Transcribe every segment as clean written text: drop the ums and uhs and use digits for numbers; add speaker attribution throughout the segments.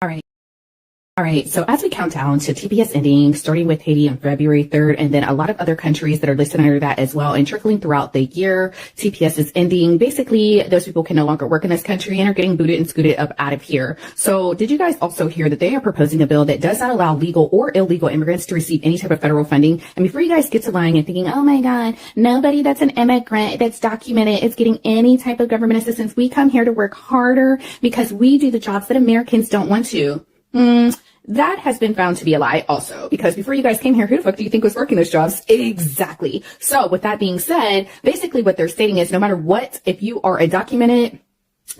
Speaker 1: All right. All right, so as we count down to TPS ending, starting with Haiti on February 3rd, and then a lot of other countries that are listed under that as well, and trickling throughout the year, TPS is ending. Basically, those people can no longer work in this country and are getting booted and scooted up out of here. So did you guys also hear that they are proposing a bill that does not allow legal or illegal immigrants to receive any type of federal funding? And before you guys get to lying and thinking, oh my God, nobody that's an immigrant that's documented is getting any type of government assistance. We come here to work harder because we do the jobs that Americans don't want to. That has been found to be a lie also, because before you guys came here, who the fuck do you think was working those jobs? Exactly. So with that being said, basically what they're stating is no matter what, if you are a documented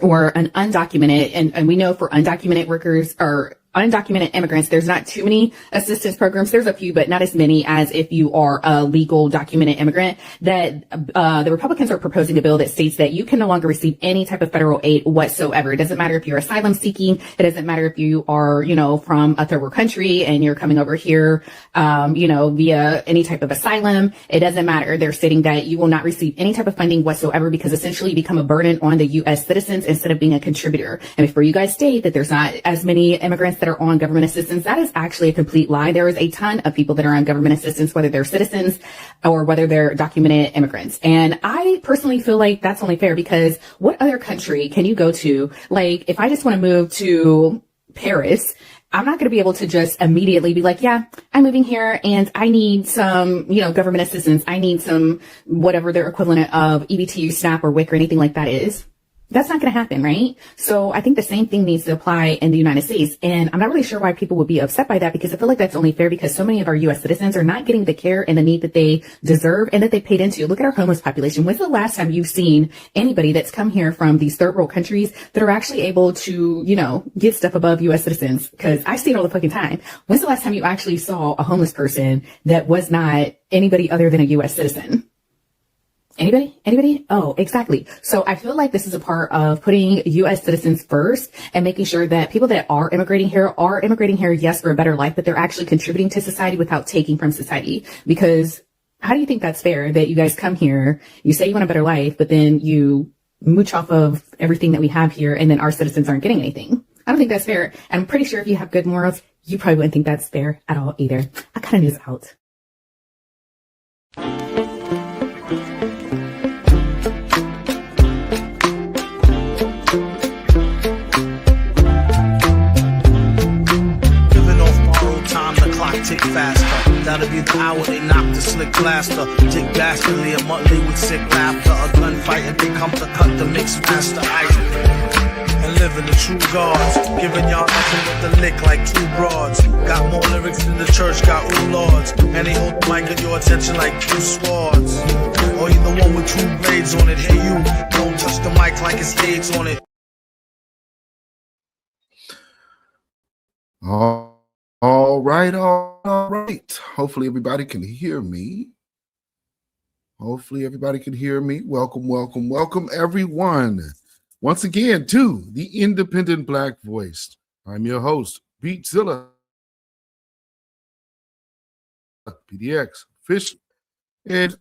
Speaker 1: or an undocumented, and we know for undocumented workers or undocumented immigrants, there's not too many assistance programs. There's a few, but not as many as if you are a legal documented immigrant, that the Republicans are proposing a bill that states that you can no longer receive any type of federal aid whatsoever. It doesn't matter if you're asylum seeking. It doesn't matter if you are, from a third world country and you're coming over here, via any type of asylum. It doesn't matter. They're stating that you will not receive any type of funding whatsoever because essentially you become a burden on the U.S. citizens instead of being a contributor. And before you guys state that there's not as many immigrants that are on government assistance, that is actually a complete lie. There is a ton of people that are on government assistance, whether they're citizens or whether they're documented immigrants. And I personally feel like that's only fair, because what other country can you go to? Like, if I just want to move to Paris, I'm not going to be able to just immediately be like, yeah, I'm moving here and I need some, government assistance. I need some, whatever their equivalent of EBT, SNAP, or WIC or anything like that is. That's not going to happen, right? So I think the same thing needs to apply in the United States. And I'm not really sure why people would be upset by that, because I feel like that's only fair because so many of our U.S. citizens are not getting the care and the need that they deserve and that they paid into. Look at our homeless population. When's the last time you've seen anybody that's come here from these third world countries that are actually able to, get stuff above U.S. citizens? Because I see it all the fucking time. When's the last time you actually saw a homeless person that was not anybody other than a U.S. citizen? Anybody? Oh, exactly. So I feel like this is a part of putting U.S. citizens first and making sure that people that are immigrating here, yes, for a better life, but they're actually contributing to society without taking from society. Because how do you think that's fair that you guys come here, you say you want a better life, but then you mooch off of everything that we have here and then our citizens aren't getting anything? I don't think that's fair. And I'm pretty sure if you have good morals, you probably wouldn't think that's fair at all either. I kind of knew out.
Speaker 2: Tick faster, that'll be the hour they knock the slick blaster. Dick dastardly, a monthly with sick laughter. A gunfight and they come to cut the mix master ice. And living the true gods, giving y'all nothing but the lick like two broads. Got more lyrics than the church got ooh lords. And they hold the mic at your attention like two swords. Or you the one with two blades on it. Hey you, don't touch the mic like it's AIDS on it.
Speaker 3: All right. Hopefully everybody can hear me. Welcome everyone. Once again to the Independent Black Voice. I'm your host, beatzillapdx official. And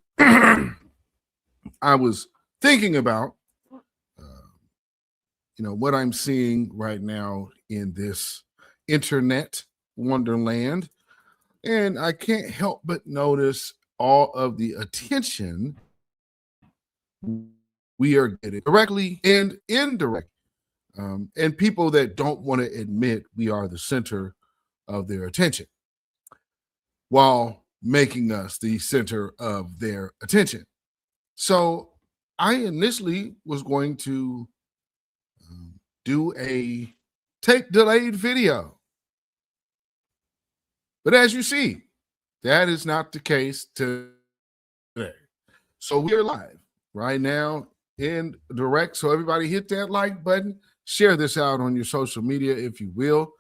Speaker 3: I was thinking about, what I'm seeing right now in this internet wonderland, and I can't help but notice all of the attention we are getting directly and indirect, and people that don't want to admit we are the center of their attention while making us the center of their attention. So I initially was going to do a tape delayed video. But as you see, that is not the case today. So we are live right now in direct. So everybody hit that like button. Share this out on your social media, if you will.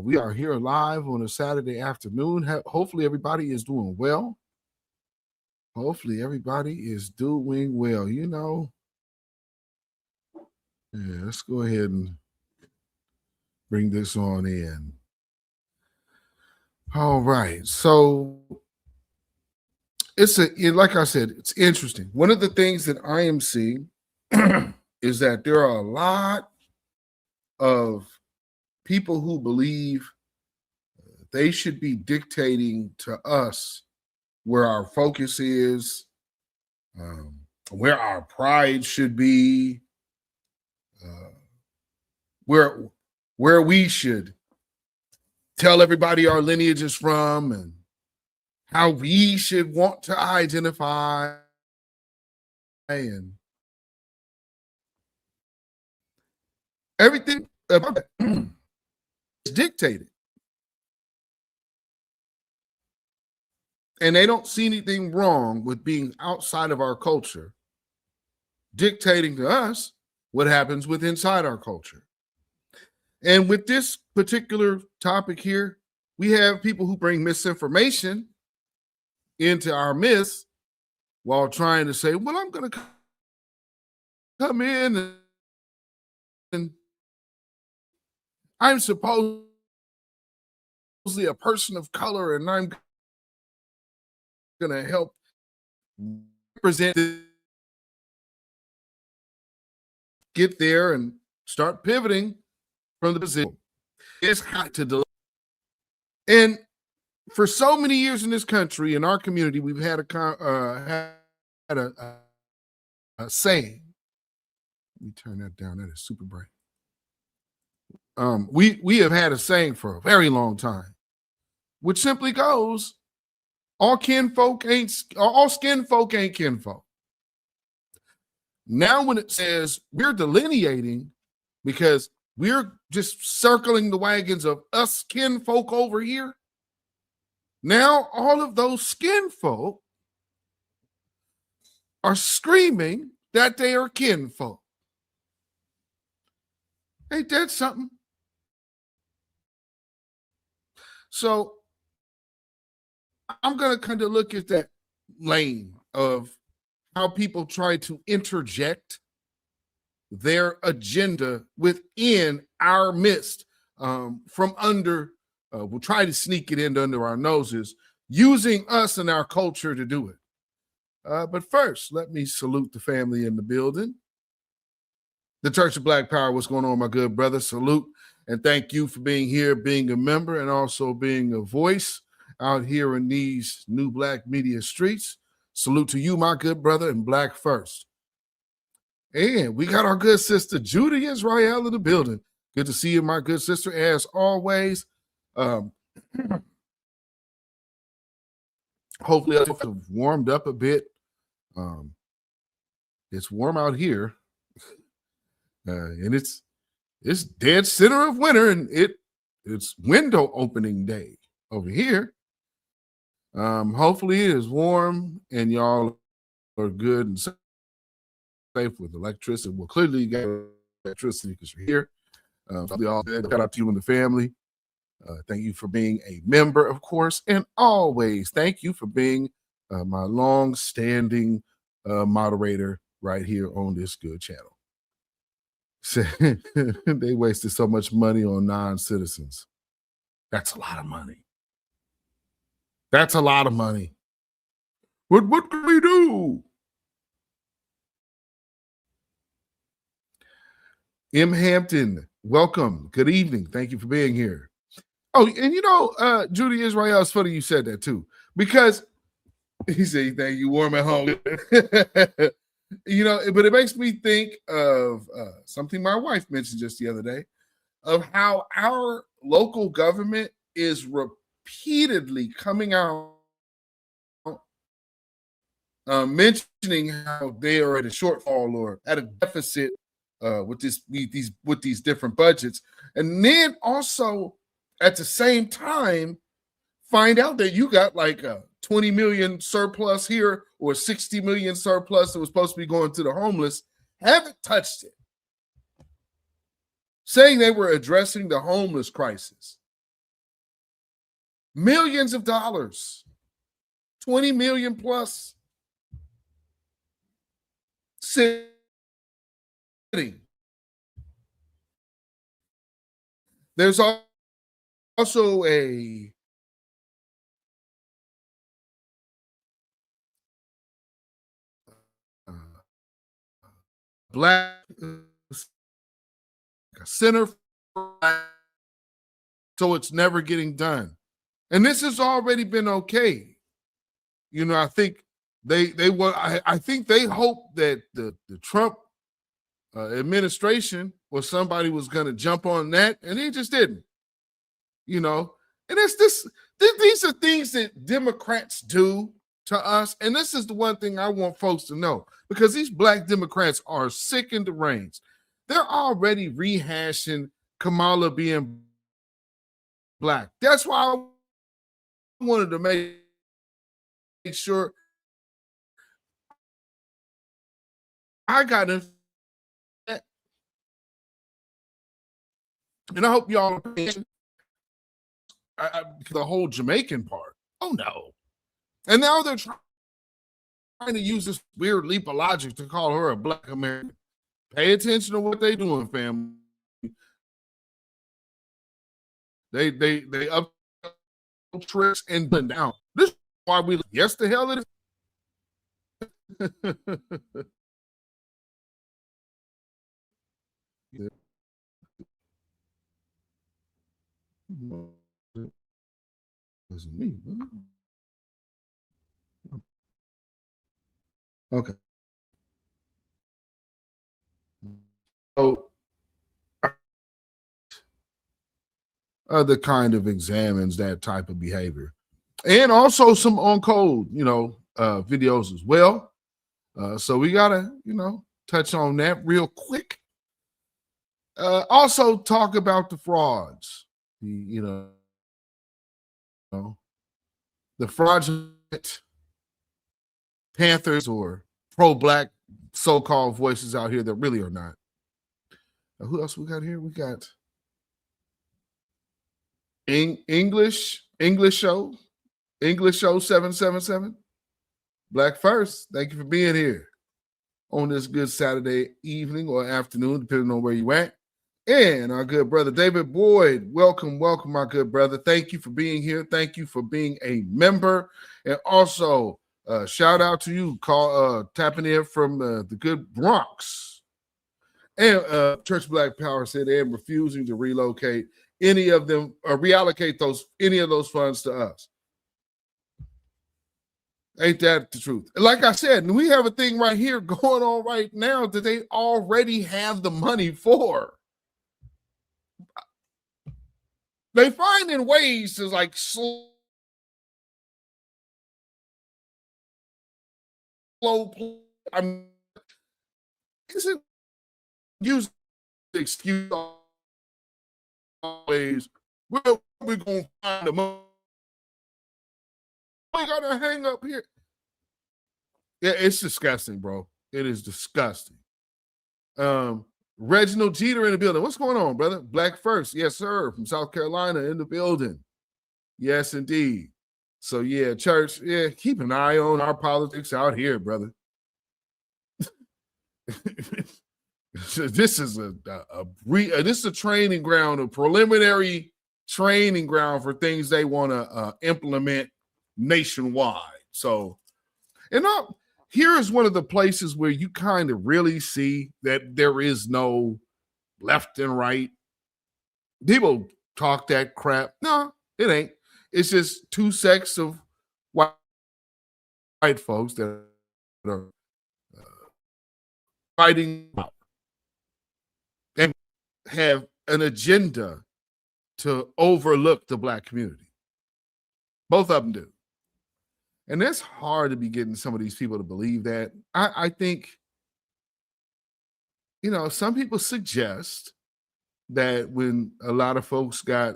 Speaker 3: We are here live on a Saturday afternoon. Hopefully everybody is doing well. Yeah, let's go ahead and bring this on in. All right. So like I said, it's interesting. One of the things that I am seeing is that there are a lot of people who believe they should be dictating to us where our focus is, where our pride should be, where we should tell everybody our lineage is from and how we should want to identify, and everything about that is dictated. And they don't see anything wrong with being outside of our culture, dictating to us what happens with inside our culture. And with this particular topic here, we have people who bring misinformation into our midst while trying to say, well, I'm going to come in and I'm supposedly a person of color and I'm going to help represent, get there and start pivoting from the position. It's got to delay. And for so many years in this country, in our community, we've had a saying. Let me turn that down. That is super bright. We have had a saying for a very long time, which simply goes, all skin folk ain't kinfolk. Now when it says we're delineating because we're just circling the wagons of us kinfolk over here, now all of those skinfolk are screaming that they are kinfolk. Ain't that something? So I'm going to kind of look at that lane of how people try to interject their agenda within our midst, from under, we'll try to sneak it in under our noses, using us and our culture to do it. But first, let me salute the family in the building. The Church of Black Power, what's going on, my good brother? Salute and thank you for being here, being a member, and also being a voice out here in these new Black media streets. Salute to you, my good brother, and Black first. And we got our good sister, Judy Israel, in the building. Good to see you, my good sister, as always. Hopefully I've warmed up a bit. It's warm out here. And it's dead center of winter, and it's window opening day over here. Hopefully it is warm and y'all are good and safe with electricity. Well, clearly you got electricity because you're here. All good. Shout out to you and the family. Thank you for being a member, of course, and always thank you for being my long-standing moderator right here on this good channel. They wasted so much money on non-citizens. That's a lot of money. That's a lot of money. What can we do? M. Hampton, welcome. Good evening. Thank you for being here. Oh, and you know, Judy Israel, it's funny you said that too, because he said, thank you, warm at home. You know, but it makes me think of something my wife mentioned just the other day, of how our local government is repeatedly coming out mentioning how they are at a shortfall or at a deficit with these different budgets, and then also at the same time find out that you got like a 20 million surplus here or 60 million surplus that was supposed to be going to the homeless, haven't touched it. Saying they were addressing the homeless crisis. Millions of dollars, 20 million plus, sitting. There's also a Black Center for So it's never getting done. And this has already been okay. I think I think they hope that the Trump administration or somebody was going to jump on that, and he just didn't. And these are things that Democrats do to us, and this is the one thing I want folks to know, because these black Democrats are sick and deranged. They're already rehashing Kamala being black. That's why I wanted to make sure I got into that. And I hope y'all are paying the whole Jamaican part. Oh, no. And now they're trying to use this weird leap of logic to call her a black American. Pay attention to what they're doing, fam. They up tricks and bend down. This is why we yes the hell it is. Yeah. Wasn't me. Okay. So other kind of examines that type of behavior. And also some on code, videos as well. So we gotta, touch on that real quick. Also talk about the frauds, the fraudulent Panthers or pro-black so-called voices out here that really are not. Who else we got here? We got English Show 777. Black First, thank you for being here on this good Saturday evening or afternoon, depending on where you at. And our good brother David Boyd, welcome, my good brother. Thank you for being here. Thank you for being a member. And also, shout out to you, tapping in from the good Bronx. And Church Black Power said they're refusing to relocate any of them or reallocate any of those funds to us. Ain't that the truth? Like I said, we have a thing right here going on right now that they already have the money for. They finding ways to slow isn't use the excuse always. Well, we're gonna find the money. We gotta hang up here. Yeah, it's disgusting, bro. It is disgusting. Reginald Jeter in the building. What's going on, brother? Black First, yes, sir, from South Carolina in the building. Yes, indeed. So yeah, church, keep an eye on our politics out here, brother. This is a training ground, a preliminary training ground for things they want to implement nationwide. So, here is one of the places where you kind of really see that there is no left and right. People talk that crap. No, it ain't. It's just two sects of white folks that are fighting out and have an agenda to overlook the black community. Both of them do. And it's hard to be getting some of these people to believe that. I think, some people suggest that when a lot of folks got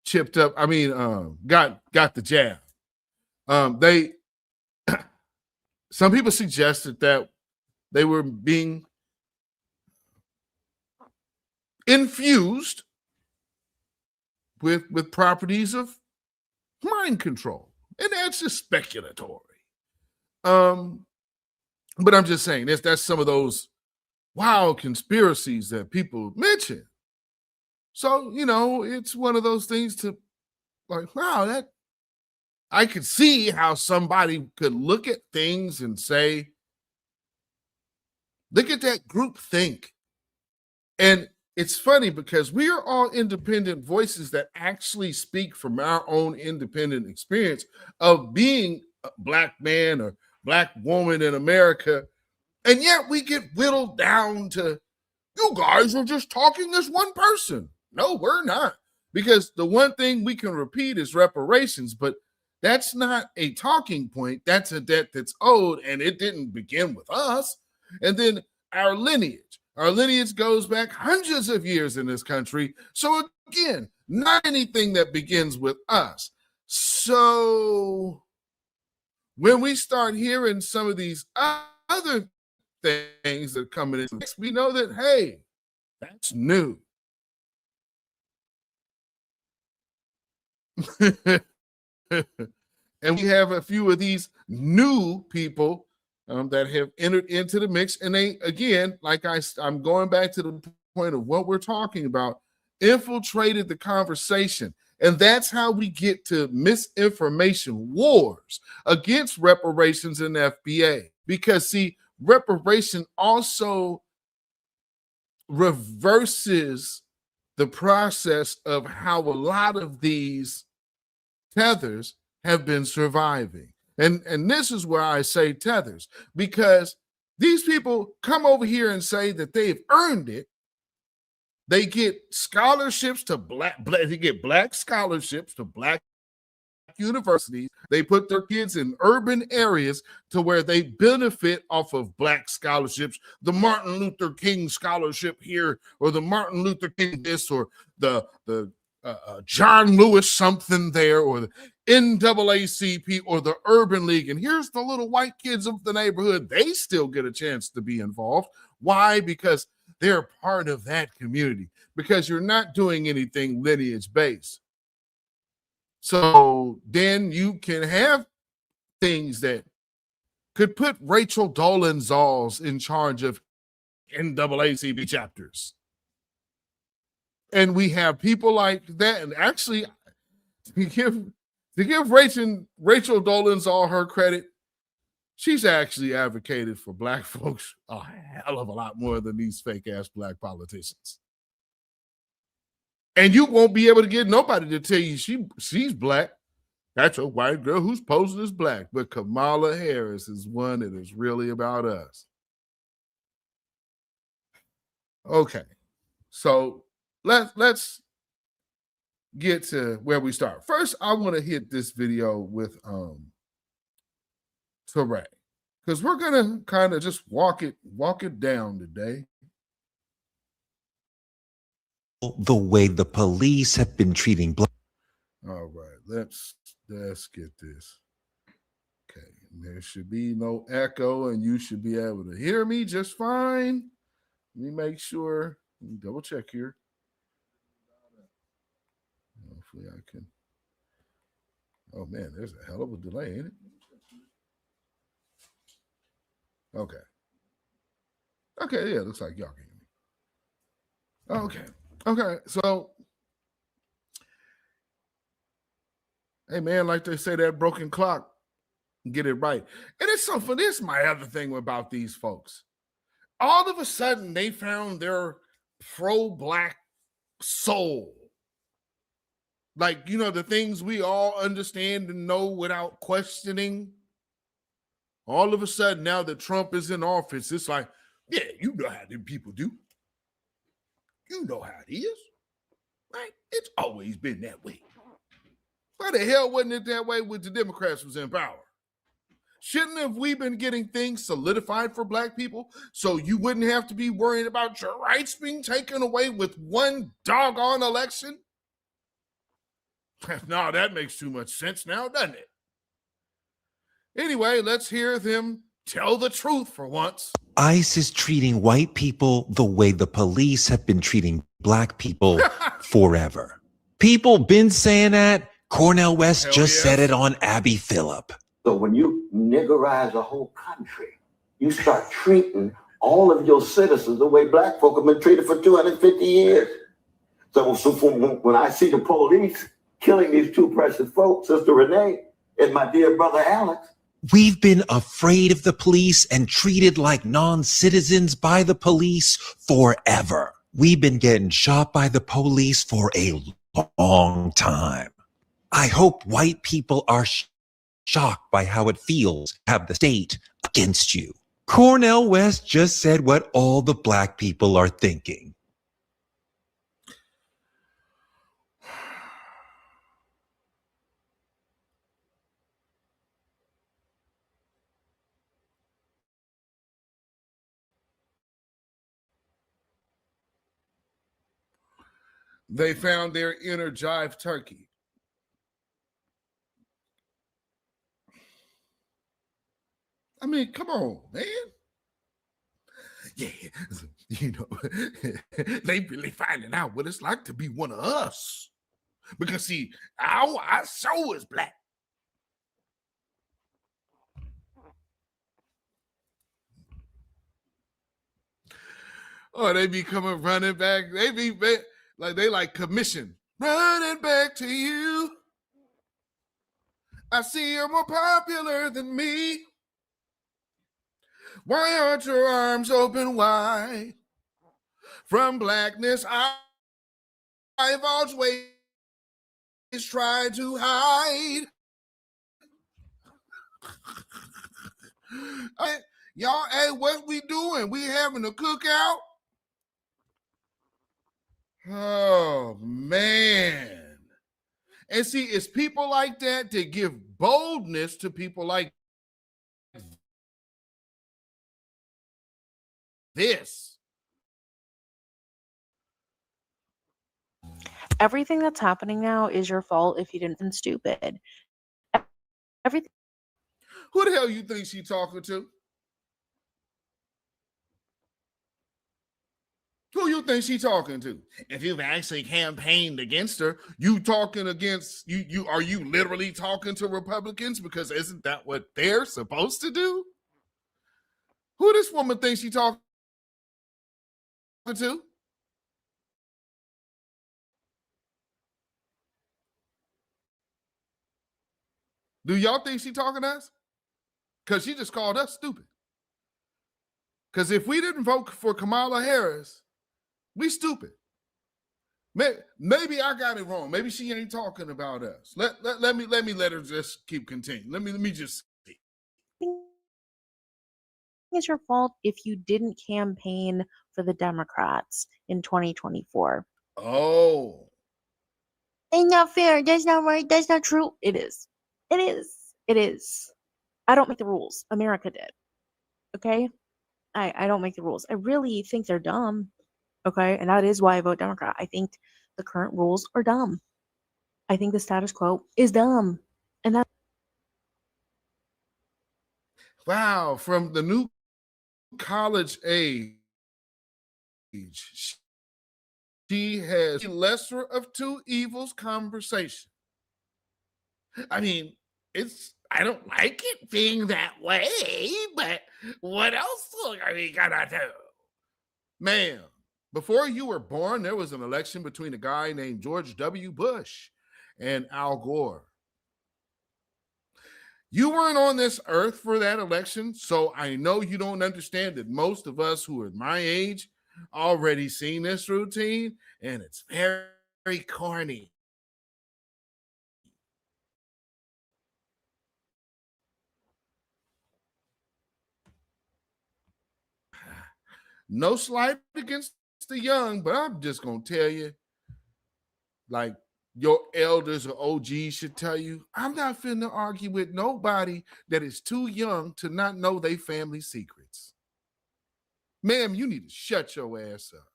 Speaker 3: chipped up, got the jab, some people suggested that they were being infused with properties of mind control. And that's just speculatory. But I'm just saying that's some of those wild conspiracies that people mention. So, it's one of those things to wow, that I could see how somebody could look at things and say, look at that group think. And it's funny because we are all independent voices that actually speak from our own independent experience of being a Black man or Black woman in America. And yet we get whittled down to, you guys are just talking as one person. No, we're not. Because the one thing we can repeat is reparations, but that's not a talking point. That's a debt that's owed, and it didn't begin with us. And then our lineage. Our lineage goes back hundreds of years in this country. So again, not anything that begins with us. So when we start hearing some of these other things that are coming in, we know that, hey, that's new. And we have a few of these new people that have entered into the mix. And they, again, like I'm going back to the point of what we're talking about, infiltrated the conversation. And that's how we get to misinformation wars against reparations and FBA. Because, see, reparation also reverses the process of how a lot of these tethers have been surviving. And this is where I say tethers, because these people come over here and say that they've earned it. They get scholarships to they get Black scholarships to Black universities. They put their kids in urban areas to where they benefit off of Black scholarships, the Martin Luther King scholarship here, or the Martin Luther King this, or the John Lewis something there, or the NAACP, or the Urban League. And here's the little white kids of the neighborhood. They still get a chance to be involved. Why? Because they're part of that community, because you're not doing anything lineage based. So then you can have things that could put Rachel Dolezals in charge of NAACP chapters. And we have people like that. And actually, to give Rachel Dolezal her credit, she's actually advocated for Black folks a hell of a lot more than these fake ass Black politicians. And you won't be able to get nobody to tell you she's Black. That's a white girl who's posing as Black. But Kamala Harris is one that is really about us. Okay, so let's get to where we start. First, I want to hit this video with Teray, because we're gonna kind of just walk it down today.
Speaker 4: The way the police have been treating Black.
Speaker 3: All right, let's get this. Okay, there should be no echo, and you should be able to hear me just fine. Let me make sure. Let me double check here. Hopefully I can. Oh man, there's a hell of a delay, ain't it? Okay. Okay, yeah, looks like y'all can hear me. Okay, so hey man, like they say, that broken clock, get it right. And it's so funny. This is my other thing about these folks. All of a sudden, they found their pro-Black soul. Like, you know, the things we all understand and know without questioning. All of a sudden, now that Trump is in office, it's like, yeah, you know how them people do. You know how it is. Right? It's always been that way. Why the hell wasn't it that way when the Democrats was in power? Shouldn't have we been getting things solidified for Black people so you wouldn't have to be worrying about your rights being taken away with one doggone election? No, that makes too much sense now, doesn't it? Anyway, let's hear them tell the truth for once.
Speaker 4: ICE is treating white people the way the police have been treating Black people forever. People been saying that. Cornel West
Speaker 3: Hell
Speaker 4: just
Speaker 3: yes.
Speaker 4: said it on Abby Phillip.
Speaker 5: So when you niggerize a whole country, you start treating all of your citizens the way Black folk have been treated for 250 years. So when I see the police killing these two precious folks, Sister Renee and my dear brother Alex.
Speaker 4: We've been afraid of the police and treated like non-citizens by the police forever. We've been getting shot by the police for a long time. I hope white people are shocked by how it feels to have the state against you. Cornel West just said what all the black people are thinking.
Speaker 3: They found their inner jive turkey. I mean, come on, man. Yeah, you know, they really finding out what it's like to be one of us. Because see, our soul is black. Oh, they be coming running back. They be like they like commission. Running back to you. I see you're more popular than me. Why aren't your arms open wide? From blackness, I've always tried to hide. Y'all, hey, what we doing? We having a cookout? Oh, man. And see, it's people like that that give boldness to people like this.
Speaker 6: Everything that's happening now is your fault if you didn't think stupid. Everything.
Speaker 3: Who the hell you think she talking to? Who you think she talking to? If you've actually campaigned against her, you talking against you are you literally talking to Republicans? Because isn't that what they're supposed to do? Who this woman thinks she talking to? Do y'all think she talking to us? Because she just called us stupid. Because if we didn't vote for Kamala Harris, we stupid. Maybe I got it wrong. Maybe she ain't talking about us. Let me let her just keep continuing. Let me just see.
Speaker 6: It's your fault if you didn't campaign for the Democrats in 2024.
Speaker 3: Oh.
Speaker 6: Ain't not fair. That's not right. That's not true. It is. It is. It is. I don't make the rules. America did. Okay? I don't make the rules. I really think they're dumb. Okay? And that is why I vote Democrat. I think the current rules are dumb. I think the status quo is dumb. And that.
Speaker 3: Wow. From the new college age, she has lesser of two evils conversation. I mean, I don't like it being that way, but what else are we gonna do? Ma'am, before you were born, there was an election between a guy named George W. Bush and Al Gore. You weren't on this earth for that election, so I know you don't understand that most of us who are my age already seen this routine, and it's very, very corny. No slight against the young, but I'm just going to tell you, like your elders or OGs should tell you, I'm not finna argue with nobody that is too young to not know their family secrets. Ma'am, you need to shut your ass up.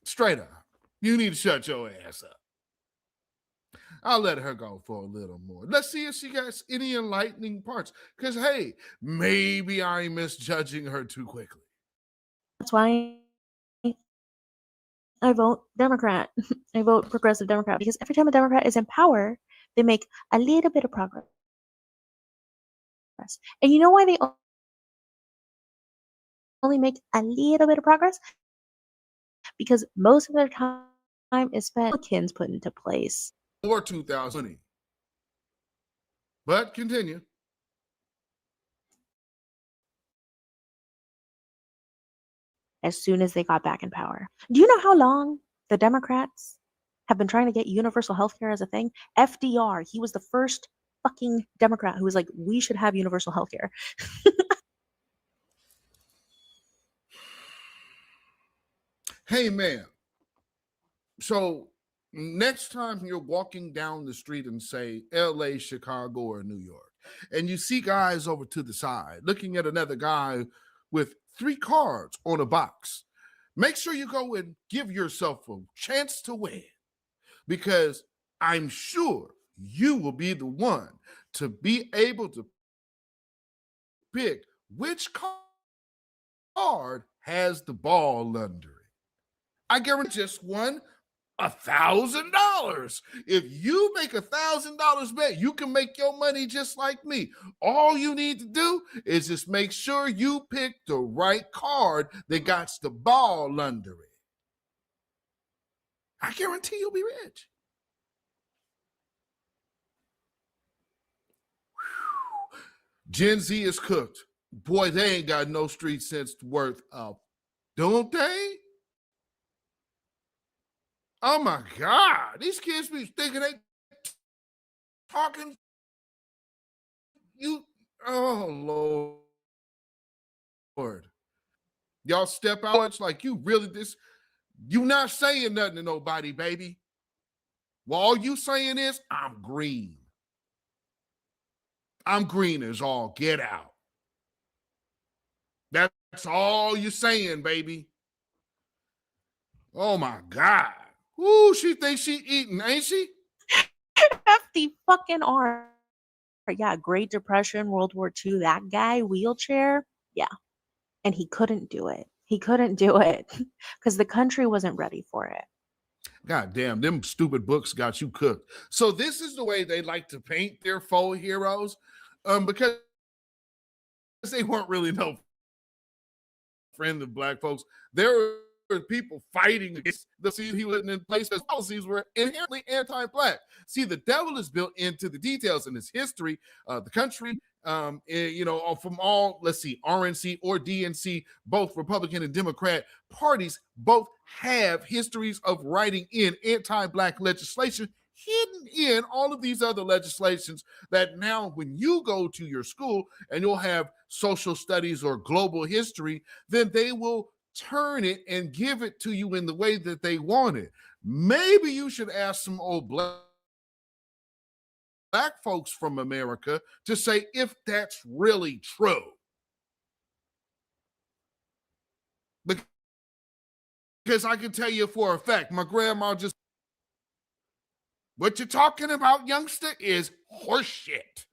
Speaker 3: Straight up. You need to shut your ass up. I'll let her go for a little more. Let's see if she got any enlightening parts. Because, hey, maybe I'm misjudging her too quickly.
Speaker 6: That's why I vote Democrat. I vote progressive Democrat because every time a Democrat is in power, they make a little bit of progress. And you know why they only make a little bit of progress? Because most of their time is spent Republicans put into place.
Speaker 3: Or 2020. But continue.
Speaker 6: as soon as they got back in power. Do you know how long the Democrats have been trying to get universal health care as a thing? FDR, he was the first fucking Democrat who was like, we should have universal health care.
Speaker 3: Hey, man. So next time you're walking down the street and say LA, Chicago, or New York, and you see guys over to the side looking at another guy with 3 cards on a box, make sure you go and give yourself a chance to win, because I'm sure you will be the one to be able to pick which card has the ball under it. I guarantee just won $1,000. If you make $1,000 bet, you can make your money just like me. All you need to do is just make sure you pick the right card that got the ball under it. I guarantee you'll be rich. Whew. Gen Z is cooked. Boy, they ain't got no street sense worth of, don't they? Oh my God, these kids be thinking they talking. You, oh Lord. Y'all step out, it's like you really you not saying nothing to nobody, baby. Well, all you saying is, I'm green. I'm green as all get out. That's all you saying, baby. Oh my God. Ooh, she thinks she eating, ain't she?
Speaker 6: Hefty fucking arm. Yeah, Great Depression, World War II, that guy, wheelchair. Yeah. And he couldn't do it. He couldn't do it because the country wasn't ready for it.
Speaker 3: God damn, them stupid books got you cooked. So this is the way they like to paint their faux heroes, because they weren't really no friend of Black folks. There were people fighting against the scene he was in place because policies were inherently anti-Black. See, the devil is built into the details in its history. The country, from all, let's see, RNC or DNC, both Republican and Democrat parties, both have histories of writing in anti-Black legislation hidden in all of these other legislations that now when you go to your school and you'll have social studies or global history, then they will turn it and give it to you in the way that they want it. Maybe you should ask some old Black folks from America to say if that's really true. Because I can tell you for a fact, my grandma just, what you're talking about, youngster, is horseshit.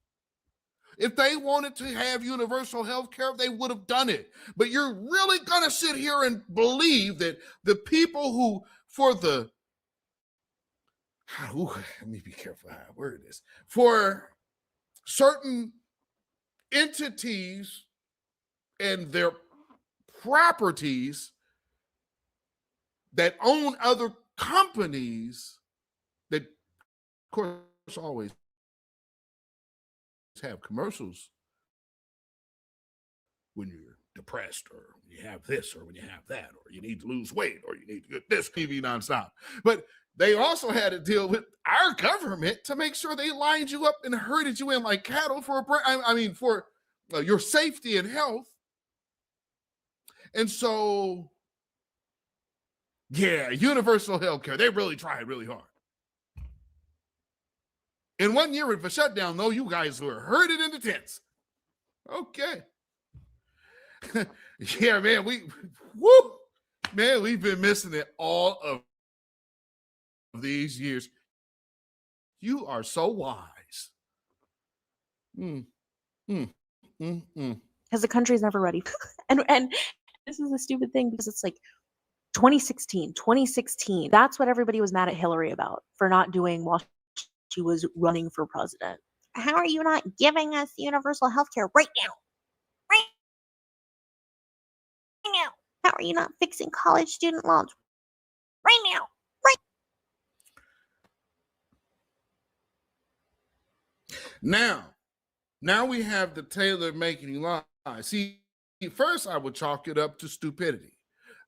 Speaker 3: If they wanted to have universal health care, they would have done it. But you're really going to sit here and believe that the people who, let me be careful how I word this, for certain entities and their properties that own other companies that, of course, always have commercials when you're depressed or when you have this or when you have that or you need to lose weight or you need to get this TV nonstop. But they also had to deal with our government to make sure they lined you up and herded you in like cattle for your safety and health. And so, yeah, universal health care, they really tried really hard. In 1 year of a shutdown, though, you guys were herded into tents. Okay. Yeah, man, we've been missing it all of these years. You are so wise.
Speaker 6: Because the country's never ready. and this is a stupid thing because it's like 2016. That's what everybody was mad at Hillary about, for not doing while she was running for president. How are you not giving us universal health care right now? Right now. How are you not fixing college student loans right now?
Speaker 3: Now we have the Taylor making lie. See, first I would chalk it up to stupidity.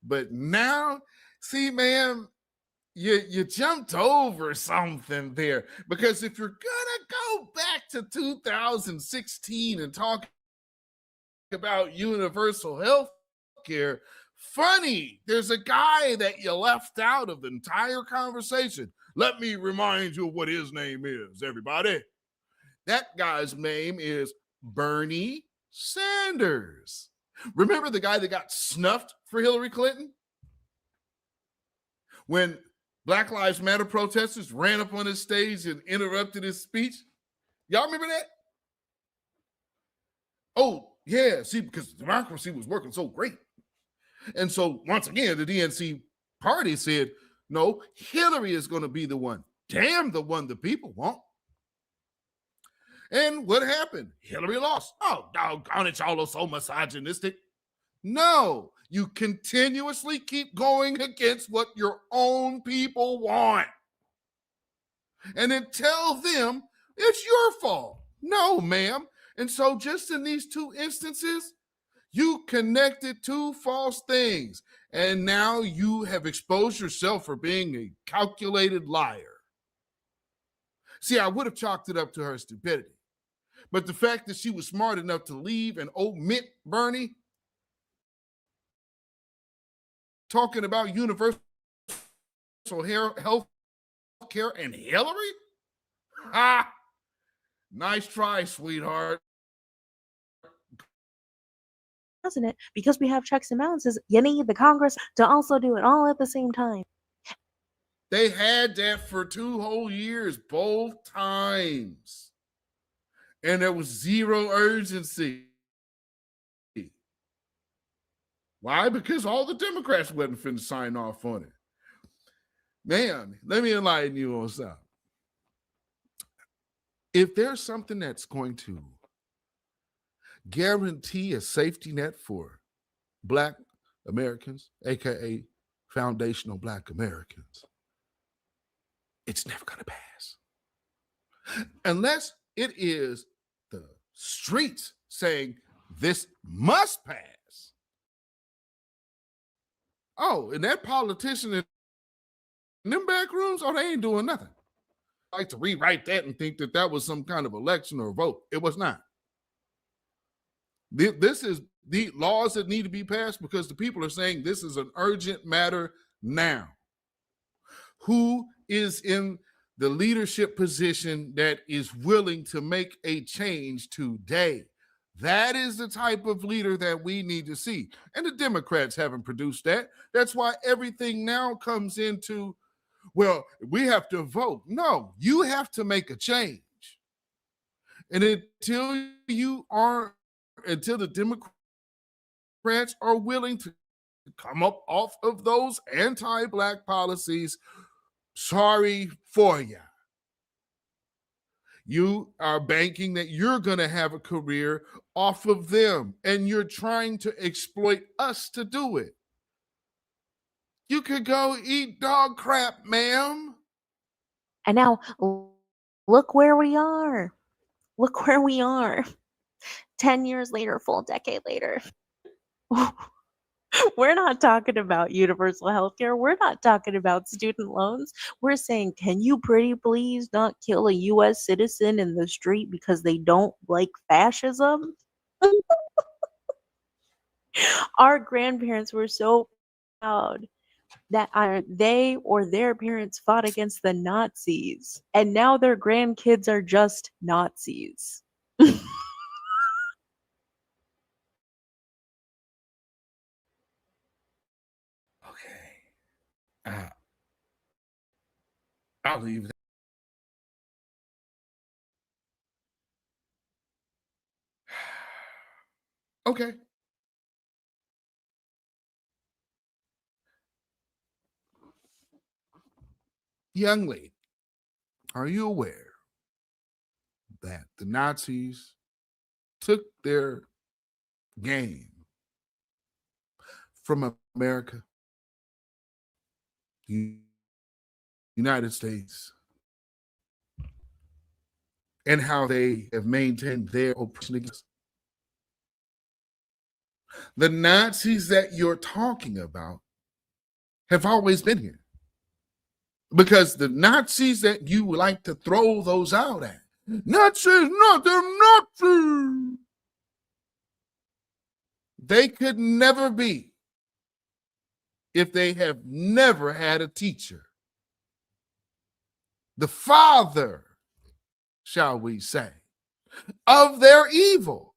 Speaker 3: But now, see, man, you jumped over something there, because if you're gonna go back to 2016 and talk about universal health care, funny, there's a guy that you left out of the entire conversation. Let me remind you of what his name is, everybody. That guy's name is Bernie Sanders. Remember the guy that got snuffed for Hillary Clinton? When Black Lives Matter protesters ran up on his stage and interrupted his speech? Y'all remember that? Oh, yeah, see, because democracy was working so great. And so, once again, the DNC party said, no, Hillary is going to be the one. Damn the one the people want. And what happened? Hillary lost. Oh, doggone it, y'all are so misogynistic. No, you continuously keep going against what your own people want. And then tell them it's your fault. No, ma'am. And so just in these two instances, you connected two false things. And now you have exposed yourself for being a calculated liar. See, I would have chalked it up to her stupidity. But the fact that she was smart enough to leave and omit Bernie talking about universal health care and Hillary? Ha! Nice try, sweetheart.
Speaker 6: President, because we have checks and balances, you need the Congress to also do it all at the same time.
Speaker 3: They had that for 2 whole years, both times. And there was zero urgency. Why? Because all the Democrats wasn't finna sign off on it. Man, let me enlighten you on something. If there's something that's going to guarantee a safety net for Black Americans, aka foundational Black Americans, it's never going to pass. Unless it is the streets saying this must pass. Oh, and that politician in them back rooms, oh, they ain't doing nothing. I like to rewrite that and think that that was some kind of election or vote. It was not. This is the laws that need to be passed because the people are saying this is an urgent matter now. Who is in the leadership position that is willing to make a change today? That is the type of leader that we need to see. And the Democrats haven't produced that. That's why everything now comes into, well, we have to vote. No, you have to make a change. And until the Democrats are willing to come up off of those anti-Black policies, sorry for you. You are banking that you're going to have a career off of them, and you're trying to exploit us to do it. You could go eat dog crap, ma'am.
Speaker 6: And now, look where we are. Look where we are. 10 years later, full decade later. We're not talking about universal health care. We're not talking about student loans. We're saying, can you pretty please not kill a U.S. citizen in the street because they don't like fascism? Our grandparents were so proud that either they or their parents fought against the Nazis, and now their grandkids are just Nazis.
Speaker 3: I'll leave that. Okay. Young lady, are you aware that the Nazis took their game from America, the United States, and how they have maintained their oppression against us? The Nazis that you're talking about have always been here. Because the Nazis that you like to throw those out at, Nazis, no, they're Nazis. They could never be if they have never had a teacher. The father, shall we say, of their evil.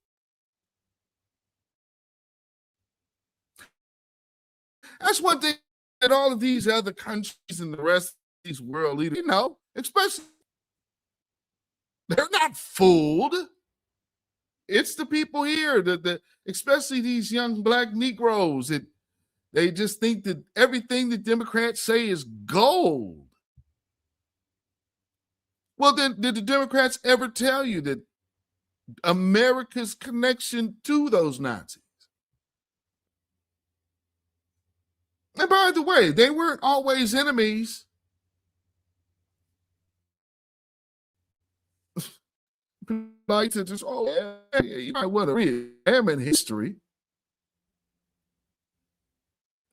Speaker 3: That's one thing that all of these other countries and the rest of these world leaders, especially, they're not fooled. It's the people here, especially these young black Negroes, that they just think that everything the Democrats say is gold. Well, then, did the Democrats ever tell you that America's connection to those Nazis? And by the way, they weren't always enemies. Like to just, you might want to re-examine history.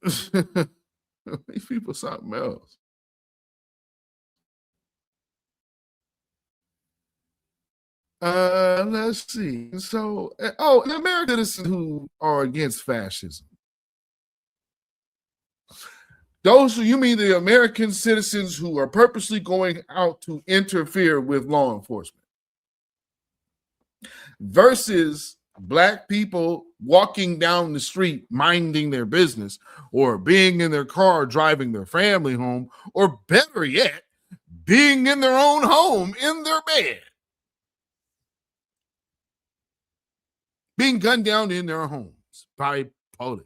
Speaker 3: These people something else. Let's see. So, the American citizens who are against fascism. You mean the American citizens who are purposely going out to interfere with law enforcement versus black people walking down the street, minding their business, or being in their car, driving their family home, or better yet, being in their own home, in their bed, being gunned down in their homes by police.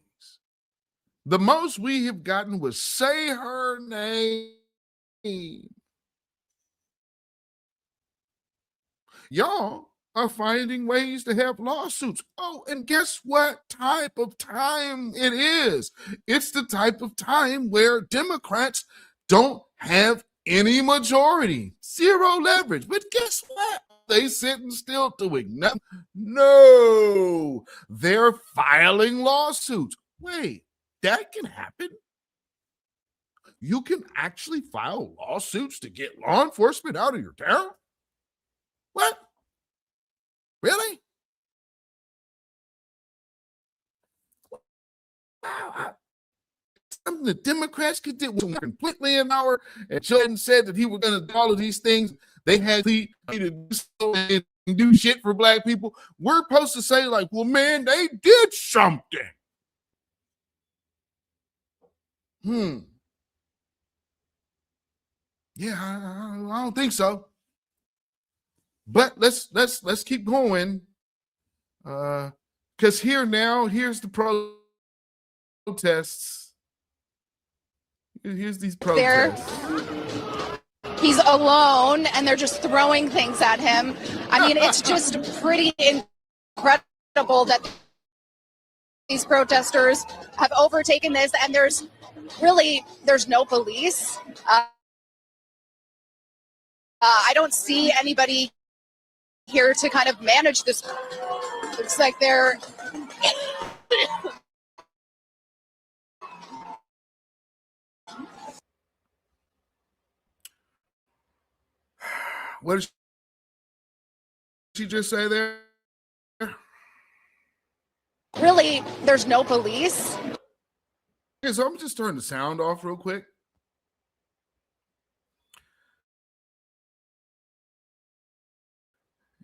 Speaker 3: The most we have gotten was say her name. Y'all are finding ways to have lawsuits. Oh, and guess what type of time it is? It's the type of time where Democrats don't have any majority, zero leverage. But guess what? They sitting still doing nothing. No, they're filing lawsuits. Wait, that can happen? You can actually file lawsuits to get law enforcement out of your town? What? Really? Wow. Something the Democrats could do completely an hour, and Jordan said that he was going to do all of these things. They had to do shit for black people. We're supposed to say, like, well, man, they did something. Yeah, I don't think so. But let's keep going. Because here's the protests. Here's these protests.
Speaker 7: He's alone, and they're just throwing things at him. I mean, it's just pretty incredible that these protesters have overtaken this, and there's no police. I don't see anybody here to kind of manage this. Looks like they're
Speaker 3: What did she just say there?
Speaker 7: Really, there's no police.
Speaker 3: Yeah, so I'm just turning the sound off real quick.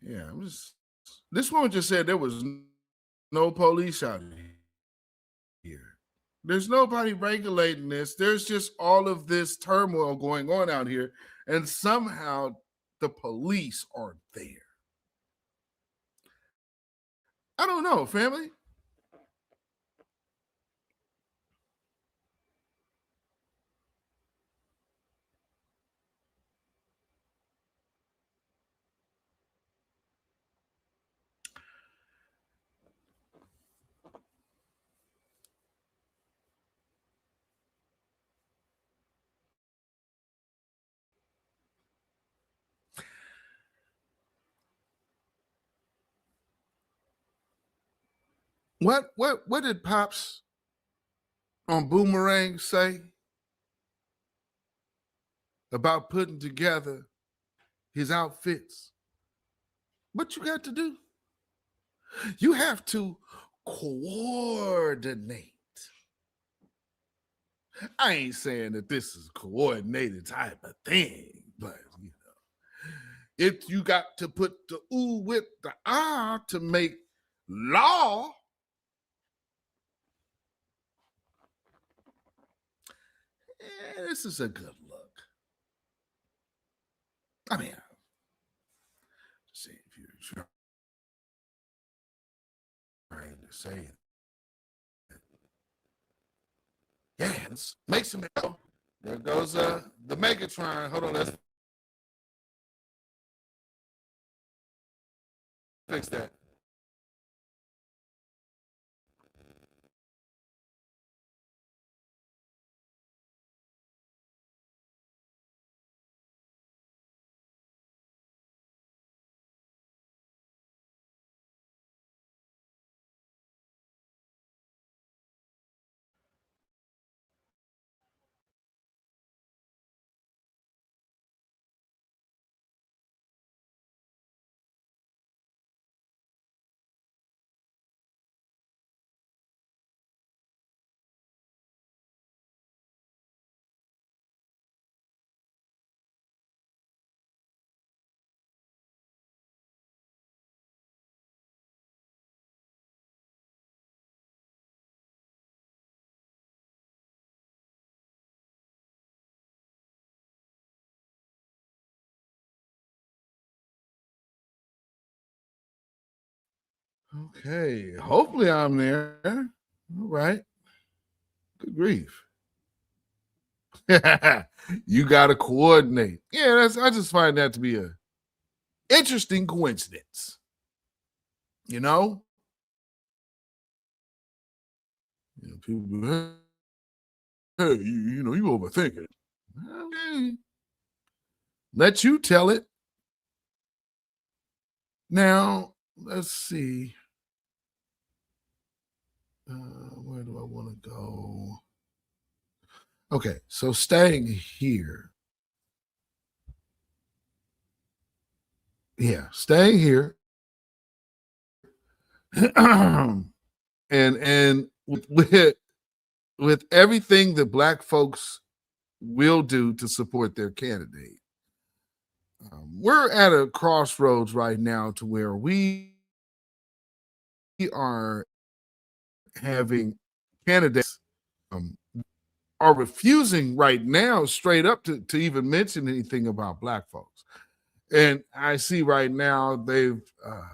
Speaker 3: Yeah, this woman just said there was no police out here. There's nobody regulating this. There's just all of this turmoil going on out here, and somehow the police are there. I don't know, family. What did Pops on Boomerang say? about putting together his outfits. What you got to do? You have to coordinate. I ain't saying that this is a coordinated type of thing, but you know, if you got to put the ooh with the ah to make law, this is a good look. I mean, see if you're trying to say it. Yeah, let's make some hell. There goes the Megatron. Hold on, let's fix that. Okay, hopefully I'm there. All right. Good grief. You got to coordinate. Yeah, I just find that to be a interesting coincidence. You know? People, hey, you know, you overthink it. Okay. Let you tell it. Now, let's see. Where do I want to go? Okay, so staying here. Yeah, staying here. and with everything that Black folks will do to support their candidate, we're at a crossroads right now to where we are having candidates are refusing right now straight up to even mention anything about Black folks. And I see right now they've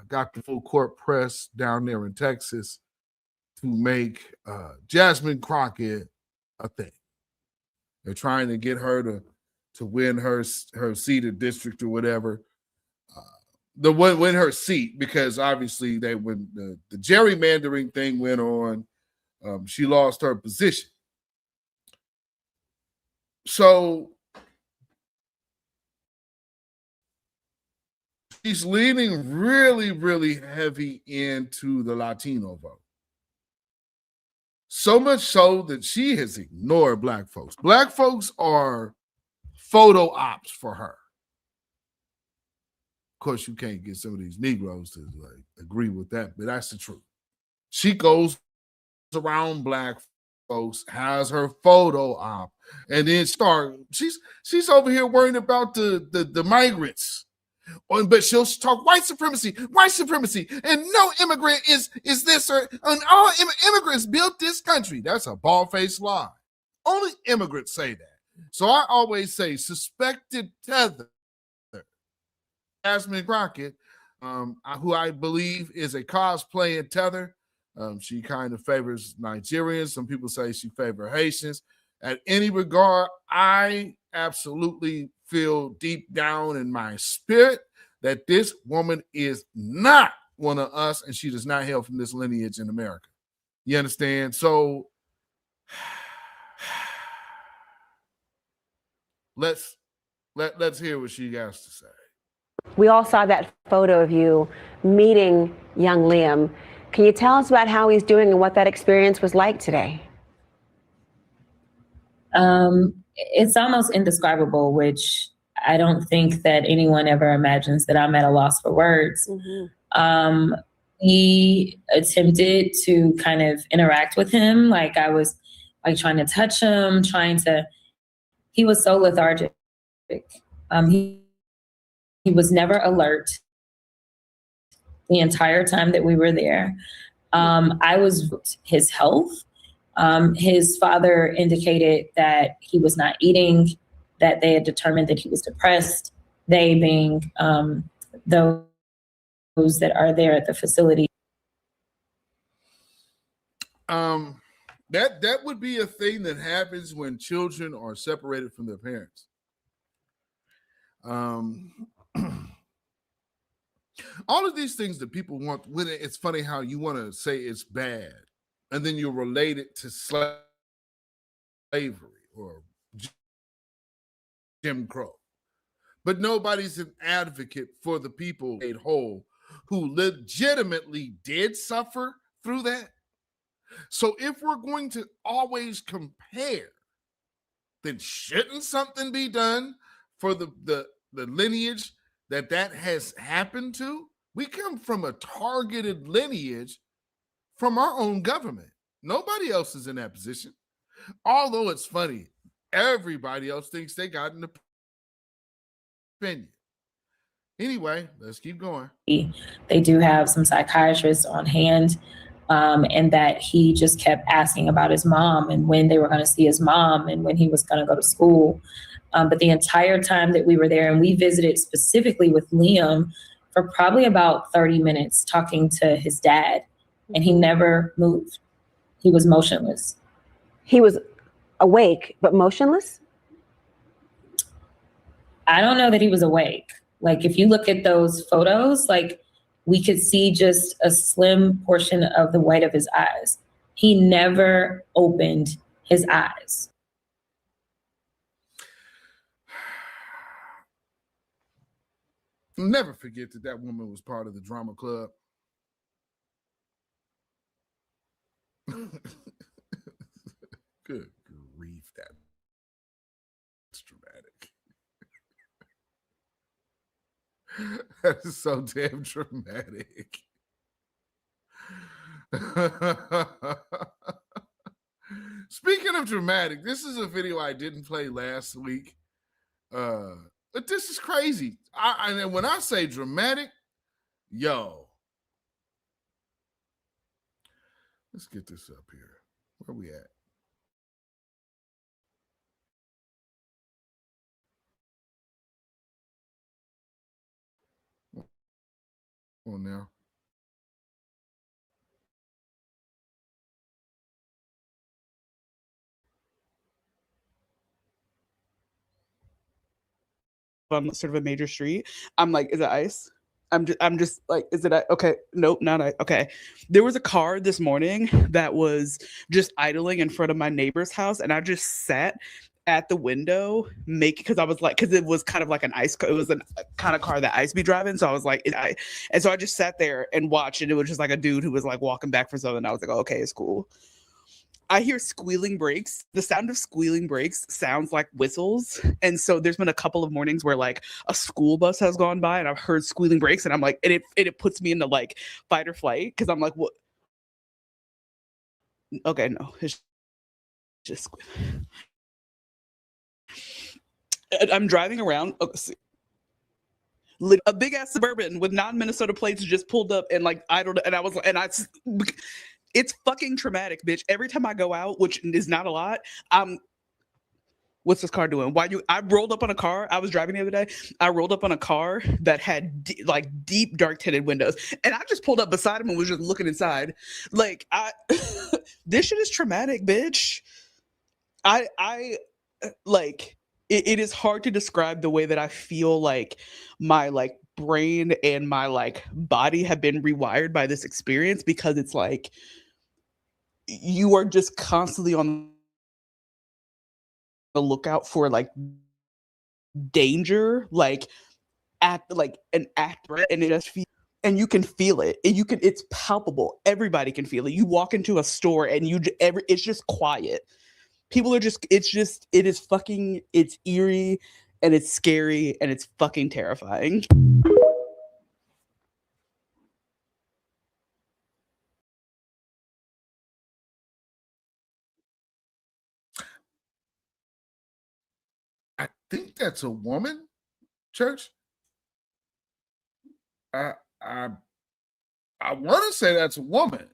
Speaker 3: got the full court press down there in Texas to make Jasmine Crockett a thing. They're trying to get her to win her seated district or whatever. Win her seat, because obviously when the gerrymandering thing went on, she lost her position. So she's leaning really, really heavy into the Latino vote. So much so that she has ignored Black folks. Black folks are photo ops for her. Of course, you can't get some of these Negroes to agree with that, but that's the truth. She goes around Black folks, has her photo op, and then she's over here worrying about the migrants. But she'll talk white supremacy, and no immigrant is this, and all immigrants built this country. That's a bald-faced lie. Only immigrants say that. So I always say suspected tether. Jasmine Crockett, who I believe is a cosplaying tether. She kind of favors Nigerians. Some people say she favors Haitians. At any regard, I absolutely feel deep down in my spirit that this woman is not one of us, and she does not hail from this lineage in America. You understand? So let's hear what she has to say.
Speaker 8: We all saw that photo of you meeting young Liam. Can you tell us about how he's doing and what that experience was like today?
Speaker 9: it's almost indescribable, which I don't think that anyone ever imagines that I'm at a loss for words. He attempted to kind of interact with him. Like I was like trying to touch him, he was so lethargic. He was never alert the entire time that we were there. I was his health. His father indicated that he was not eating, that they had determined that he was depressed, they being those that are there at the facility.
Speaker 3: That would be a thing that happens when children are separated from their parents. All of these things that people want, it's funny how you want to say it's bad, and then you relate it to slavery or Jim Crow. But nobody's an advocate for the people made whole who legitimately did suffer through that. So if we're going to always compare, then shouldn't something be done for the lineage that has happened to? We come from a targeted lineage from our own government. Nobody else is in that position. Although it's funny, everybody else thinks they got an opinion. Anyway, let's keep going.
Speaker 9: They do have some psychiatrists on hand, and that he just kept asking about his mom and when they were going to see his mom and when he was going to go to school. But the entire time that we were there, and we visited specifically with Liam for probably about 30 minutes talking to his dad, and he never moved. He was motionless.
Speaker 8: He was awake, but motionless?
Speaker 9: I don't know that he was awake. Like, if you look at those photos, like, we could see just a slim portion of the white of his eyes. He never opened his eyes.
Speaker 3: I'll never forget that woman was part of the drama club. Good grief, that's dramatic. That is so damn dramatic. Speaking of dramatic, this is a video I didn't play last week. But this is crazy. And when I say dramatic, yo. Let's get this up here. Where we at? On now.
Speaker 10: On sort of a major street, I'm like, is it ice? I'm just like, is it okay? Nope, not ice. Okay. There was a car this morning that was just idling in front of my neighbor's house, and I just sat at the window because I was like, because it was kind of like an ice car. It was a kind of car that ice be driving. So I was like, and so I just sat there and watched, and it was just like a dude who was like walking back for something. I was like, oh, okay, it's cool. I hear squealing brakes. The sound of squealing brakes sounds like whistles. And so there's been a couple of mornings where like a school bus has gone by and I've heard squealing brakes, and I'm like, and it puts me into like fight or flight, because I'm like, what? Okay, no, it's just I'm driving around. A big ass Suburban with non-Minnesota plates just pulled up and like idled, and I was like, it's fucking traumatic, bitch. Every time I go out, which is not a lot, what's this car doing? I rolled up on a car. I was driving the other day. I rolled up on a car that had deep dark tinted windows, and I just pulled up beside him and was just looking inside. Like, this shit is traumatic, bitch. It is hard to describe the way that I feel like my like brain and my like body have been rewired by this experience, because it's like you are just constantly on the lookout for like danger, like an act threat, and it just feels, and you can feel it. It's palpable. Everybody can feel it. You walk into a store and it's just quiet. People are just, it is fucking, it's eerie and it's scary and it's fucking terrifying.
Speaker 3: I think that's a woman, Church. I want to say that's a woman.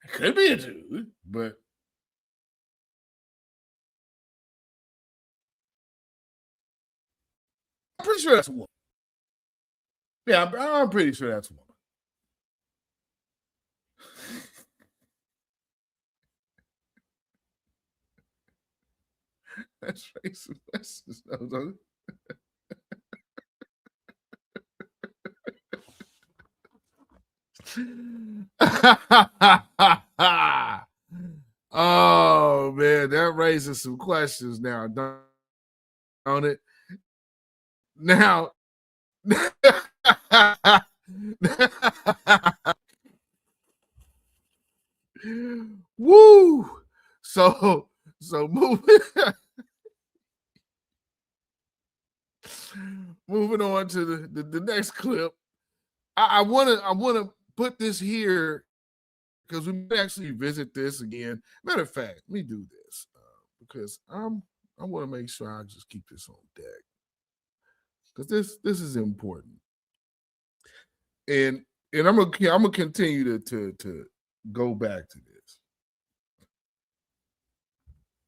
Speaker 3: It could be a dude, but I'm pretty sure that's a woman. Yeah, I'm pretty sure that's a woman. That's racist. That's just, oh man, that raises some questions now, don't it? Now, woo! So moving on to the next clip. I wanna put this here because we may actually visit this again. Matter of fact, let me do this because I want to make sure I just keep this on deck because this is important, and I'm gonna continue to go back to this.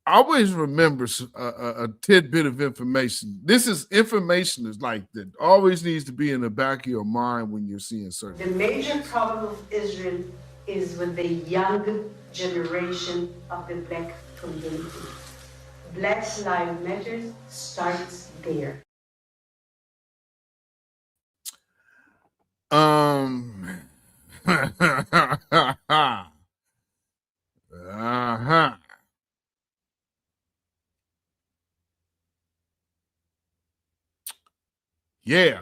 Speaker 3: Always remember a tidbit of information. This is information is like that always needs to be in the back of your mind when you're seeing certain.
Speaker 11: The major problem of Israel is with the young generation of the Black community. Black Lives Matter starts there.
Speaker 3: Yeah.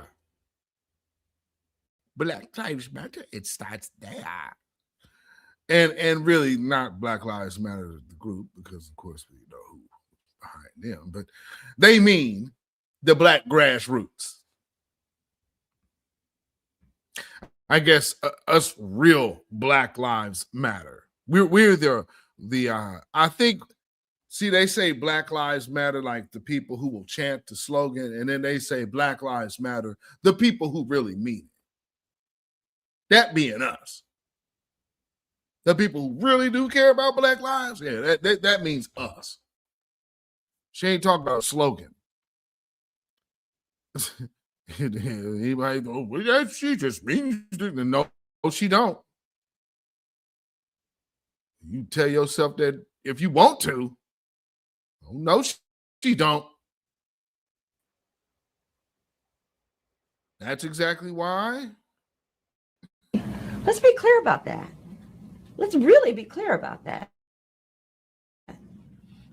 Speaker 3: Black Lives Matter, it starts there. And really not Black Lives Matter, the group, because of course we know who behind them, but they mean the Black grassroots. I guess us real Black Lives Matter. We're the I think. See, they say Black Lives Matter, like the people who will chant the slogan, and then they say Black Lives Matter, the people who really mean it. That being us. The people who really do care about Black lives, yeah, that means us. She ain't talking about a slogan. Anybody go, well, that she just means no, she don't. You tell yourself that if you want to. Oh, no, she don't. That's exactly why.
Speaker 11: Let's be clear about that. Let's really be clear about that.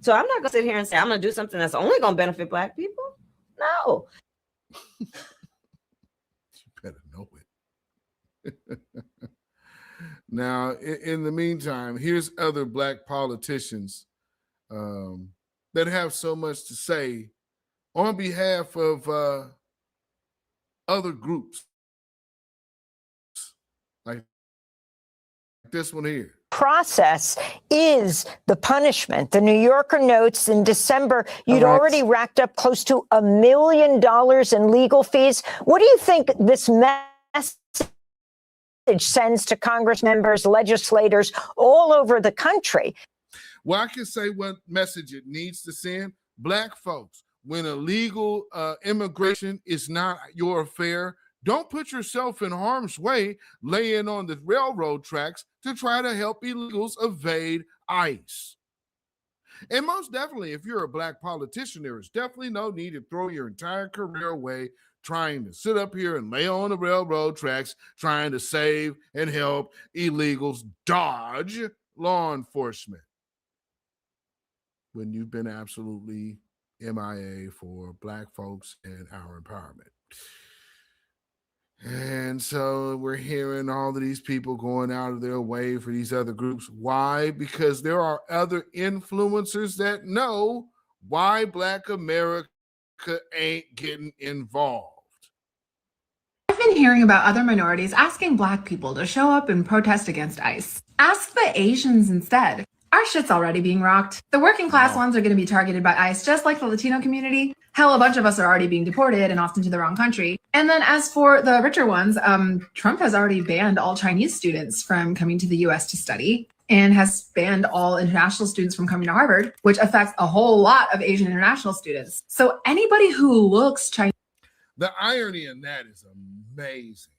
Speaker 11: So I'm not going to sit here and say I'm going to do something that's only going to benefit Black people. No.
Speaker 3: You better know it. Now, in the meantime, here's other Black politicians that have so much to say on behalf of other groups. Like this one here.
Speaker 12: Process is the punishment. The New Yorker notes in December, you'd already racked up close to $1 million in legal fees. What do you think this message sends to Congress members, legislators all over the country?
Speaker 3: Well, I can say what message it needs to send. Black folks, when illegal immigration is not your affair, don't put yourself in harm's way laying on the railroad tracks to try to help illegals evade ICE. And most definitely, if you're a Black politician, there is definitely no need to throw your entire career away trying to sit up here and lay on the railroad tracks, trying to save and help illegals dodge law enforcement when you've been absolutely MIA for Black folks and our empowerment. And And so we're hearing all of these people going out of their way for these other groups. Why? Because there are other influencers that know why Black America ain't getting involved.
Speaker 13: I've been hearing about other minorities asking Black people to show up and protest against ICE. Ask the Asians instead. Our shit's already being rocked. The working class ones are going to be targeted by ICE just like the Latino community. Hell, a bunch of us are already being deported and often to the wrong country. And then as for the richer ones, Trump has already banned all Chinese students from coming to the US to study and has banned all international students from coming to Harvard, which affects a whole lot of Asian international students. So anybody who looks Chinese.
Speaker 3: The irony in that is amazing.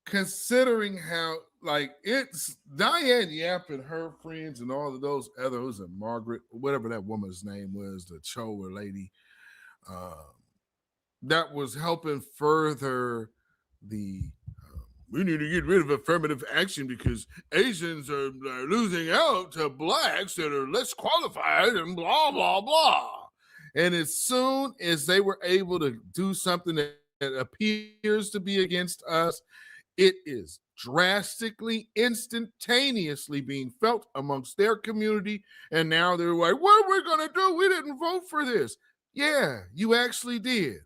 Speaker 3: Considering how, like, it's Diane Yap and her friends and all of those others, and Margaret, whatever that woman's name was, the Chola lady, that was helping further the we need to get rid of affirmative action because Asians are losing out to Blacks that are less qualified and blah, blah, blah. And as soon as they were able to do something that appears to be against us, it is drastically, instantaneously being felt amongst their community. And now they're like, what are we going to do? We didn't vote for this. Yeah, you actually did.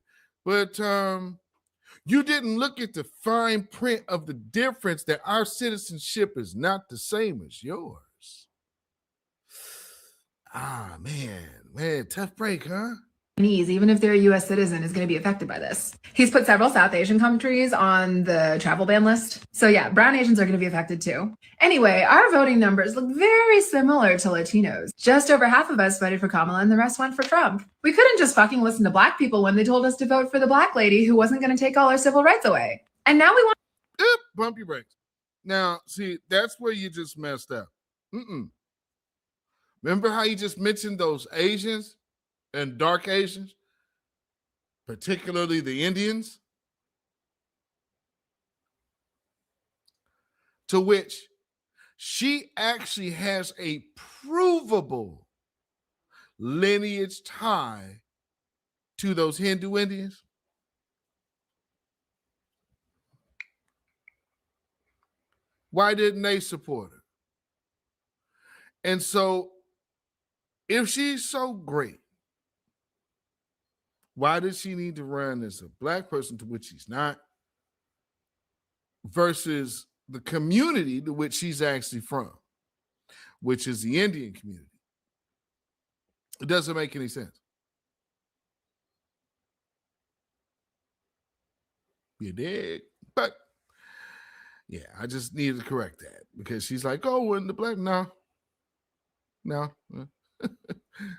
Speaker 3: But you didn't look at the fine print of the difference that our citizenship is not the same as yours. Ah, man, tough break, huh?
Speaker 13: Even if they're a US citizen, is going to be affected by this. He's put several South Asian countries on the travel ban list. So yeah, brown Asians are going to be affected too. Anyway, our voting numbers look very similar to Latinos. Just over half of us voted for Kamala and the rest went for Trump. We couldn't just fucking listen to Black people when they told us to vote for the Black lady who wasn't going to take all our civil rights away. And now we want...
Speaker 3: Bump your brakes. Now, see, that's where you just messed up. Remember how you just mentioned those Asians? And dark Asians, particularly the Indians, to which she actually has a provable lineage tie to those Hindu Indians. Why didn't they support her? And so, if she's so great, why does she need to run as a Black person, to which she's not, versus the community to which she's actually from, which is the Indian community? It doesn't make any sense. You dig? But yeah, I just needed to correct that because she's like, oh, when the Black, no. No.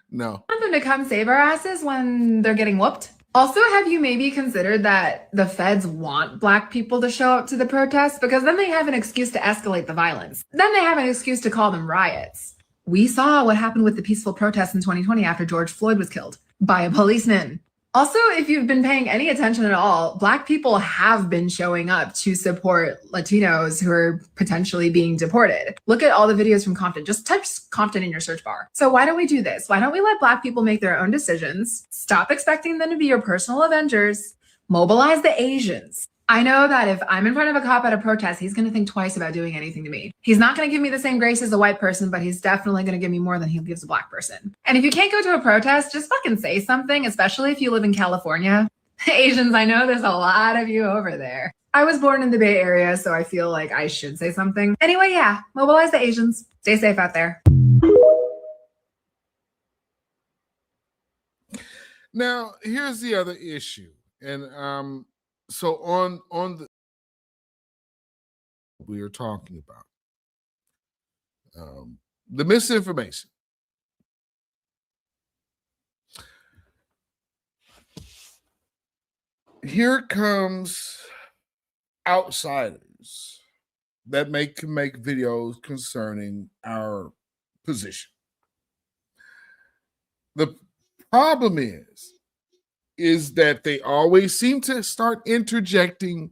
Speaker 13: Want them to come save our asses when they're getting whooped? Also, have you maybe considered that the feds want Black people to show up to the protests because then they have an excuse to escalate the violence. Then they have an excuse to call them riots. We saw what happened with the peaceful protests in 2020 after George Floyd was killed by a policeman. Also, if you've been paying any attention at all, Black people have been showing up to support Latinos who are potentially being deported. Look at all the videos from Compton. Just type Compton in your search bar. So why don't we do this? Why don't we let Black people make their own decisions? Stop expecting them to be your personal avengers. Mobilize the Asians. I know that if I'm in front of a cop at a protest, he's going to think twice about doing anything to me. He's not going to give me the same grace as a white person, but he's definitely going to give me more than he gives a Black person. And if you can't go to a protest, just fucking say something, especially if you live in California. Asians, I know there's a lot of you over there. I was born in the Bay Area, so I feel like I should say something. Anyway, yeah, mobilize the Asians. Stay safe out there.
Speaker 3: Now, here's the other issue. And so on the we are talking about the misinformation. Here comes outsiders that can make videos concerning our position. The problem is that they always seem to start interjecting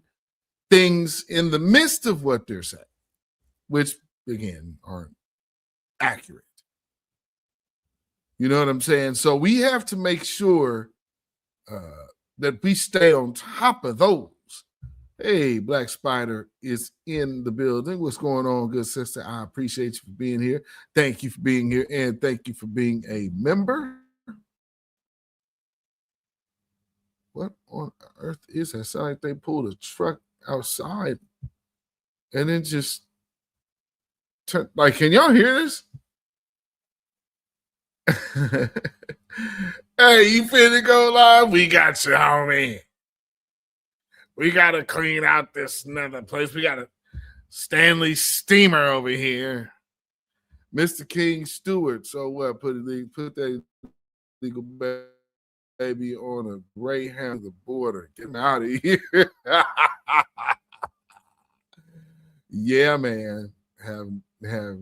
Speaker 3: things in the midst of what they're saying, which again aren't accurate. You know what I'm saying? So we have to make sure that we stay on top of those Hey, Black Spider is in the building. What's going on, good sister? I appreciate you for being here. Thank you for being here, and thank you for being a member. What on earth is that? Sound like they pulled a truck outside and then just turn. Like, can y'all hear this? Hey, you finna go live? We got you, homie. We gotta clean out this another place. We got a Stanley Steamer over here. Mr. King Stewart. So what? Put that legal baby on a Greyhound the border. Get him out of here. Yeah, man. Have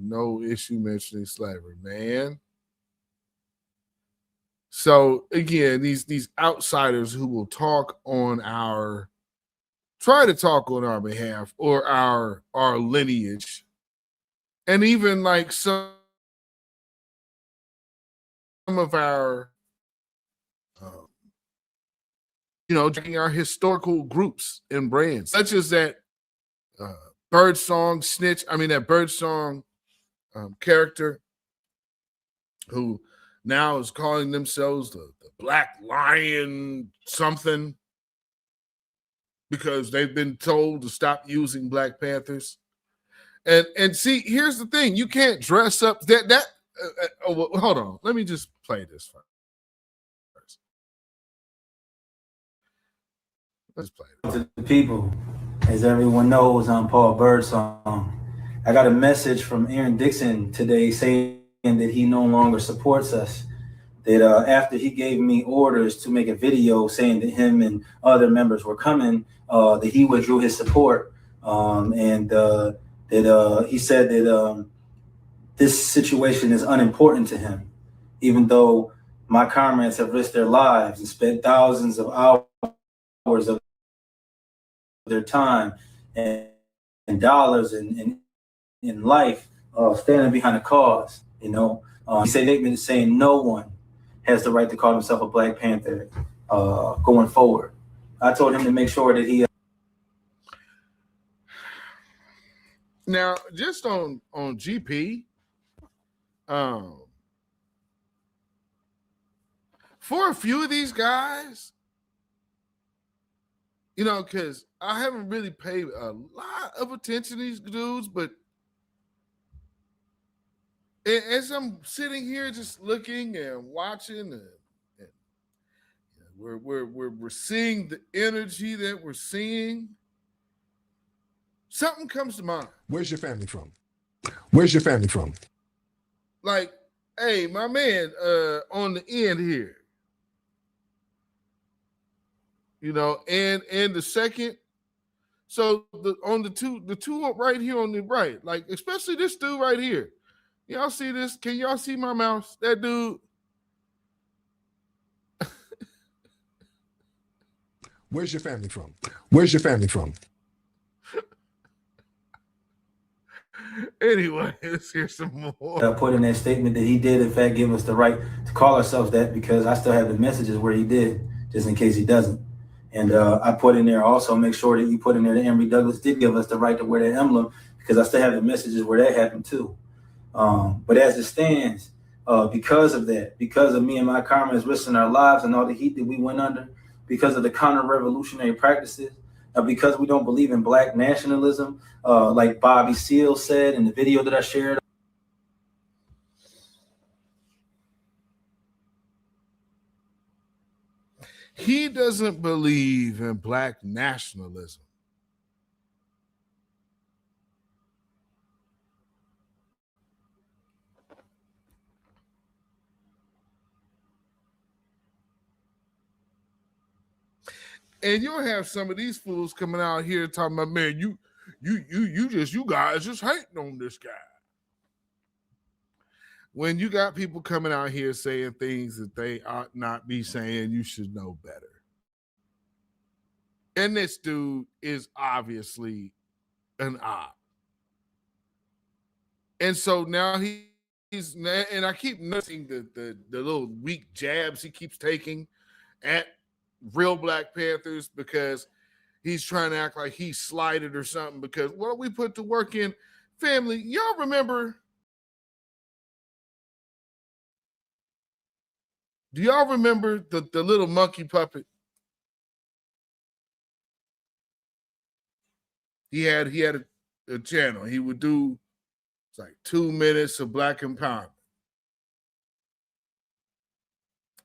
Speaker 3: no issue mentioning slavery, man. So again, these outsiders who will try to talk on our behalf or our lineage, and even like some of our checking our historical groups and brands, such as that Birdsong snitch. I mean, that Birdsong character who now is calling themselves the Black Lion something because they've been told to stop using Black Panthers. And see, here's the thing: you can't dress up that. Hold on, let me just play this first. Let's play it.
Speaker 14: To the people, as everyone knows, I'm Paul Birdsong. I got a message from Aaron Dixon today saying that he no longer supports us. That after he gave me orders to make a video saying that him and other members were coming, that he withdrew his support, and that he said that this situation is unimportant to him, even though my comrades have risked their lives and spent thousands of hours of their time and dollars and in life standing behind a cause. He said saying no one has the right to call himself a Black Panther going forward. I told him to make sure that he
Speaker 3: now just on GP, for a few of these guys, because I haven't really paid a lot of attention to these dudes, but as I'm sitting here just looking and watching, and we're seeing the energy that we're seeing, something comes to mind.
Speaker 15: Where's your family from? Where's your family from?
Speaker 3: Like, hey, my man, on the end here. And the second, so the two up right here on the right, like especially this dude right here. Y'all see this? Can y'all see my mouse? That dude.
Speaker 15: Where's your family from? Where's your family from?
Speaker 3: Anyway, let's hear some more.
Speaker 14: I put in that statement that he did, in fact, give us the right to call ourselves that, because I still have the messages where he did, just in case he doesn't. And I put in there also, make sure that you put in there that Emory Douglas did give us the right to wear that emblem, because I still have the messages where that happened too. But as it stands, because of that, because of me and my comrades risking our lives and all the heat that we went under, because of the counter-revolutionary practices, because we don't believe in Black nationalism, like Bobby Seale said in the video that I shared.
Speaker 3: He doesn't believe in Black nationalism. And you'll have some of these fools coming out here talking about, man, you guys just hating on this guy. When you got people coming out here saying things that they ought not be saying, you should know better. And this dude is obviously an op. And so now he's, and I keep noticing the little weak jabs he keeps taking at real Black Panthers, because he's trying to act like he's slighted or something because what we put to work in. Family, y'all remember? Do y'all remember the little monkey puppet? He had a channel. He would do it's like 2 minutes of Black empowerment.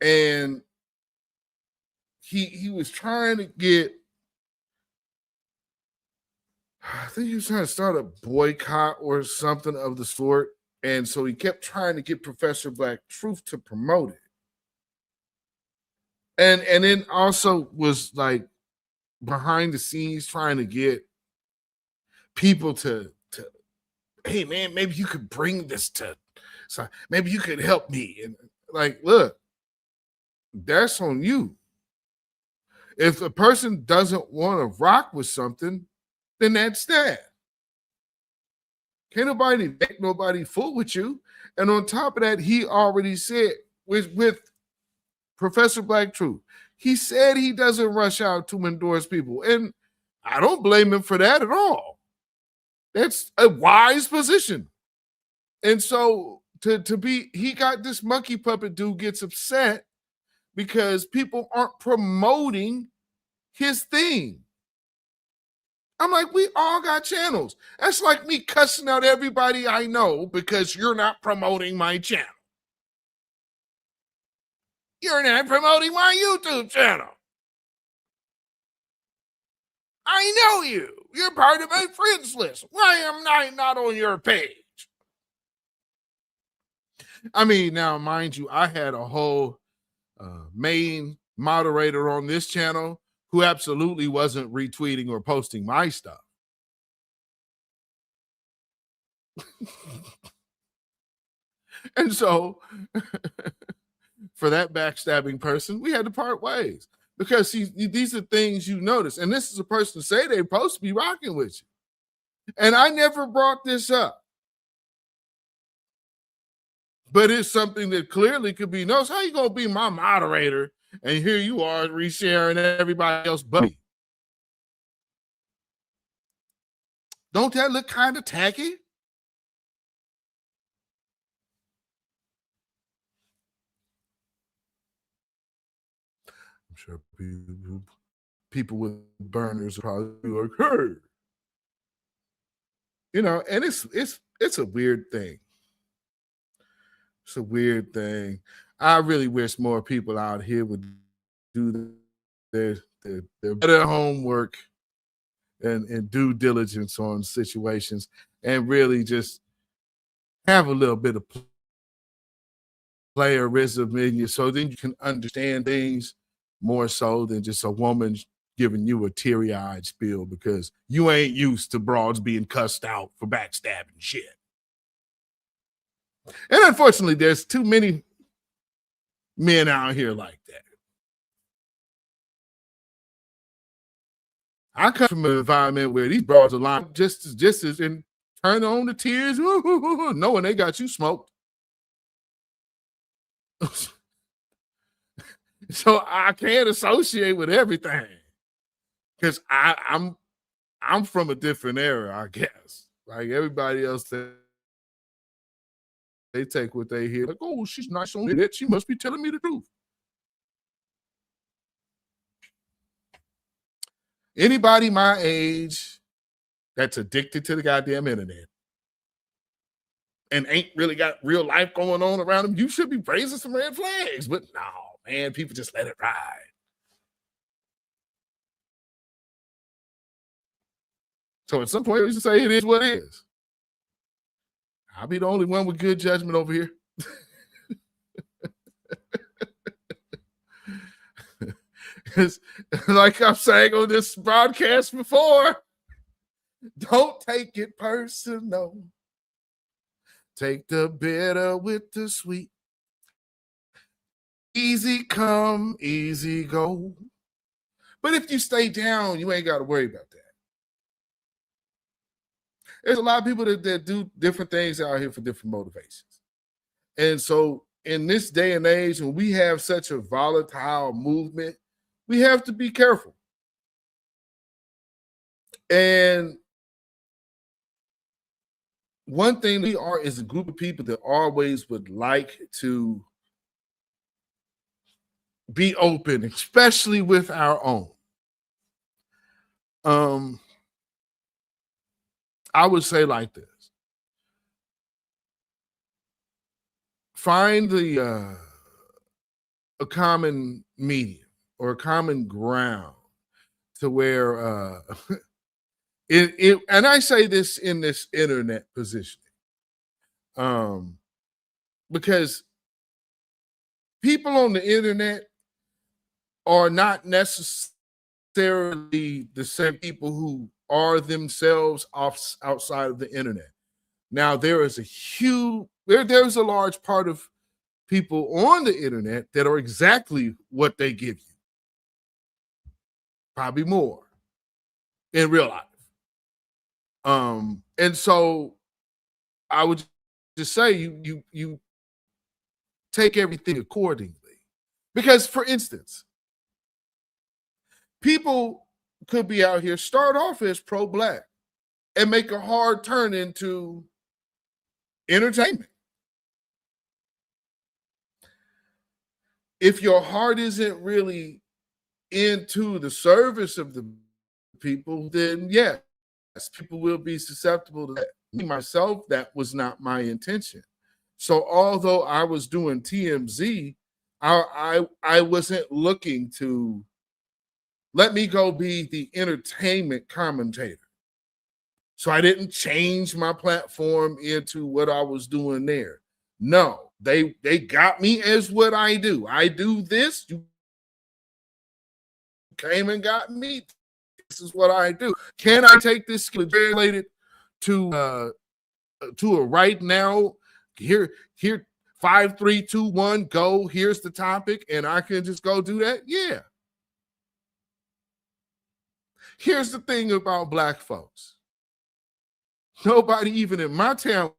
Speaker 3: And he was trying to get, I think he was trying to start a boycott or something of the sort. And so he kept trying to get Professor Black Truth to promote it. And then also was like behind the scenes trying to get people to hey man, maybe you could bring this to, so maybe you could help me. And like, look, that's on you. If a person doesn't want to rock with something, then that's that. Can't nobody make nobody fool with you. And on top of that, he already said with Professor Black Truth, he said he doesn't rush out to endorse people. And I don't blame him for that at all. That's a wise position. And so he got this monkey puppet dude gets upset because people aren't promoting his thing. I'm like, we all got channels. That's like me cussing out everybody I know because you're not promoting my channel. You're not promoting my YouTube channel. I know you. You're part of my friends list. Why am I not on your page? I mean, now, mind you, I had a whole main moderator on this channel who absolutely wasn't retweeting or posting my stuff. And so for that backstabbing person, we had to part ways because these are things you notice. And this is a person say they're supposed to be rocking with you. And I never brought this up. But it's something that clearly could be noticed. How you going to be my moderator and here you are resharing everybody else but me? Don't that look kind of tacky? I'm sure people with burners probably be like, hey. You know, and it's a weird thing. It's a weird thing. I really wish more people out here would do their better homework and due diligence on situations and really just have a little bit of playerism in you so then you can understand things more so than just a woman giving you a teary-eyed spiel because you ain't used to broads being cussed out for backstabbing shit. And unfortunately, there's too many men out here like that. I come from an environment where these broads are lying just as in turn on the tears, knowing they got you smoked. So I can't associate with everything because I'm from a different era, I guess. Like everybody else, they take what they hear. Like, oh, she's nice on it. She must be telling me the truth. Anybody my age that's addicted to the goddamn internet and ain't really got real life going on around them, you should be raising some red flags. But no, man, people just let it ride. So at some point, we should say it is what it is. I'll be the only one with good judgment over here. Like I'm saying on this broadcast before, don't take it personal. Take the bitter with the sweet. Easy come, easy go. But if you stay down, you ain't got to worry about that. There's a lot of people that do different things out here for different motivations. And so in this day and age, when we have such a volatile movement, we have to be careful. And one thing we are is a group of people that always would like to be open, especially with our own. I would say like this. Find a common medium or a common ground to where and I say this in this internet positioning, because people on the internet are not necessarily the same people who are themselves outside of the internet. Now, there is there's a large part of people on the internet that are exactly what they give you, probably more in real life. And so I would just say you take everything accordingly. Because, for instance, people could be out here, start off as pro-Black and make a hard turn into entertainment. If your heart isn't really into the service of the people, then yes, people will be susceptible to that. Me, myself, that was not my intention. So although I was doing TMZ, I wasn't looking to let me go be the entertainment commentator. So I didn't change my platform into what I was doing there. No, they got me as what I do. I do this. You came and got me. This is what I do. Can I take this skill related to a right now? Here, 5, 3, 2, 1, go. Here's the topic, and I can just go do that. Yeah. Here's the thing about Black folks. Nobody even in my town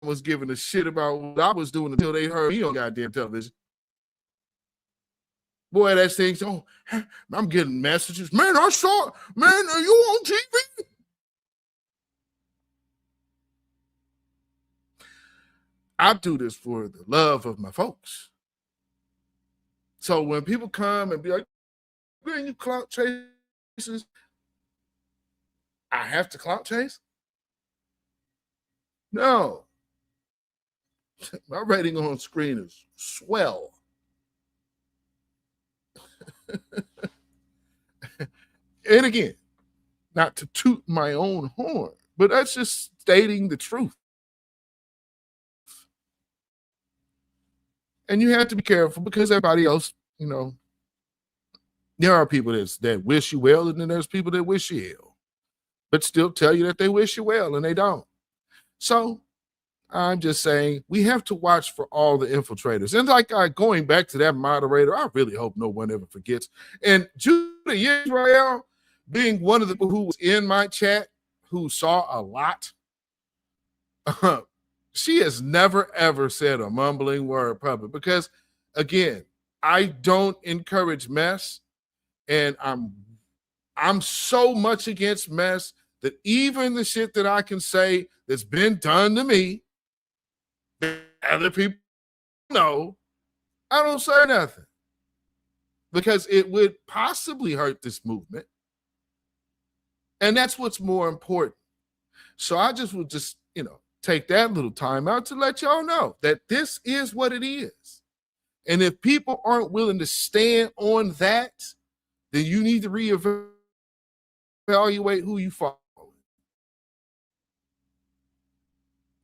Speaker 3: was giving a shit about what I was doing until they heard me on goddamn television. Boy, that thing, oh, I'm getting messages. Man, I saw, man, are you on TV? I do this for the love of my folks. So when people come and be like, man, you clout chasers, I have to clout chase? No. My rating on screen is swell. And again, not to toot my own horn, but that's just stating the truth. And you have to be careful because everybody else, you know, there are people that wish you well, and then there's people that wish you ill, but still tell you that they wish you well, and they don't. So I'm just saying we have to watch for all the infiltrators. And like going back to that moderator, I really hope no one ever forgets. And Judah Israel, being one of the people who was in my chat, who saw a lot, she has never, ever said a mumbling word public because, again, I don't encourage mess, and I'm so much against mess that even the shit that I can say that's been done to me, that other people know, I don't say nothing because it would possibly hurt this movement. And that's what's more important. So I just would just, take that little time out to let y'all know that this is what it is. And if people aren't willing to stand on that, then you need to reevaluate who you follow.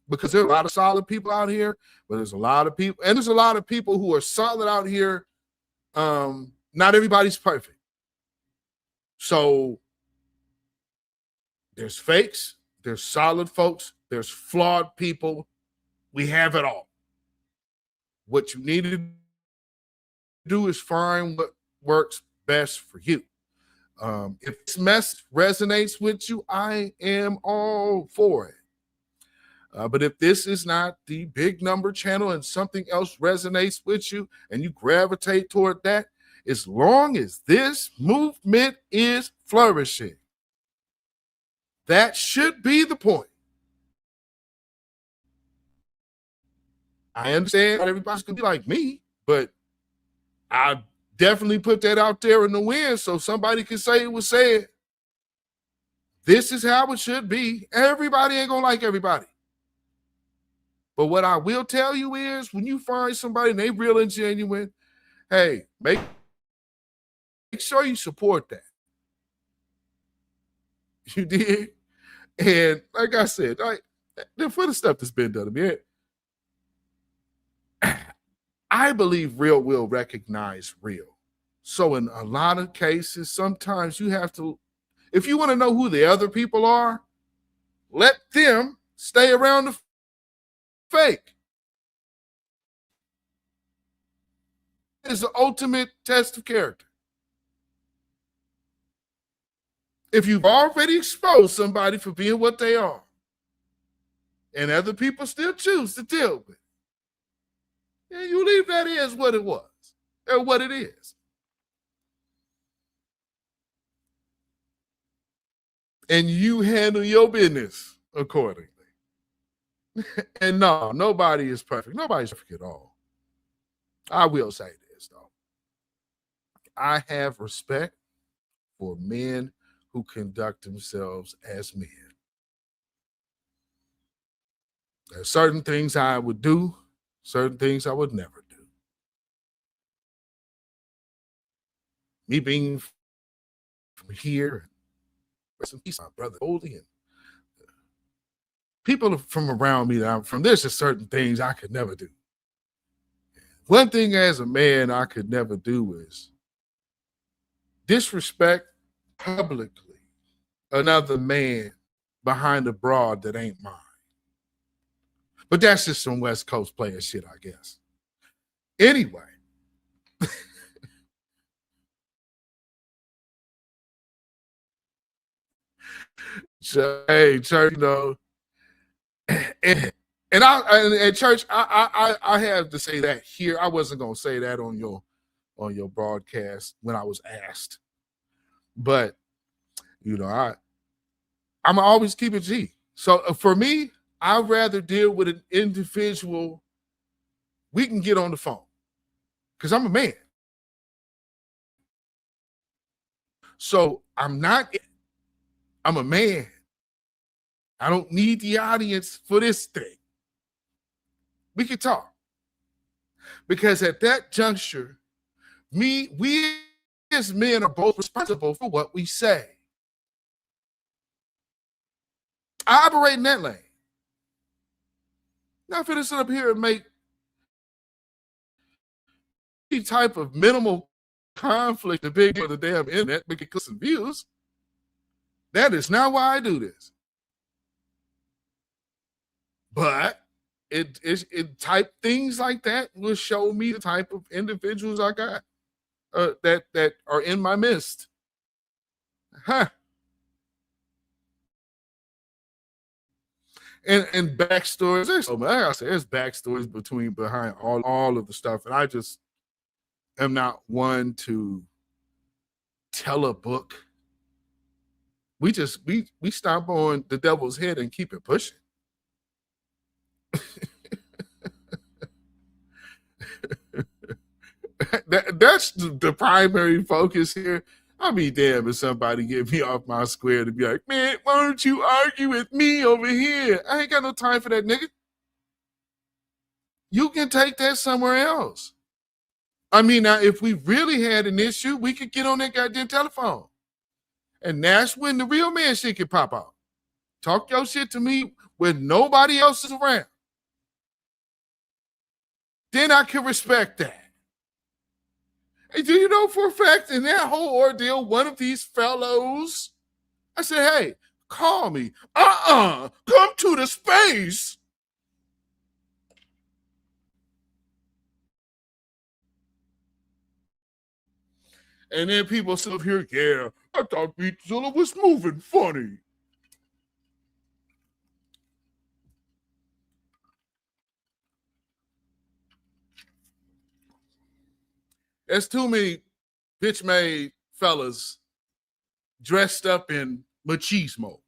Speaker 3: Because there are a lot of solid people out here, but there's a lot of people, and there's a lot of people who are solid out here. Not everybody's perfect. So there's fakes, there's solid folks, there's flawed people. We have it all. What you need to do is find what works best for you. If this mess resonates with you, I am all for it. But if this is not the big number channel and something else resonates with you and you gravitate toward that, as long as this movement is flourishing. That should be the point. I understand not everybody's going to be like me, but I definitely put that out there in the wind so somebody can say it was said. This is how it should be. Everybody ain't going to like everybody. But what I will tell you is when you find somebody and they real and genuine, hey, make sure you support that. You did? And like I said, for the stuff that's been done to me, I believe real will recognize real. So in a lot of cases, sometimes you have to, if you want to know who the other people are, let them stay around the fake. It's the ultimate test of character. If you've already exposed somebody for being what they are, and other people still choose to deal with it, and you leave that as what it was, or what it is. And you handle your business accordingly. And no, nobody is perfect. Nobody's perfect at all. I will say this, though. I have respect for men who conduct themselves as men. There's certain things I would do, certain things I would never do. Me being from here, rest in peace, my brother Oldie, and people from around me that I'm from, there's just certain things I could never do. One thing as a man I could never do is disrespect publicly another man behind a broad that ain't mine. But that's just some West Coast player shit, I guess. Anyway. So, hey, church, you know, and at church, I have to say that here. I wasn't gonna say that on your broadcast when I was asked, but you know, I'm always keep it G. So for me, I'd rather deal with an individual. We can get on the phone because I'm a man. So I'm a man. I don't need the audience for this thing. We can talk. Because at that juncture, we as men are both responsible for what we say. I operate in that lane. Not finna sit up here and make any type of minimal conflict the big of the damn internet because clicks and views. That is not why I do this. But it type things like that will show me the type of individuals I got that are in my midst. Huh. And backstories. Like I said, there's backstories behind all of the stuff, and I just am not one to tell a book. We stomp on the devil's head and keep it pushing. That's the primary focus here. I'll be damned if somebody get me off my square to be like, man, why don't you argue with me over here? I ain't got no time for that, nigga. You can take that somewhere else. I mean, now, if we really had an issue, we could get on that goddamn telephone. And that's when the real man shit can pop out. Talk your shit to me when nobody else is around. Then I can respect that. And do you know for a fact in that whole ordeal, one of these fellows, I said, hey, call me. Come to the space. And then people sit up here, yeah, I thought Beatzilla was moving funny. There's too many bitch-made fellas dressed up in machismo.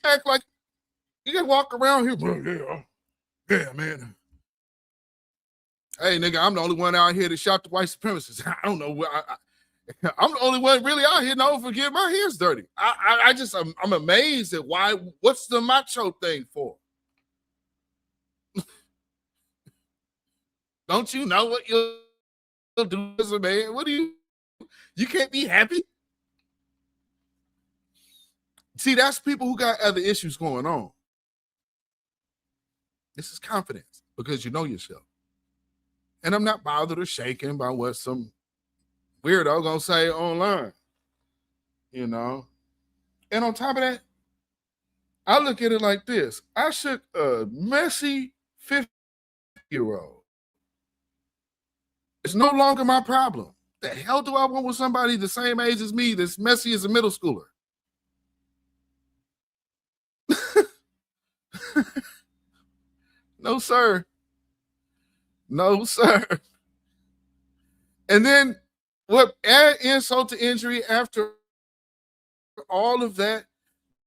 Speaker 3: Act like you can walk around here, bro. Yeah, man. Hey, nigga, I'm the only one out here that shot the white supremacists. I don't know where I'm the only one really out here known for getting my hands dirty. I'm amazed at what's the macho thing for? Don't you know what you'll do as a man? You can't be happy? See, that's people who got other issues going on. This is confidence because you know yourself. And I'm not bothered or shaken by what some weirdo gonna say online, you know. And on top of that, I look at it like this. I shook a messy 50-year-old. It's no longer my problem. The hell do I want with somebody the same age as me that's messy as a middle schooler? No, sir. No, sir. And then what add insult to injury after all of that,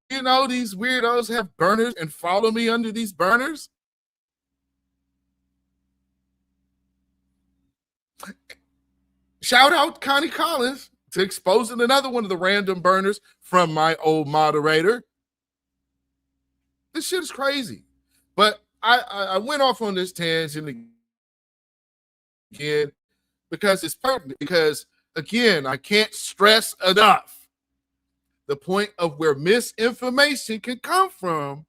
Speaker 3: you know, these weirdos have burners and follow me under these burners. Shout out Connie Collins to exposing another one of the random burners from my old moderator. This shit is crazy. But I went off on this tangent again because it's pertinent. Because, again, I can't stress enough the point of where misinformation can come from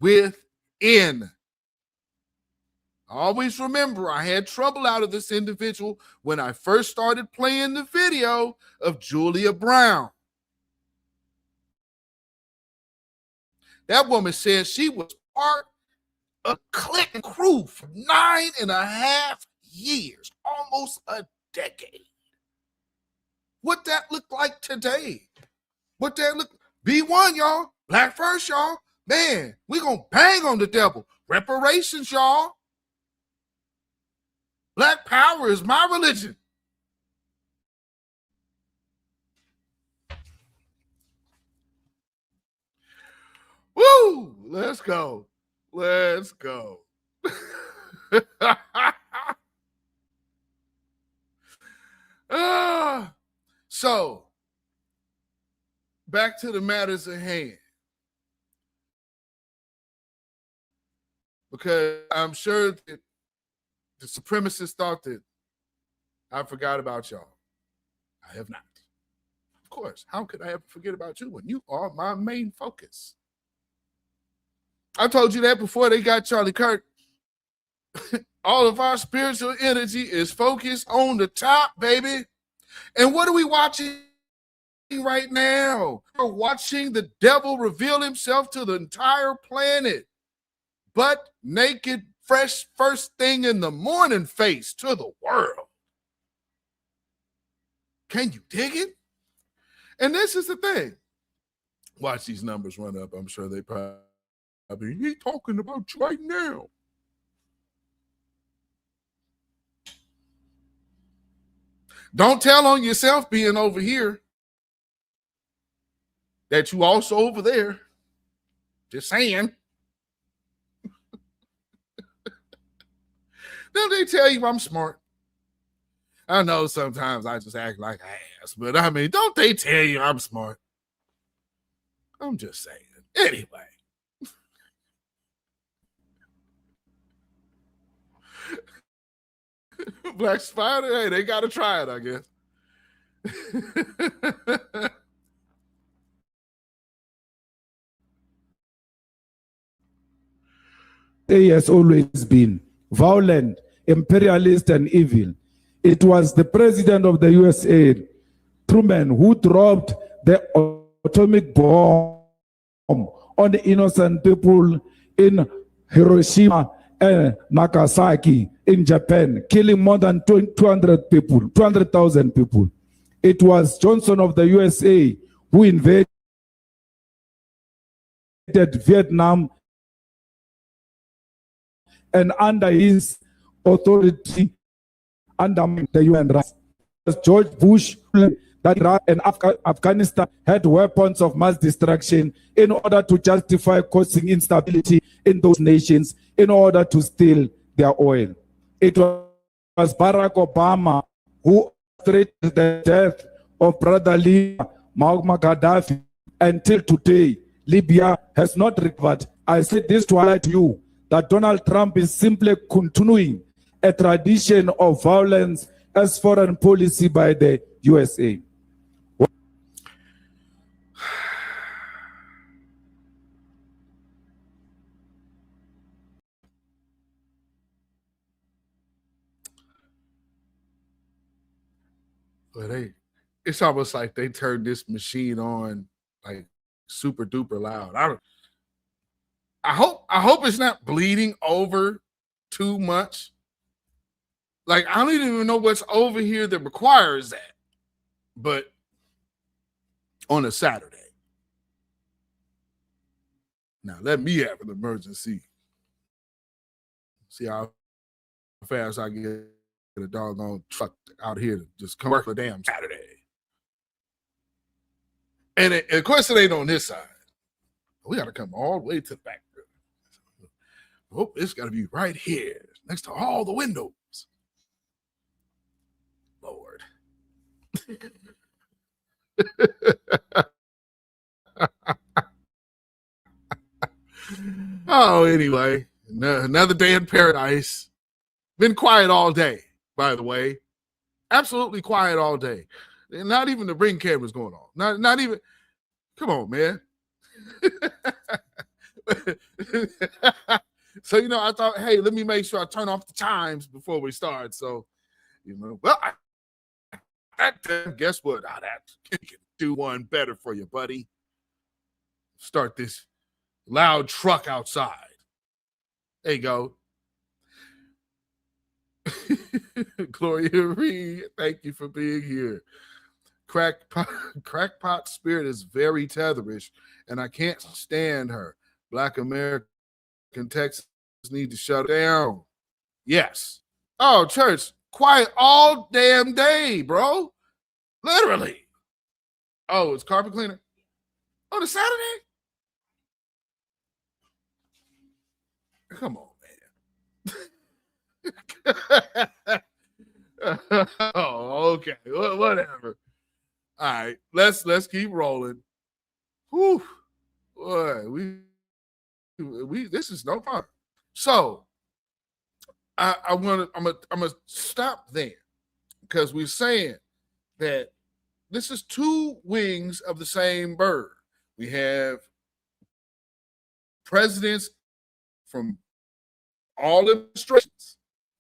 Speaker 3: within. Always remember, I had trouble out of this individual when I first started playing the video of Julia Brown. That woman said she was part of Click and Crew for 9.5 years, almost a decade. What that look like today? What that look? B1, y'all. Black first, y'all. Man, we gonna bang on the devil. Reparations, y'all. Black power is my religion. Woo! Let's go. Let's go. So, back to the matters at hand. Because I'm sure that the supremacists thought that I forgot about y'all. I have not. Of course, how could I ever forget about you when you are my main focus? I told you that before they got Charlie Kirk. All of our spiritual energy is focused on the top, baby. And what are we watching right now? We're watching the devil reveal himself to the entire planet. But naked, fresh, first thing in the morning face to the world. Can you dig it? And this is the thing. Watch these numbers run up. I'm sure they probably, he's talking about you right now. Don't tell on yourself being over here that you also over there. Just saying. Don't they tell you I'm smart? I know sometimes I just act like ass, but I mean, don't they tell you I'm smart? I'm just saying. Anyway. Black Spider, hey, they got to try it, I guess.
Speaker 16: He has always been violent, imperialist, and evil. It was the president of the USA, Truman, who dropped the atomic bomb on the innocent people in Hiroshima and Nagasaki in Japan, killing more than 200,000 people. It was Johnson of the USA who invaded Vietnam and under his authority, undermined the UN rights. George Bush, that Iraq and Afghanistan had weapons of mass destruction in order to justify causing instability in those nations in order to steal their oil. It was Barack Obama who threatened the death of Brother Muammar Gaddafi. Until today, Libya has not recovered. I said this to highlight to you that Donald Trump is simply continuing a tradition of violence as foreign policy by the USA.
Speaker 3: Well, it's almost like they turned this machine on like super duper loud. I hope it's not bleeding over too much. Like, I don't even know what's over here that requires that. But on a Saturday. Now, let me have an emergency. See how fast I get a doggone truck out here to just come work for a damn Saturday. And of course, it ain't on this side. We got to come all the way to the back. Oh, it's got to be right here, next to all the windows. Lord. Oh, anyway, another day in paradise. Been quiet all day, by the way. Absolutely quiet all day. Not even the Ring cameras going on. Not even. Come on, man. So, I thought, hey, let me make sure I turn off the chimes before we start. So, well, guess what? You can do one better for you, buddy. Start this loud truck outside. There you go. Gloria Reed, thank you for being here. Crackpot spirit is very tetherish, and I can't stand her. Black American Texans need to shut down. Yes. Oh, church, quiet all damn day, bro. Literally. Oh, it's carpet cleaner on a Saturday? Come on, man. Oh, okay. Whatever. All right, let's keep rolling. Whew. Boy, we this is no fun. So I'm gonna stop there because we're saying that this is two wings of the same bird. We have presidents from all administrations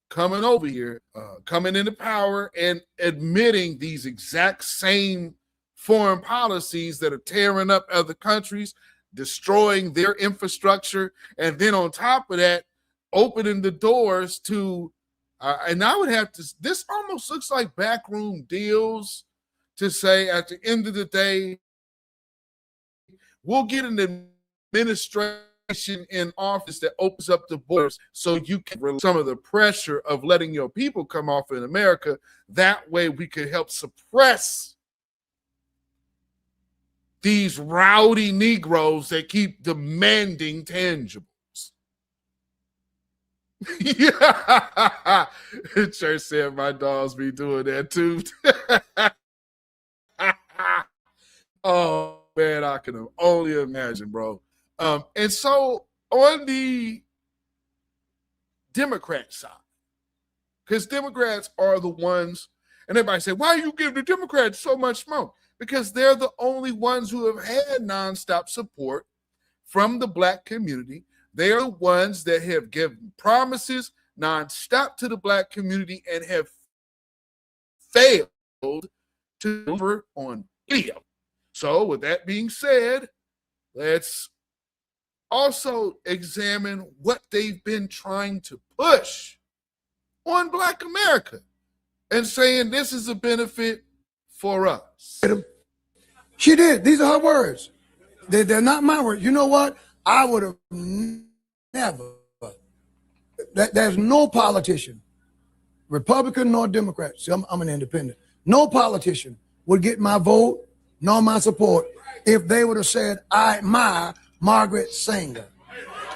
Speaker 3: coming over here, coming into power and admitting these exact same foreign policies that are tearing up other countries, destroying their infrastructure, and then on top of that, opening the doors to, and I would have to, this almost looks like backroom deals to say at the end of the day, we'll get an administration in office that opens up the borders so you can relieve some of the pressure of letting your people come off in America. That way we could help suppress these rowdy Negroes that keep demanding tangibles. Yeah. Church said my dogs be doing that too. Oh man, I can only imagine, bro. And so on the Democrat side, because Democrats are the ones, and everybody say, why you give the Democrats so much smoke? Because they're the only ones who have had nonstop support from the Black community. They are the ones that have given promises nonstop to the Black community and have failed to deliver on video. So with that being said, let's also examine what they've been trying to push on Black America and saying this is a benefit for us.
Speaker 17: She did. These are her words. They're not my words. You know what? I would have never. there's no politician, Republican nor Democrat. See, I'm an independent. No politician would get my vote nor my support if they would have said, I admire Margaret Sanger,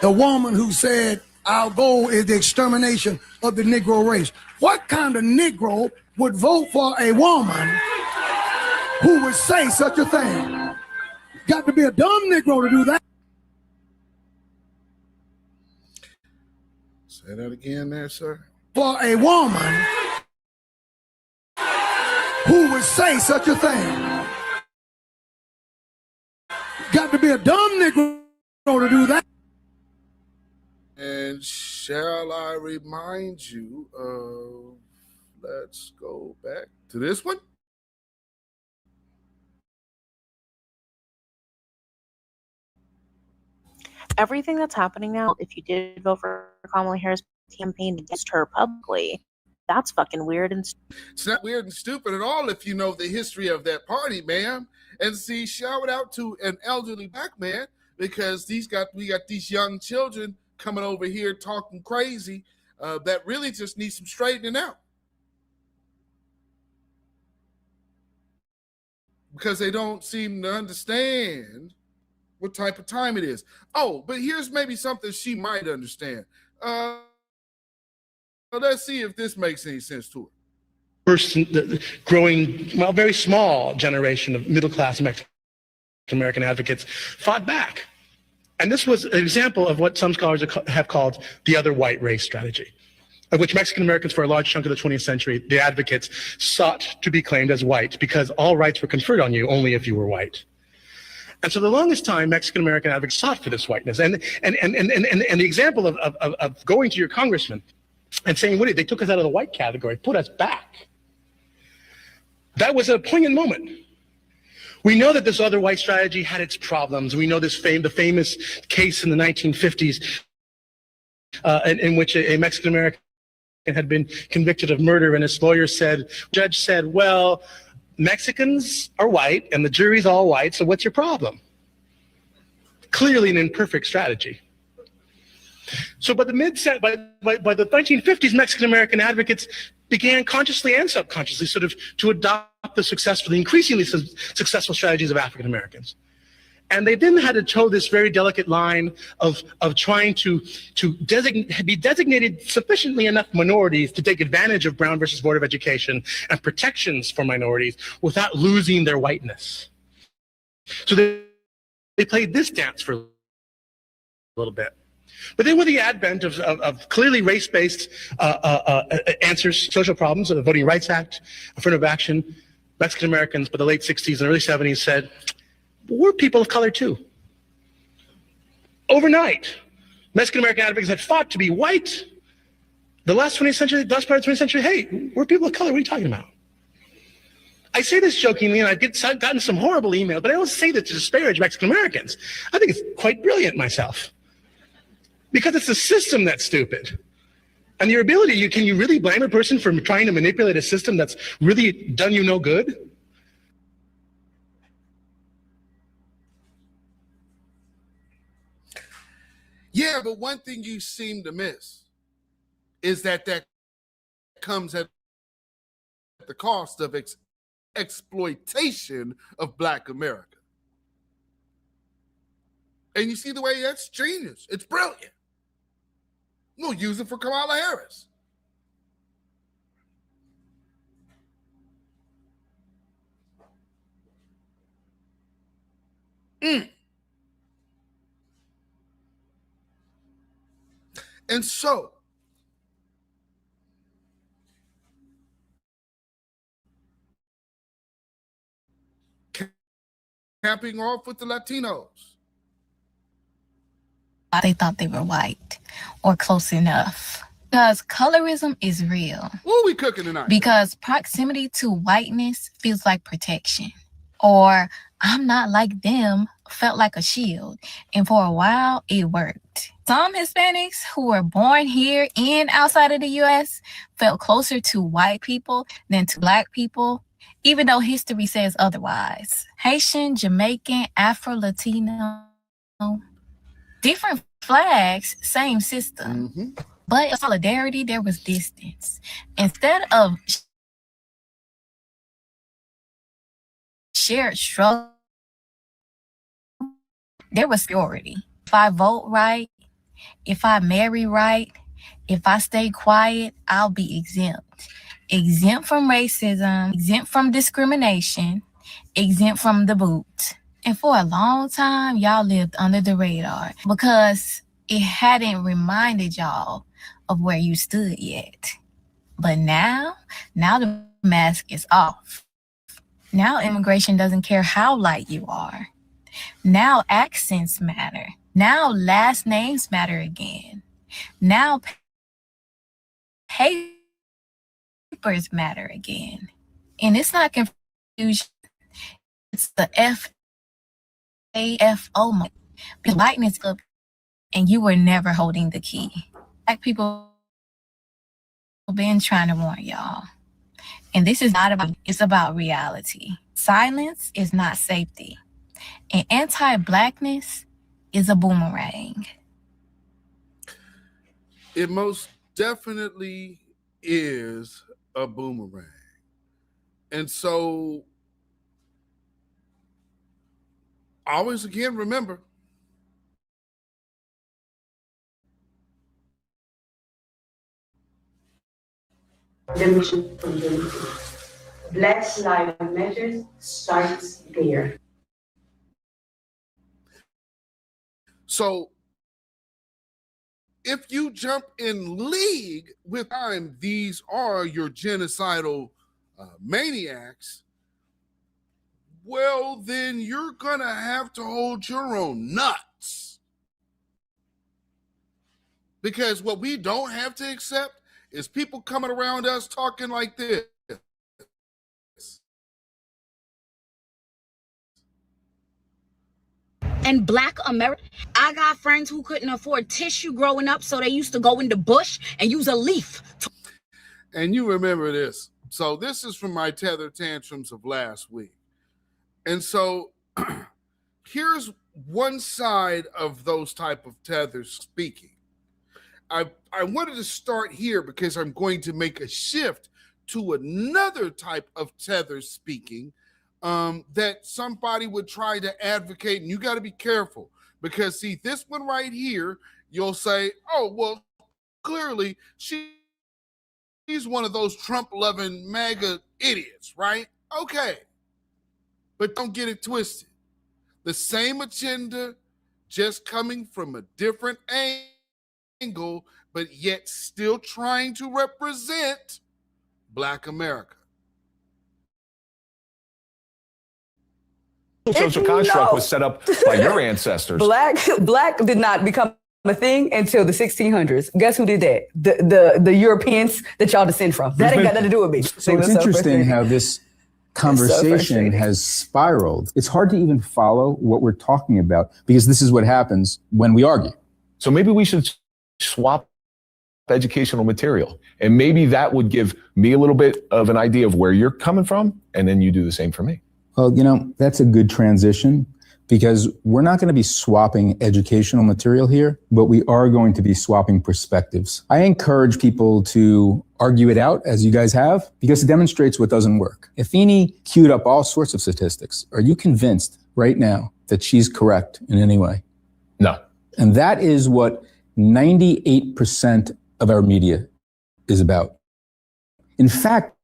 Speaker 17: the woman who said, our goal is the extermination of the Negro race. What kind of Negro would vote for a woman who would say such a thing? Got to be a dumb Negro to do that.
Speaker 3: Say that again there, sir.
Speaker 17: For a woman who would say such a thing. Got to be a dumb Negro to do that.
Speaker 3: And shall I remind you of, let's go back to this one.
Speaker 6: Everything that's happening now, if you did vote for Kamala Harris, campaigned against her publicly, that's fucking weird and
Speaker 3: it's not weird and stupid at all if you know the history of that party, ma'am. And see, shout out to an elderly black man, because we got these young children coming over here talking crazy that really just need some straightening out, because they don't seem to understand what type of time it is. Oh, but here's maybe something she might understand. Let's see if this makes any sense to her.
Speaker 18: First growing, well, very small generation of middle-class Mexican American advocates fought back. And this was an example of what some scholars have called the other white race strategy, of which Mexican Americans for a large chunk of the 20th century, the advocates, sought to be claimed as white because all rights were conferred on you only if you were white. And so the longest time, Mexican American advocates sought for this whiteness. And the example of going to your congressman and saying, "What? They took us out of the white category, put us back." That was a poignant moment. We know that this other white strategy had its problems. We know the famous case in the 1950s in which a Mexican American had been convicted of murder, and his lawyer said, judge said, "Well, Mexicans are white and the jury's all white, so what's your problem?" Clearly an imperfect strategy. So by the 1950s, Mexican American advocates began consciously and subconsciously sort of to adopt the increasingly successful strategies of African Americans. And they then had to toe this very delicate line of trying to be designated sufficiently enough minorities to take advantage of Brown versus Board of Education and protections for minorities without losing their whiteness. So they played this dance for a little bit. But then with the advent of clearly race-based answers, social problems, the Voting Rights Act, affirmative action, Mexican Americans by the late 60s and early 70s said, we're people of color too. Overnight, Mexican American advocates had fought to be white. The last part of the 20th century, hey, we're people of color, what are you talking about? I say this jokingly, and I've gotten some horrible email, but I don't say this to disparage Mexican Americans. I think it's quite brilliant myself. Because it's the system that's stupid. And your ability, can you really blame a person for trying to manipulate a system that's really done you no good?
Speaker 3: Yeah, but one thing you seem to miss is that comes at the cost of exploitation of Black America. And you see the way that's genius. It's brilliant. We'll use it for Kamala Harris. And so, capping off with the Latinos.
Speaker 19: They thought they were white or close enough. Because colorism is real.
Speaker 3: What are we cooking tonight?
Speaker 19: Because proximity to whiteness feels like protection. Or I'm not like them felt like a shield. And for a while, it worked. Some Hispanics who were born here and outside of the U.S. felt closer to white people than to Black people, even though history says otherwise. Haitian, Jamaican, Afro-Latino, different flags, same system. But in solidarity, there was distance. Instead of shared struggle, there was purity. If I vote right, if I marry right, if I stay quiet, I'll be exempt. Exempt from racism, exempt from discrimination, exempt from the boot. And for a long time, y'all lived under the radar because it hadn't reminded y'all of where you stood yet. But now the mask is off. Now immigration doesn't care how light you are. Now accents matter. Now last names matter again. Now papers matter again. And it's not confusion. It's the FAFO moment. Lightness up, and you were never holding the key. Black people have been trying to warn y'all. And this is not about, it's about reality. Silence is not safety. And anti-Blackness is a boomerang.
Speaker 3: It most definitely is a boomerang. And so always again, remember,
Speaker 11: the mission community. Black Lives Matter starts there.
Speaker 3: So if you jump in league with time, these are your genocidal maniacs, well, then you're going to have to hold your own nuts. Because what we don't have to accept is people coming around us talking like this.
Speaker 20: And Black America, I got friends who couldn't afford tissue growing up, so they used to go in the bush and use a leaf.
Speaker 3: And you remember this. So this is from my tether tantrums of last week. And so here's one side of those type of tethers speaking. I wanted to start here because I'm going to make a shift to another type of tether speaking that somebody would try to advocate. And you got to be careful because, see, this one right here, you'll say, oh, well, clearly she's one of those Trump-loving MAGA idiots, right? Okay. But don't get it twisted. The same agenda, just coming from a different angle, but yet still trying to represent Black America.
Speaker 21: Social construct was set up by your ancestors.
Speaker 22: Black did not become a thing until the 1600s. Guess who did that? The Europeans that y'all descend from. That ain't got nothing to do with me.
Speaker 23: So it's interesting how this conversation has spiraled. It's hard to even follow what we're talking about because this is what happens when we argue.
Speaker 21: So maybe we should swap educational material. And maybe that would give me a little bit of an idea of where you're coming from. And then you do the same for me.
Speaker 23: Well, you know, that's a good transition because we're not going to be swapping educational material here, but we are going to be swapping perspectives. I encourage people to argue it out as you guys have because it demonstrates what doesn't work. Afeni queued up all sorts of statistics. Are you convinced right now that she's correct in any way?
Speaker 21: No.
Speaker 23: And that is what 98% of our media is about. In fact,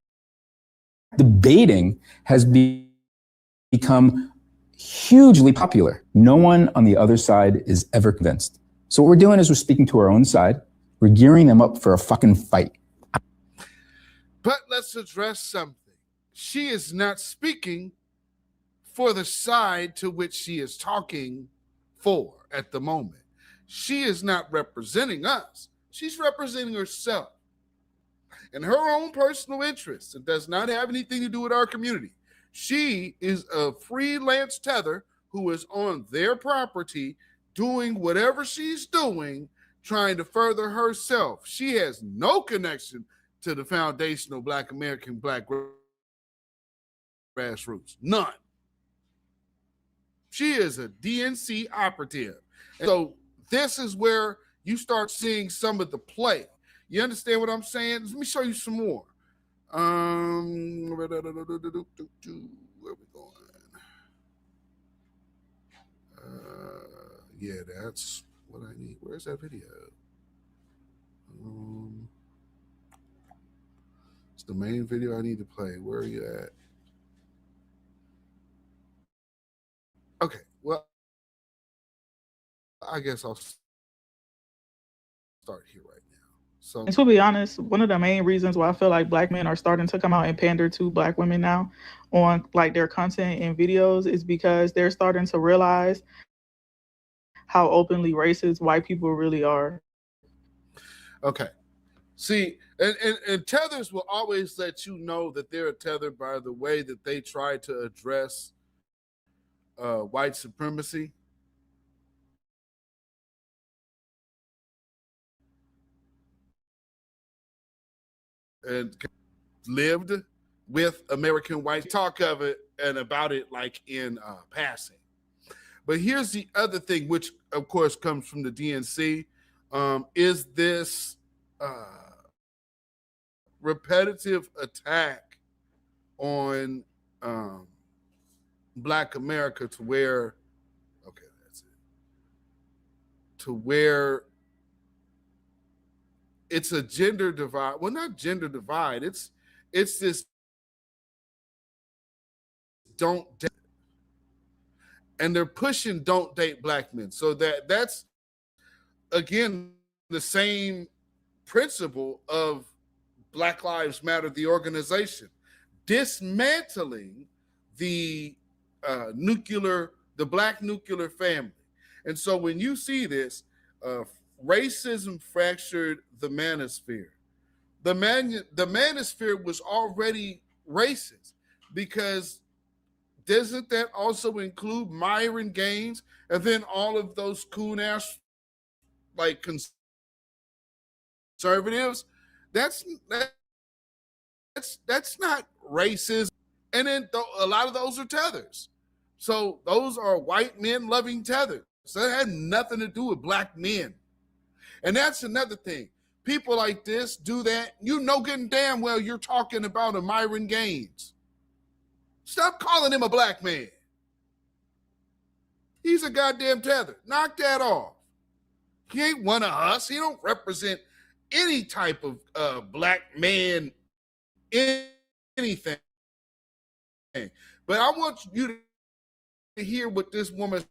Speaker 23: debating has become hugely popular. No one on the other side is ever convinced. So what we're doing is we're speaking to our own side. We're gearing them up for a fucking fight.
Speaker 3: But let's address something. She is not speaking for the side to which she is talking for at the moment. She is not representing us. She's representing herself and her own personal interests. It does not have anything to do with our community. She is a freelance tether who is on their property doing whatever she's doing, trying to further herself. She has no connection to the foundational Black American Black grassroots. None. She is a DNC operative. And so this is where you start seeing some of the play. You understand what I'm saying? Let me show you some more. Where we going? Yeah, that's what I need. Where's that video? It's the main video I need to play. Where are you at? Okay, well, I guess I'll start here right now. So,
Speaker 1: and to be honest, one of the main reasons why I feel like black men are starting to come out and pander to black women now on like their content and videos is because they're starting to realize how openly racist white people really are.
Speaker 3: Okay. See, and tethers will always let you know that they're a tether by the way that they try to address white supremacy. And lived with American whites, talk of it and about it like in passing. But here's the other thing, which of course comes from the DNC, is this repetitive attack on Black America to where, okay, that's it, to where it's a gender divide. Well, not gender divide. It's this don't date. And they're pushing don't date black men. So that's again the same principle of Black Lives Matter, the organization, dismantling the black nuclear family. And so when you see this, racism fractured the manosphere. The manosphere was already racist because doesn't that also include Myron Gaines and then all of those coon-ass like conservatives? That's not racism. And then a lot of those are tethers. So those are white men loving tethers. So that had nothing to do with black men. And that's another thing. People like this do that. You know getting damn well you're talking about a Myron Gaines. Stop calling him a black man. He's a goddamn tether. Knock that off. He ain't one of us. He don't represent any type of black man anything. But I want you to hear what this woman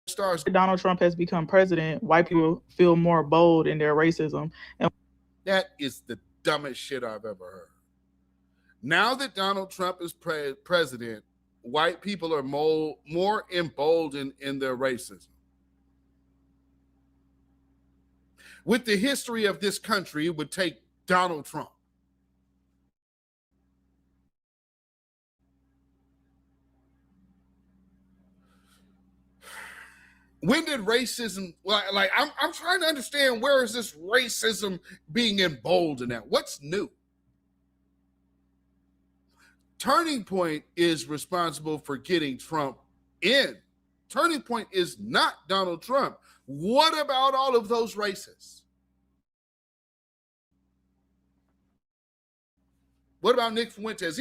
Speaker 3: starts.
Speaker 1: Donald Trump has become president, white people feel more bold in their racism. And
Speaker 3: that is the dumbest shit I've ever heard. Now that Donald Trump is president, white people are more emboldened in their racism. With the history of this country, it would take Donald Trump. When did racism, like I'm trying to understand, where is this racism being emboldened at? What's new? Turning Point is responsible for getting Trump in. Turning Point is not Donald Trump. What about all of those racists? What about Nick Fuentes?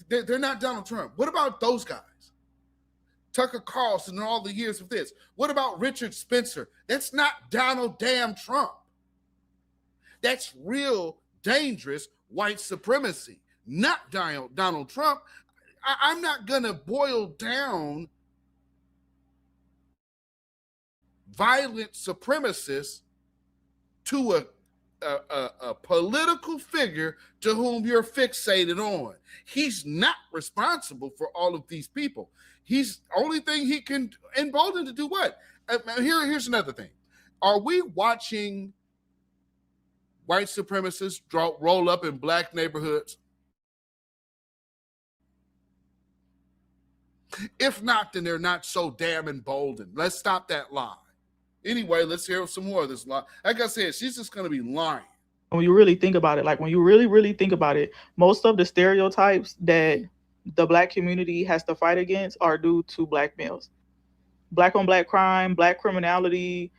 Speaker 3: They're not Donald Trump. What about those guys? Tucker Carlson and all the years of this. What about Richard Spencer? That's not Donald damn Trump. That's real dangerous white supremacy, not Donald Trump. I'm not going to boil down violent supremacists to a political figure to whom you're fixated on. He's not responsible for all of these people. He's only thing he can embolden to do what? Here's another thing. Are we watching white supremacists roll up in black neighborhoods? If not, then they're not so damn emboldened. Let's stop that lie. Anyway, let's hear some more of this lie. Like I said, she's just going to be lying.
Speaker 1: When you really think about it, like when you really think about it, most of the stereotypes that the black community has to fight against are due to black males. Black on black crime, black criminality.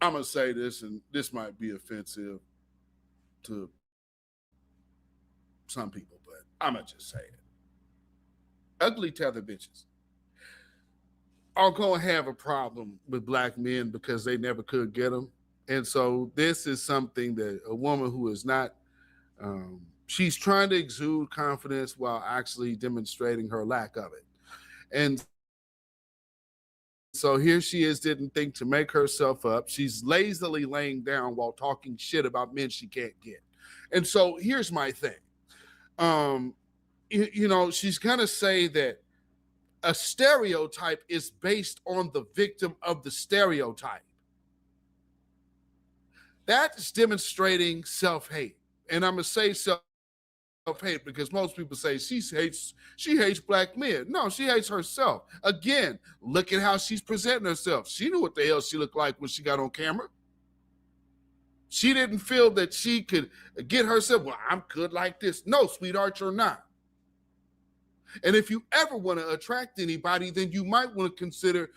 Speaker 3: I'm going to say this, and this might be offensive to some people, but I'm going to just say it. Ugly tether bitches are going to have a problem with black men because they never could get them. And so this is something that a woman who is not, she's trying to exude confidence while actually demonstrating her lack of it. And so here she is, didn't think to make herself up. She's lazily laying down while talking shit about men she can't get. And so here's my thing. She's going to say that a stereotype is based on the victim of the stereotype. That's demonstrating self-hate. And I'm going to say self-hate because most people say she hates black men. No, she hates herself. Again, look at how she's presenting herself. She knew what the hell she looked like when she got on camera. She didn't feel that she could get herself, well, I'm good like this. No, sweetheart, you're not. And if you ever want to attract anybody, then you might want to consider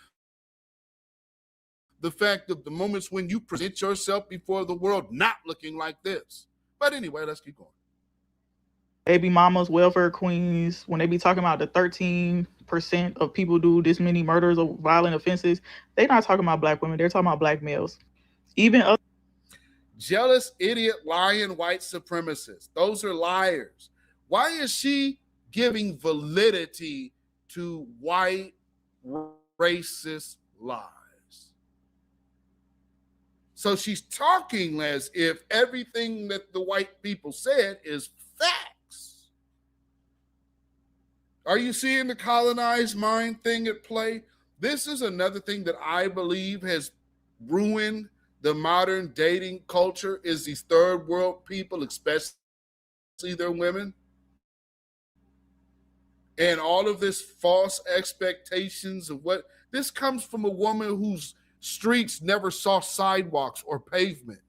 Speaker 3: the fact of the moments when you present yourself before the world not looking like this. But anyway, let's keep going.
Speaker 1: Baby mamas, welfare queens, when they be talking about the 13% of people do this many murders or violent offenses, they're not talking about black women. They're talking about black males. Even other
Speaker 3: jealous, idiot, lying, white supremacists. Those are liars. Why is she giving validity to white racist lies? So she's talking as if everything that the white people said is facts. Are you seeing the colonized mind thing at play? This is another thing that I believe has ruined the modern dating culture, is these third world people, especially their women. And all of this false expectations of what this comes from a woman whose streets never saw sidewalks or pavement.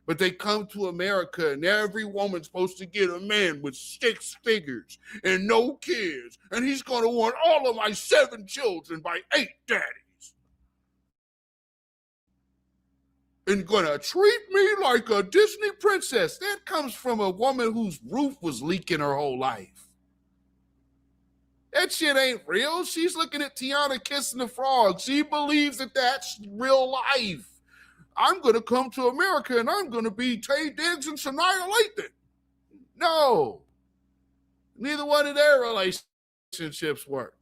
Speaker 3: But they come to America and every woman's supposed to get a man with 6 figures and no kids. And he's going to want all of my 7 children by 8 daddies. And going to treat me like a Disney princess. That comes from a woman whose roof was leaking her whole life. That shit ain't real. She's looking at Tiana kissing the frog. She believes that that's real life. I'm going to come to America and I'm going to be Taye Diggs and Shania Lathan. No. Neither one of their relationships work.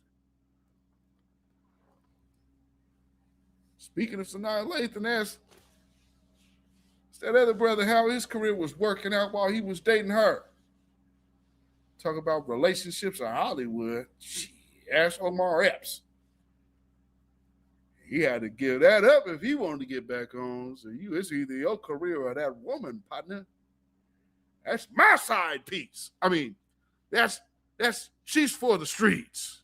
Speaker 3: Speaking of Shania Lathan, ask that other brother how his career was working out while he was dating her. Talk about relationships in Hollywood. Ask Omar Epps. He had to give that up if he wanted to get back on. So it's either your career or that woman, partner. That's my side piece. I mean, she's for the streets.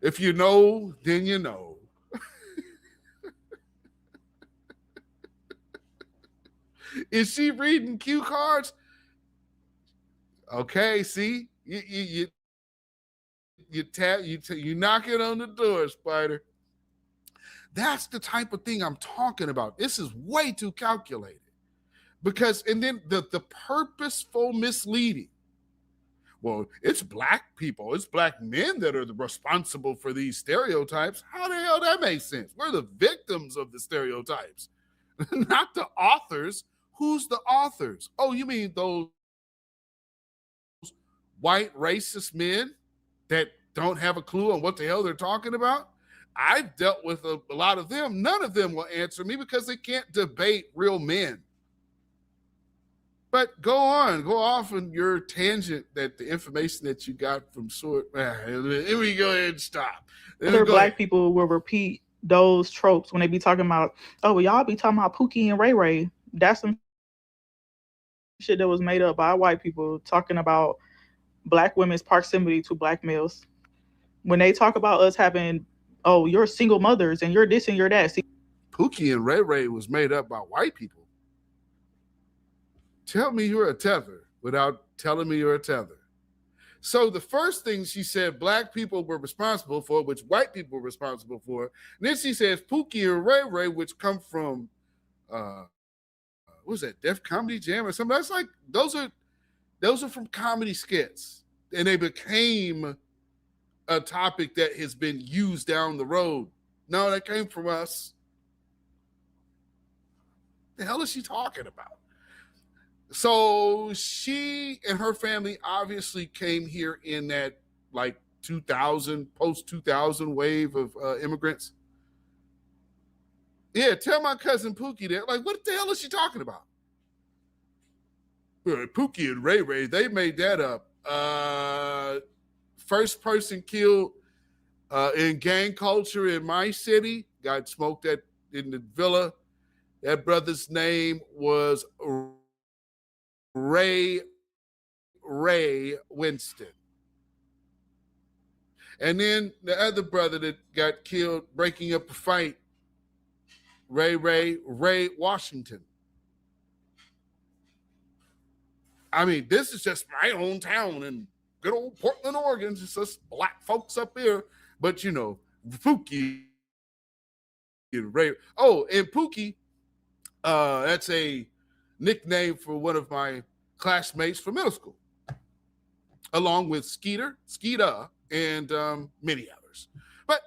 Speaker 3: If you know, then you know. Is she reading cue cards? Okay, see, you knock it on the door, Spider. That's the type of thing I'm talking about. This is way too calculated. Because, and then the purposeful misleading. Well, it's black people, it's black men that are responsible for these stereotypes. How the hell that makes sense? We're the victims of the stereotypes, not the authors. Who's the authors? Oh, you mean those white racist men that don't have a clue on what the hell they're talking about? I've dealt with a lot of them. None of them will answer me because they can't debate real men. But go off on your tangent that the information that you got from let me go ahead and stop.
Speaker 1: Other black people will repeat those tropes when they be talking about, oh, well, y'all be talking about Pookie and Ray Ray. That's some shit that was made up by white people talking about black women's proximity to black males. When they talk about us having, oh, you're single mothers and you're this and you're that. See,
Speaker 3: Pookie and Ray Ray was made up by white people. Tell me you're a tether without telling me you're a tether. So the first thing she said, black people were responsible for, which white people were responsible for. And then she says Pookie and Ray Ray, which come from, what was that, Def Comedy Jam or something? That's like, those are from comedy skits. And they became a topic that has been used down the road. No, that came from us. The hell is she talking about? So she and her family obviously came here in that like 2000, post-2000 wave of immigrants. Yeah, tell my cousin Pookie that. Like, what the hell is she talking about? Pookie and Ray Ray, they made that up. First person killed in gang culture in my city, got smoked at in the villa. That brother's name was Ray Winston. And then the other brother that got killed breaking up a fight, Ray Washington. I mean, this is just my own town in good old Portland, Oregon. It's just black folks up here. But, you know, Pookie and Ray. Oh, and Pookie, that's a nickname for one of my classmates from middle school, along with Skeeter, and many others. But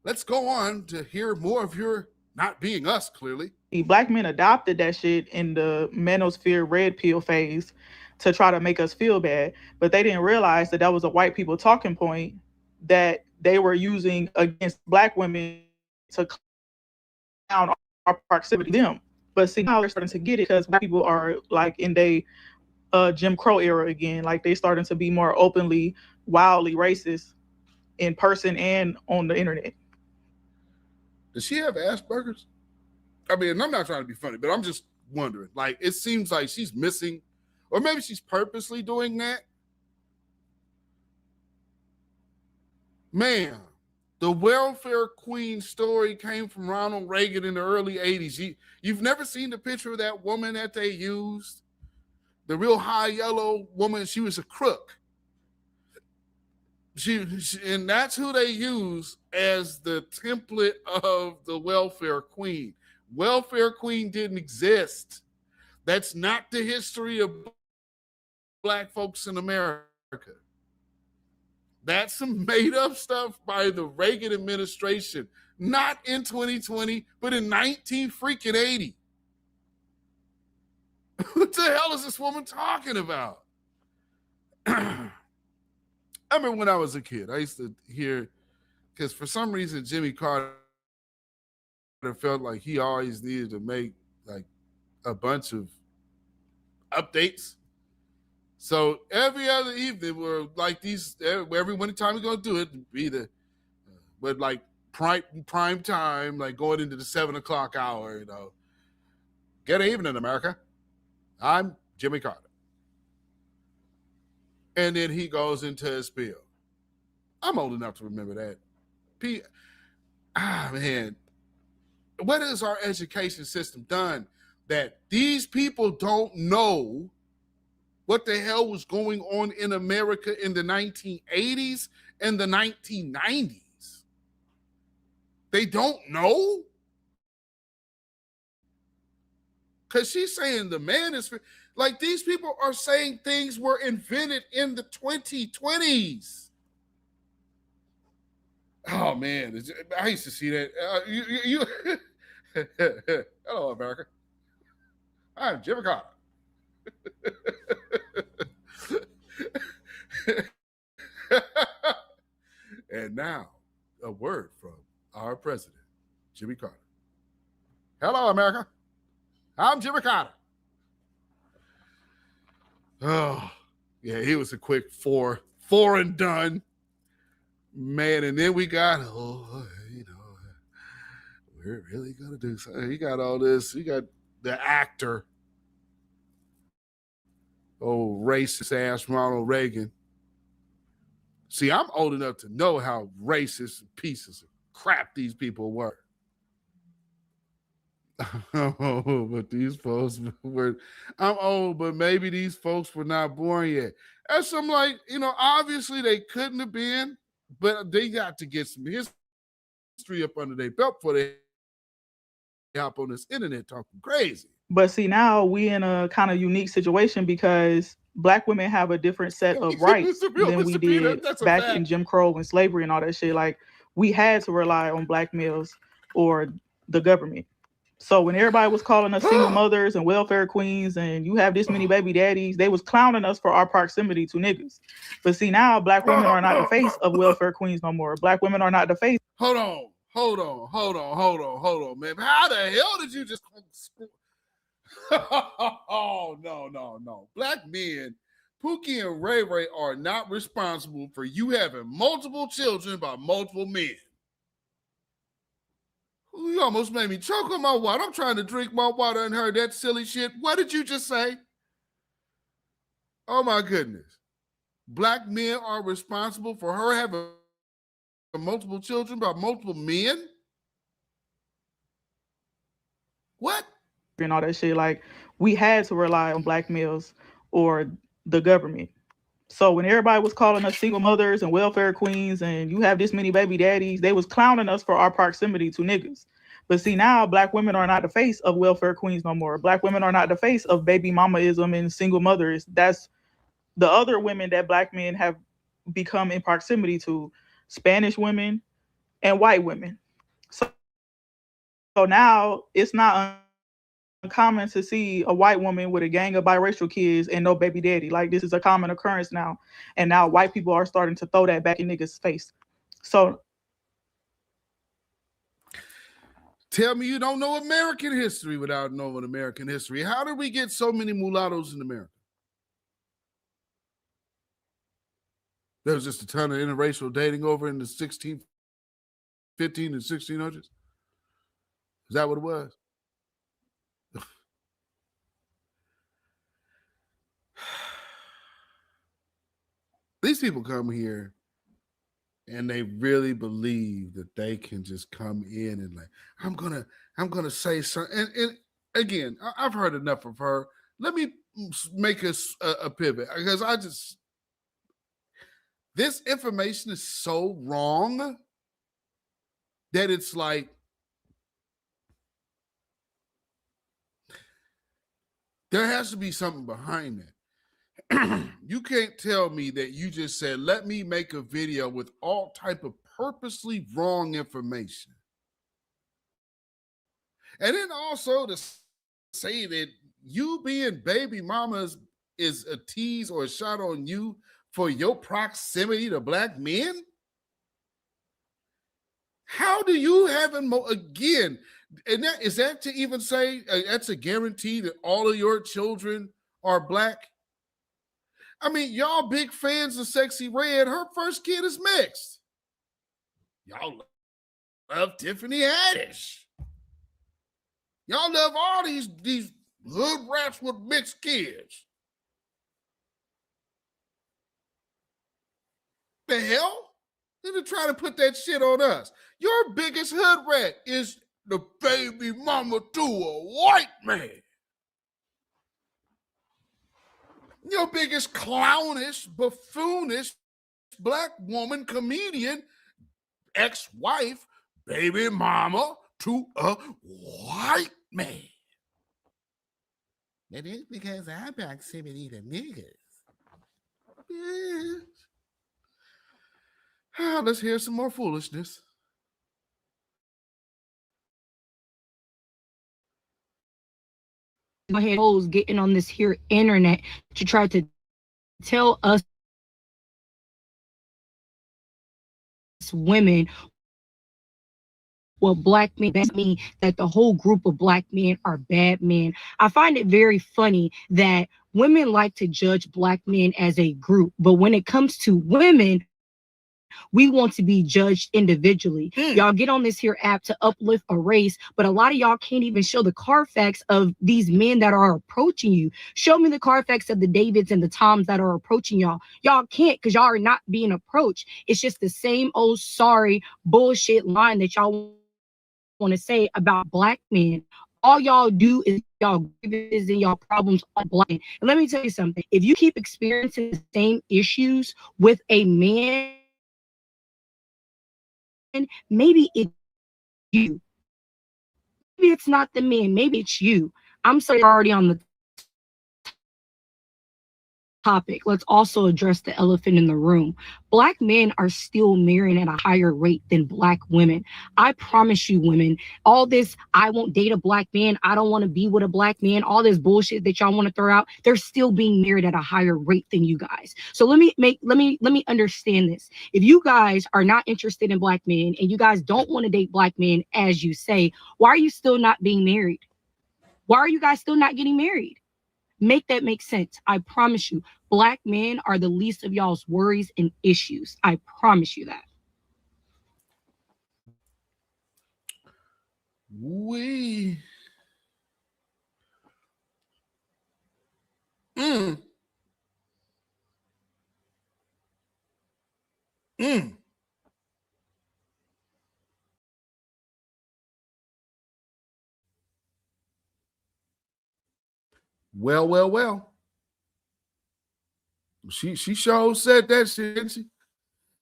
Speaker 3: let's go on to hear more of your not being us, clearly.
Speaker 1: Black men adopted that shit in the manosphere red pill phase to try to make us feel bad, but they didn't realize that that was a white people talking point that they were using against black women to down our proximity to them. But see, now they're starting to get it because black people are like in the Jim Crow era again. Like they starting to be more openly, wildly racist in person and on the internet.
Speaker 3: Does she have Asperger's? I mean, I'm not trying to be funny, but I'm just wondering. Like, it seems like she's missing, or maybe she's purposely doing that. Man, the welfare queen story came from Ronald Reagan in the early 80s. You've never seen the picture of that woman that they used? The real high yellow woman, she was a crook. And that's who they use as the template of the welfare queen. Welfare queen didn't exist. That's not the history of black folks in America. That's some made up stuff by the Reagan administration, not in 2020, but in 1980. What the hell is this woman talking about? I remember when I was a kid, I used to hear, because for some reason Jimmy Carter felt like he always needed to make like a bunch of updates. So every other evening were like these, every time we're going to do it, be the, but like prime time, like going into the 7 o'clock hour, you know. Good evening, America. I'm Jimmy Carter. And then he goes into his spiel. I'm old enough to remember that. Man, what has our education system done that these people don't know what the hell was going on in America in the 1980s and the 1990s? They don't know? Because she's saying the man is... Like, these people are saying things were invented in the 2020s. Oh, man. I used to see that. Hello, America. I'm Jimmy Carter. And now, a word from our president, Jimmy Carter. Hello, America. I'm Jimmy Carter. Oh, yeah, he was a quick four and done. Man, and then we got, we're really going to do something. He got all this. He got the actor, racist ass Ronald Reagan. See, I'm old enough to know how racist pieces of crap these people were. Oh, but these folks were, I'm old, but maybe these folks were not born yet. That's some like, obviously they couldn't have been, but they got to get some history up under their belt before they hop on this internet talking crazy.
Speaker 1: But see, now we in a kind of unique situation because Black women have a different set of rights than we did back in Jim Crow and slavery and all that shit. Like, we had to rely on Black males or the government. So when everybody was calling us single mothers and welfare queens and you have this many baby daddies, they was clowning us for our proximity to niggas. But see, now Black women are not the face of welfare queens no more. Black women are not the face.
Speaker 3: Hold on, man. How the hell did you just... Oh, no. Black men, Pookie and Ray Ray, are not responsible for you having multiple children by multiple men. You almost made me choke on my water. I'm trying to drink my water and heard that silly shit. What did you just say? Oh, my goodness. Black men are responsible for her having multiple children by multiple men? What?
Speaker 1: And all that shit. Like, we had to rely on Black males or the government. So when everybody was calling us single mothers and welfare queens and you have this many baby daddies, they was clowning us for our proximity to niggas. But see, now Black women are not the face of welfare queens no more. Black women are not the face of baby mamaism and single mothers. That's the other women that Black men have become in proximity to, Spanish women and white women. So now it's not uncommon to see a white woman with a gang of biracial kids and no baby daddy. Like, this is a common occurrence now. And now white people are starting to throw that back in niggas' face. So
Speaker 3: tell me you don't know American history without knowing American history. How did we get so many mulattoes in America? There was just a ton of interracial dating over in the 15 and 1600s. Is that what it was? These people come here and they really believe that they can just come in and like, I'm gonna say something. And again, I've heard enough of her. Let me make a pivot because this information is so wrong that it's like, there has to be something behind that. You can't tell me that you just said, let me make a video with all type of purposely wrong information. And then also to say that you being baby mamas is a tease or a shot on you for your proximity to Black men? How do you have again? And is that to even say that's a guarantee that all of your children are Black? I mean, y'all big fans of Sexy Red. Her first kid is mixed. Y'all love Tiffany Haddish. Y'all love all these hood rats with mixed kids. The hell? They're trying to put that shit on us. Your biggest hood rat is the baby mama to a white man. Your biggest clownish, buffoonish Black woman comedian, ex-wife, baby mama to a white man. That is because I proximity to niggas. Yes. Let's hear some more foolishness.
Speaker 20: Go ahead, hoes getting on this here internet to try to tell us women what Black men mean, that the whole group of Black men are bad men. I find it very funny that women like to judge Black men as a group, but when it comes to women, we want to be judged individually. Y'all get on this here app to uplift a race, but a lot of y'all can't even show the Carfax of these men that are approaching you. Show me the Carfax of the Davids and the Toms that are approaching y'all. Y'all can't because y'all are not being approached. It's just the same old sorry bullshit line that y'all want to say about Black men all y'all do is y'all grievances and y'all problems on black men. And let me tell you something. If you keep experiencing the same issues with a man, maybe it's you. Maybe it's not the man. Maybe it's you. I'm sorry, already on the topic. Let's also address the elephant in the room. Black men are still marrying at a higher rate than black women. I promise you, women, all this, I won't date a black man, I don't want to be with a black man, all this bullshit that y'all want to throw out, they're still being married at a higher rate than you guys. So let me understand this. If you guys are not interested in black men and you guys don't want to date black men, as you say, why are you still not being married? Why are you guys still not getting married? Make that make sense. I promise you, black men are the least of y'all's worries and issues. I promise you that.
Speaker 3: We. Well. She sure said that shit, didn't she?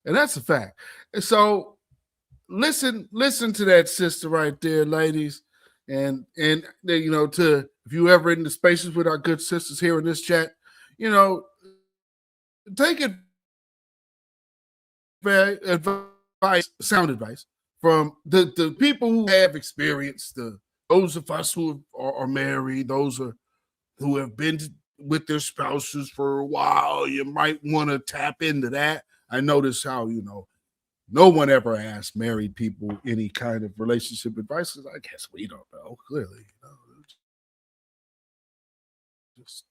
Speaker 3: And that's a fact. And so listen to that sister right there, ladies. And you know, to if you ever in the spaces with our good sisters here in this chat, you know, take sound advice from the people who have experience, those of us who are married, those who have been with their spouses for a while. You might want to tap into that. I notice how, you know, no one ever asked married people any kind of relationship advice. I guess we don't know, clearly. You know, just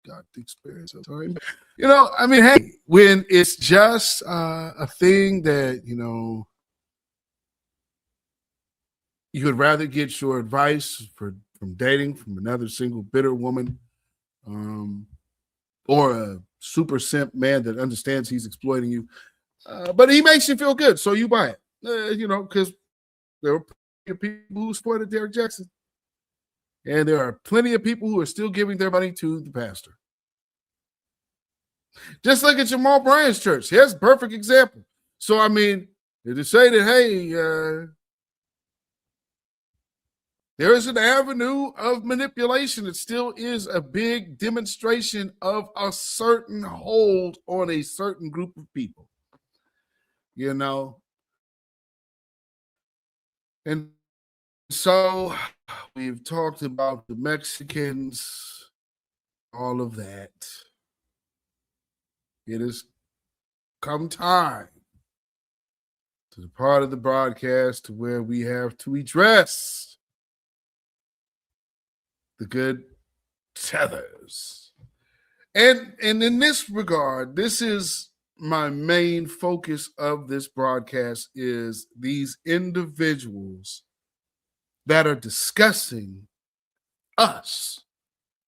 Speaker 3: got the experience of time. You know, I mean, hey, when it's just a thing that, you know, you would rather get your advice from dating from another single bitter woman, or a super simp man that understands he's exploiting you, but he makes you feel good, so you buy it. You know, because there are plenty of people who supported Derek Jackson, and there are plenty of people who are still giving their money to the pastor. Just like at Jamal Bryant's church. Here's a perfect example. So, I mean, to say that, hey, there is an avenue of manipulation. It still is a big demonstration of a certain hold on a certain group of people. You know? And so we've talked about the Mexicans, all of that. It has come time to the part of the broadcast where we have to address the good tethers. And in this regard, this is my main focus of this broadcast, is these individuals that are discussing us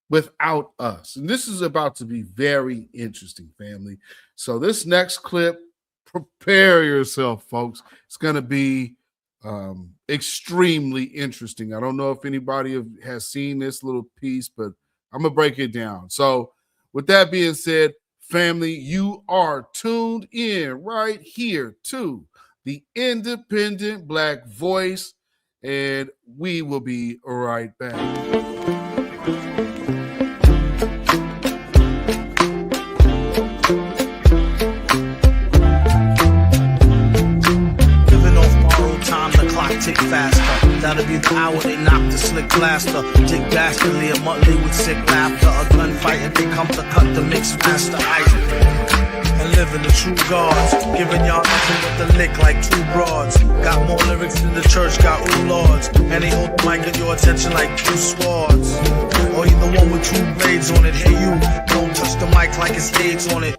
Speaker 3: without us. And this is about to be very interesting, family. So this next clip, prepare yourself, folks. It's going to be extremely interesting. I don't know if anybody has seen this little piece, but I'm going to break it down. So with that being said, family, you are tuned in right here to the Independent Black Voice, and we will be right back.
Speaker 2: Tick faster. That'll be the hour they knock the slick blaster. Dick dastardly, a Muttley with sick laughter. A gunfight and they come to cut the mix master. And living the true gods. Giving y'all nothing but the lick like two broads. Got more lyrics than the church got ooh lords. And they hold the mic at your attention like two swords. Or you the one with two blades on it. Hey you, don't touch the mic like it's AIDS on it.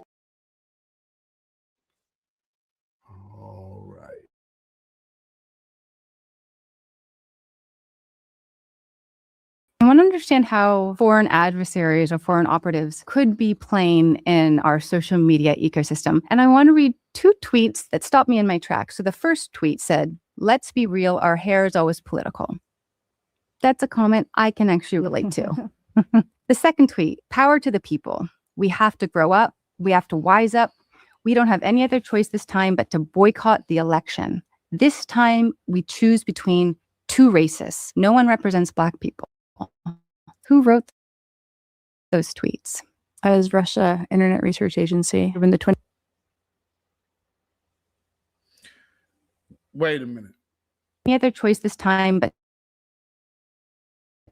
Speaker 4: I want to understand how foreign adversaries or foreign operatives could be playing in our social media ecosystem. And I want to read two tweets that stopped me in my tracks. So the first tweet said, "Let's be real, our hair is always political." That's a comment I can actually relate to. The second tweet, power to the people. We have to grow up. We have to wise up. We don't have any other choice this time but to boycott the election. This time we choose between two races. No one represents Black people. Who wrote those tweets? As Russia Internet Research Agency in the
Speaker 3: Wait a minute.
Speaker 4: Any other choice this time but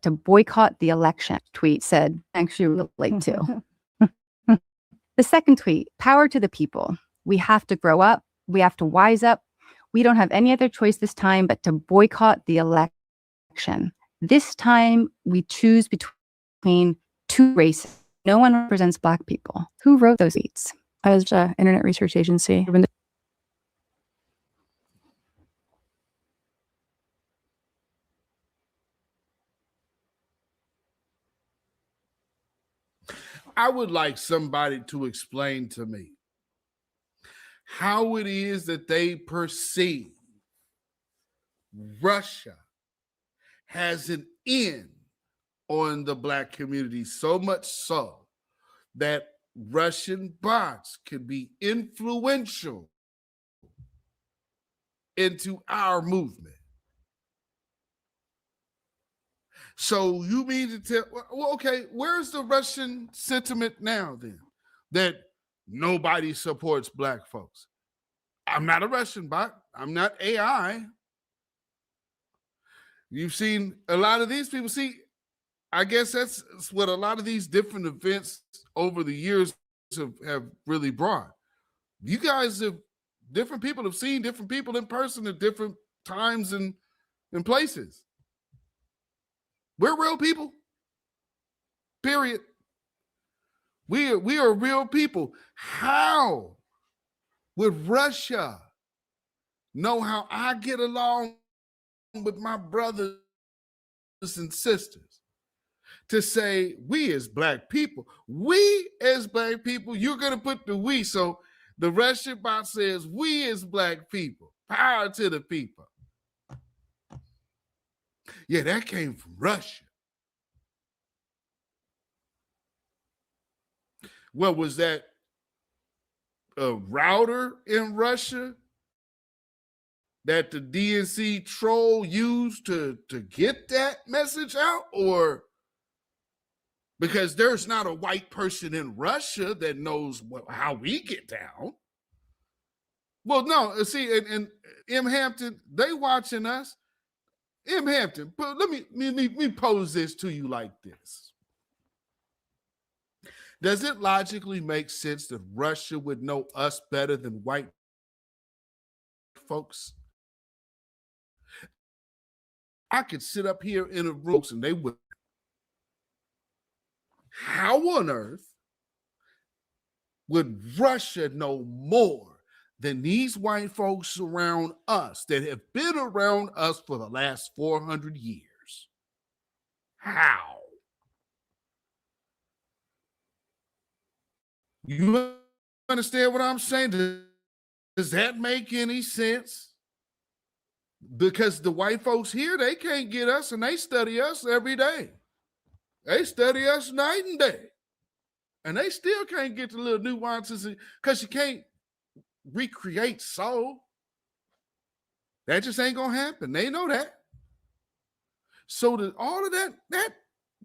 Speaker 4: to boycott the election, tweet said, actually relate to. The second tweet, power to the people. We have to grow up. We have to wise up. We don't have any other choice this time but to boycott the election. This time we choose between two races. No one represents Black people. Who wrote those tweets? As Internet Research Agency.
Speaker 3: I would like somebody to explain to me how it is that they perceive Russia has an end on the Black community, so much so that Russian bots could be influential into our movement. So you mean to tell, well, okay, where's the Russian sentiment now then? That nobody supports Black folks. I'm not a Russian bot. I'm not AI. You've seen a lot of these people. See, I guess that's what a lot of these different events over the years have really brought. You guys have, different people have seen different people in person at different times and places. We're real people. Period. We are real people. How would Russia know how I get along with my brothers and sisters to say we as Black people, you're going to put the we. So the Russian bot says we as Black people, power to the people. Yeah, that came from Russia. What was that? A router in Russia that the DNC troll used to get that message out? Or because there's not a white person in Russia that knows how we get down. Well, no, see, and M. Hampton, they watching us. M. Hampton, but let me pose this to you like this. Does it logically make sense that Russia would know us better than white folks? I could sit up here in a room and they would. How on earth would Russia know more than these white folks around us that have been around us for the last 400 years? How? You understand what I'm saying? Does that make any sense? Because the white folks here, they can't get us, and they study us every day. They study us night and day. And they still can't get the little nuances because you can't recreate soul. That just ain't going to happen. They know that. So all of that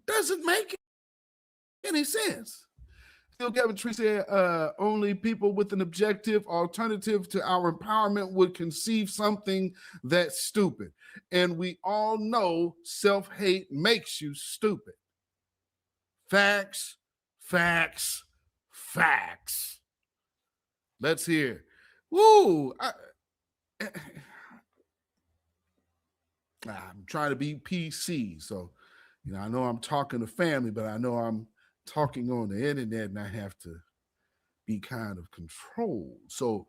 Speaker 3: doesn't make any sense. Still, Kevin Tree said, only people with an objective alternative to our empowerment would conceive something that's stupid. And we all know self-hate makes you stupid. Facts, facts, facts. Let's hear. Woo! I'm trying to be PC, so I know I'm talking to family, but I know I'm talking on the internet and I have to be kind of controlled. So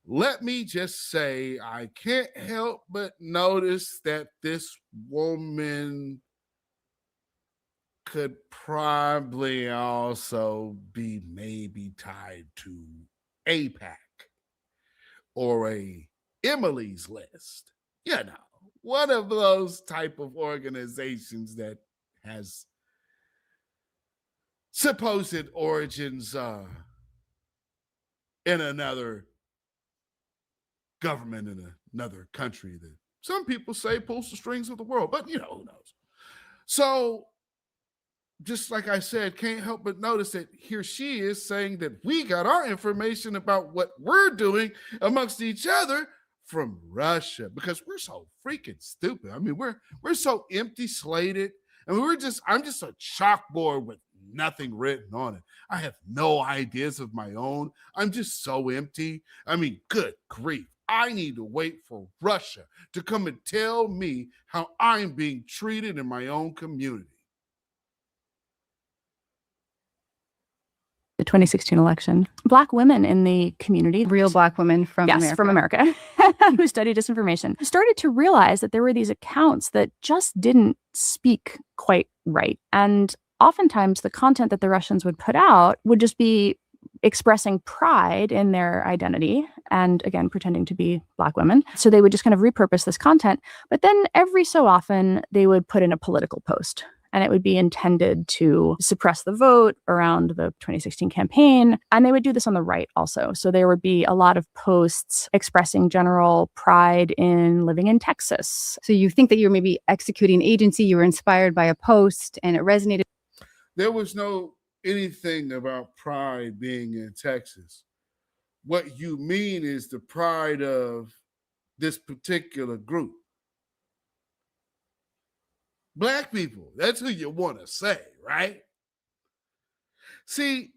Speaker 3: let me just say I can't help but notice that this woman could probably also be maybe tied to APAC or a Emily's List. one of those type of organizations that has supposed origins in another government in another country that some people say pulls the strings of the world, but who knows? So just like I said, can't help but notice that here she is saying that we got our information about what we're doing amongst each other from Russia, because we're so freaking stupid. I mean, we're so empty slated. I mean, I'm just a chalkboard with nothing written on it. I have no ideas of my own. I'm just so empty. I mean, good grief. I need to wait for Russia to come and tell me how I'm being treated in my own community.
Speaker 5: The 2016 election. Black women in the community,
Speaker 4: real Black women from
Speaker 5: yes,
Speaker 4: America.
Speaker 5: from America, who study disinformation, started to realize that there were these accounts that just didn't speak quite right. And oftentimes the content that the Russians would put out would just be expressing pride in their identity and, again, pretending to be Black women. So they would just kind of repurpose this content. But then every so often they would put in a political post, and it would be intended to suppress the vote around the 2016 campaign. And they would do this on the right also. So there would be a lot of posts expressing general pride in living in Texas.
Speaker 4: So you think that you're maybe executing agency, you were inspired by a post and it resonated.
Speaker 3: There was no anything about pride being in Texas. What you mean is the pride of this particular group. Black people, that's who you want to say, right? See,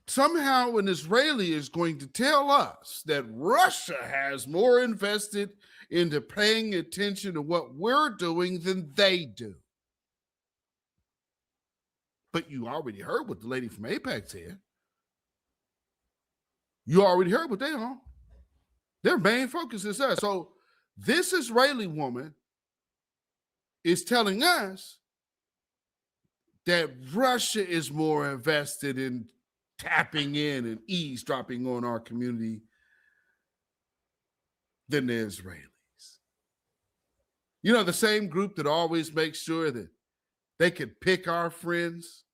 Speaker 3: somehow an Israeli is going to tell us that Russia has more invested into paying attention to what we're doing than they do. But you already heard what the lady from AIPAC said. You already heard what they are. Their main focus is us. So this Israeli woman is telling us that Russia is more invested in tapping in and eavesdropping on our community than the Israelis. You know, the same group that always makes sure that they can pick our friends.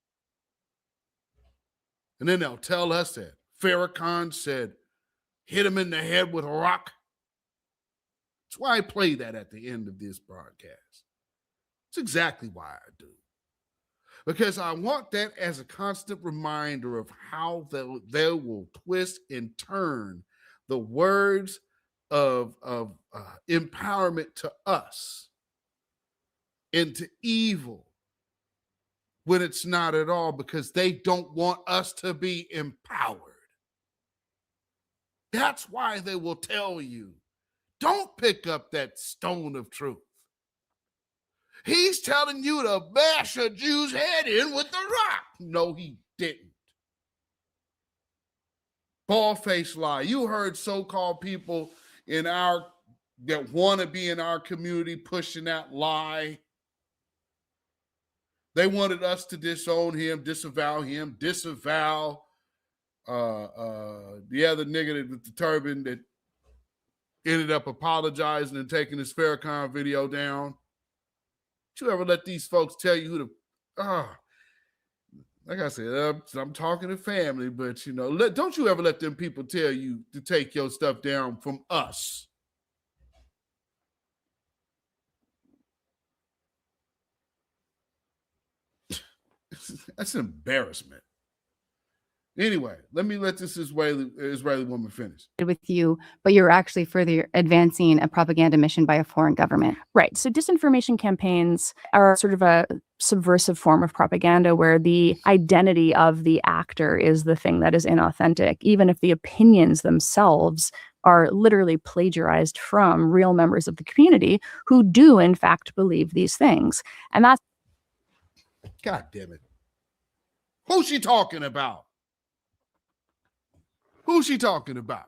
Speaker 3: And then they'll tell us that Farrakhan said, hit him in the head with a rock. That's why I play that at the end of this broadcast. It's exactly why I do. Because I want that as a constant reminder of how they will twist and turn the words of empowerment to us into evil when it's not at all, because they don't want us to be empowered. That's why they will tell you, don't pick up that stone of truth. He's telling you to bash a Jew's head in with the rock. No, he didn't. Bald-faced lie. You heard so-called people that want to be in our community pushing that lie. They wanted us to disown him, disavow the other nigga with the turban that ended up apologizing and taking his Farrakhan video down. Don't you ever let these folks tell you who like I said, I'm talking to family, but don't you ever let them people tell you to take your stuff down from us. That's an embarrassment. Anyway, let me let this Israeli woman finish.
Speaker 4: With you, but you're actually further advancing a propaganda mission by a foreign government.
Speaker 5: Right. So disinformation campaigns are sort of a subversive form of propaganda where the identity of the actor is the thing that is inauthentic, even if the opinions themselves are literally plagiarized from real members of the community who do, in fact, believe these things. And that's...
Speaker 3: God damn it. Who's she talking about? Who's she talking about?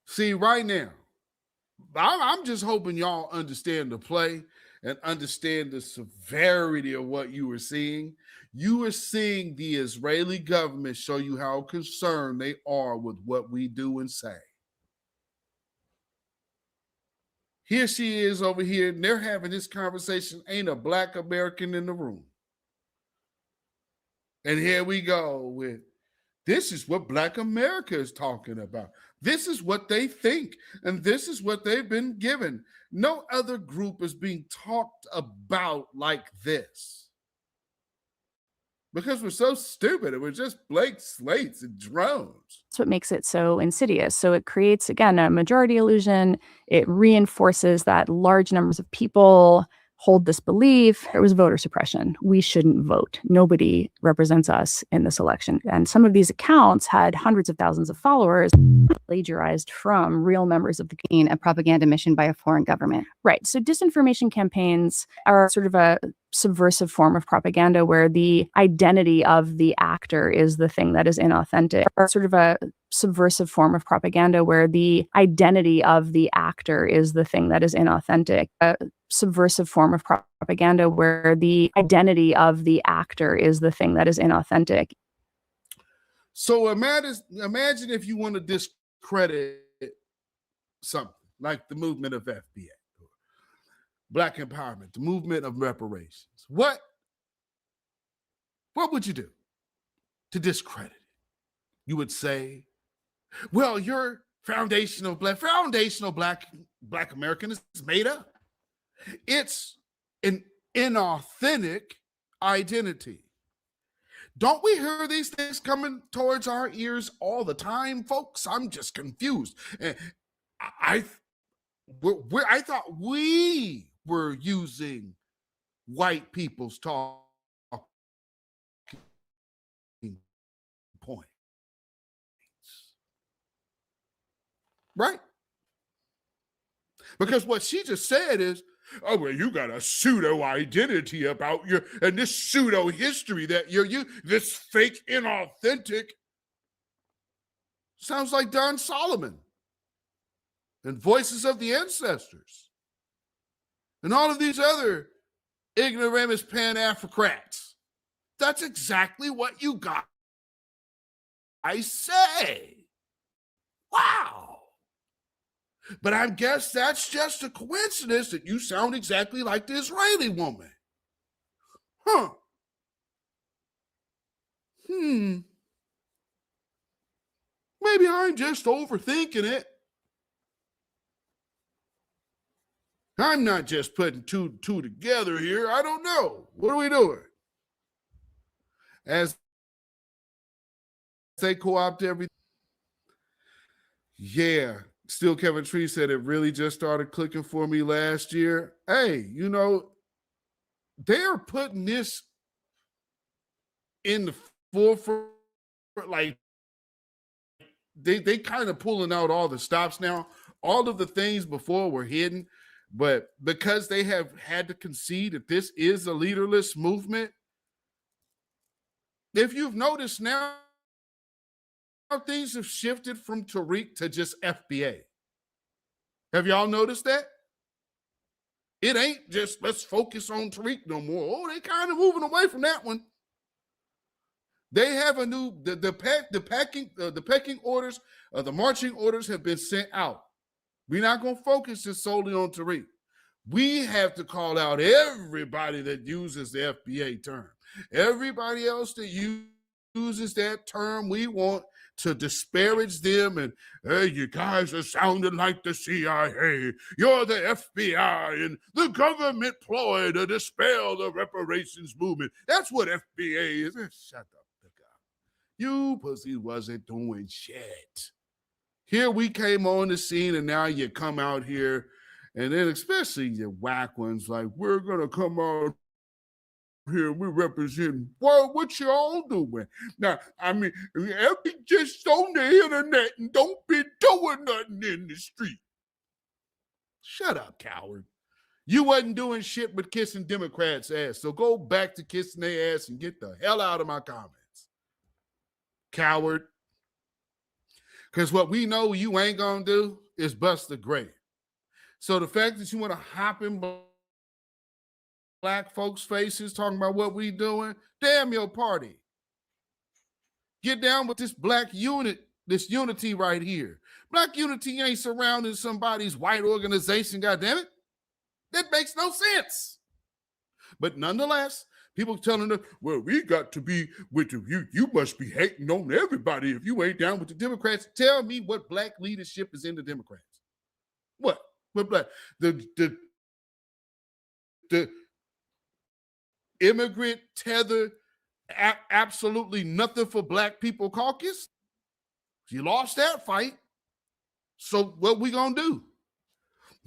Speaker 3: See, right now, I'm just hoping y'all understand the play and understand the severity of what you were seeing, you were seeing the Israeli government show you how concerned they are with what we do and say. Here she is over here, and they're having this conversation. Ain't a Black American in the room. And here we go with, this is what Black America is talking about. This is what they think, and this is what they've been given. No other group is being talked about like this. Because we're so stupid, and we're just blank slates and drones.
Speaker 5: That's what makes it so insidious. So it creates, again, a majority illusion. It reinforces that large numbers of people hold this belief. It was voter suppression. We shouldn't vote. Nobody represents us in this election. And some of these accounts had hundreds of thousands of followers plagiarized from real members of the
Speaker 4: in a propaganda mission by a foreign government.
Speaker 5: Right. So disinformation campaigns are sort of a subversive form of propaganda where the identity of the actor is the thing that is inauthentic. Or sort of a subversive form of propaganda where the identity of the actor is the thing that is inauthentic. A subversive form of propaganda where the identity of the actor is the thing that is inauthentic.
Speaker 3: So imagine if you want to discredit something like the movement of FBA, Black empowerment, the movement of reparations. What would you do to discredit it? You would say, well, your foundational black American is made up. It's an inauthentic identity. Don't we hear these things coming towards our ears all the time, folks? I'm just confused. I thought we were using white people's talking points. Right? Because what she just said is, oh, well, you got a pseudo identity about your, and this pseudo history that this fake, inauthentic, sounds like Don Solomon and Voices of the Ancestors and all of these other ignoramus Pan-Africrats. That's exactly what you got. I say, wow. But I guess that's just a coincidence that you sound exactly like the Israeli woman. Huh. Maybe I'm just overthinking it. I'm not just putting two together here. I don't know. What are we doing? As they co-opt everything. Yeah. Still, Kevin Tree said it really just started clicking for me last year. Hey, they're putting this in the forefront, like they kind of pulling out all the stops now. All of the things before were hidden, but because they have had to concede that this is a leaderless movement, if you've noticed now, things have shifted from Tariq to just FBA. Have y'all noticed that? It ain't just let's focus on Tariq no more. Oh, they kind of moving away from that one. They have a new the pecking orders, the marching orders have been sent out. We're not going to focus just solely on Tariq. We have to call out everybody that uses the FBA term. Everybody else that uses that term, we want to disparage them and, hey, you guys are sounding like the CIA. You're the FBI and the government ploy to dispel the reparations movement. That's what FBA is. Shut up, the guy. You pussy wasn't doing shit. Here we came on the scene and now you come out here and then especially your whack ones like, we're going to come out here, we represent what y'all doing. Now, I mean, every just on the internet and don't be doing nothing in the street. Shut up, coward. You wasn't doing shit but kissing Democrats' ass. So go back to kissing their ass and get the hell out of my comments. Coward. Because what we know you ain't gonna do is bust the grave. So the fact that you want to hop in black folks' faces talking about what we doing. Damn your party. Get down with this black unit, this unity right here. Black unity ain't surrounding somebody's white organization, goddammit. That makes no sense. But nonetheless, people telling them, well, we got to be with you. You must be hating on everybody if you ain't down with the Democrats. Tell me what black leadership is in the Democrats. What? What black? The immigrant tether, absolutely nothing for black people caucus. You lost that fight. So what we gonna do?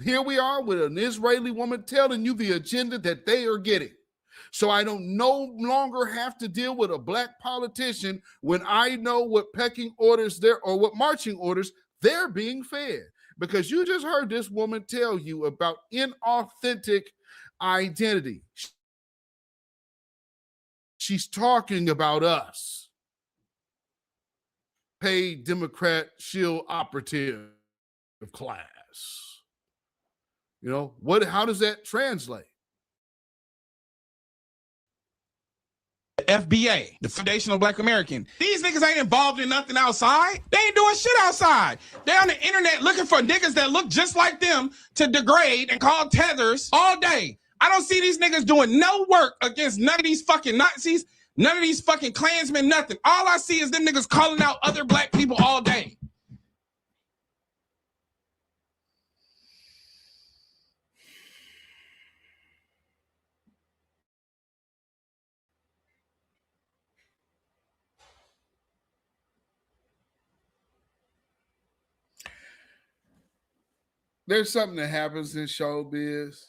Speaker 3: Here we are with an Israeli woman telling you the agenda that they are getting. So I don't no longer have to deal with a black politician when I know what pecking orders there or what marching orders they're being fed. Because you just heard this woman tell you about inauthentic identity. She's talking about us. Paid Democrat shield operative class. You know, how does that translate?
Speaker 7: FBA, the Foundation of Black American. These niggas ain't involved in nothing outside. They ain't doing shit outside. They on the internet looking for niggas that look just like them to degrade and call tethers all day. I don't see these niggas doing no work against none of these fucking Nazis, none of these fucking Klansmen, nothing. All I see is them niggas calling out other black people all day.
Speaker 3: There's something that happens in showbiz.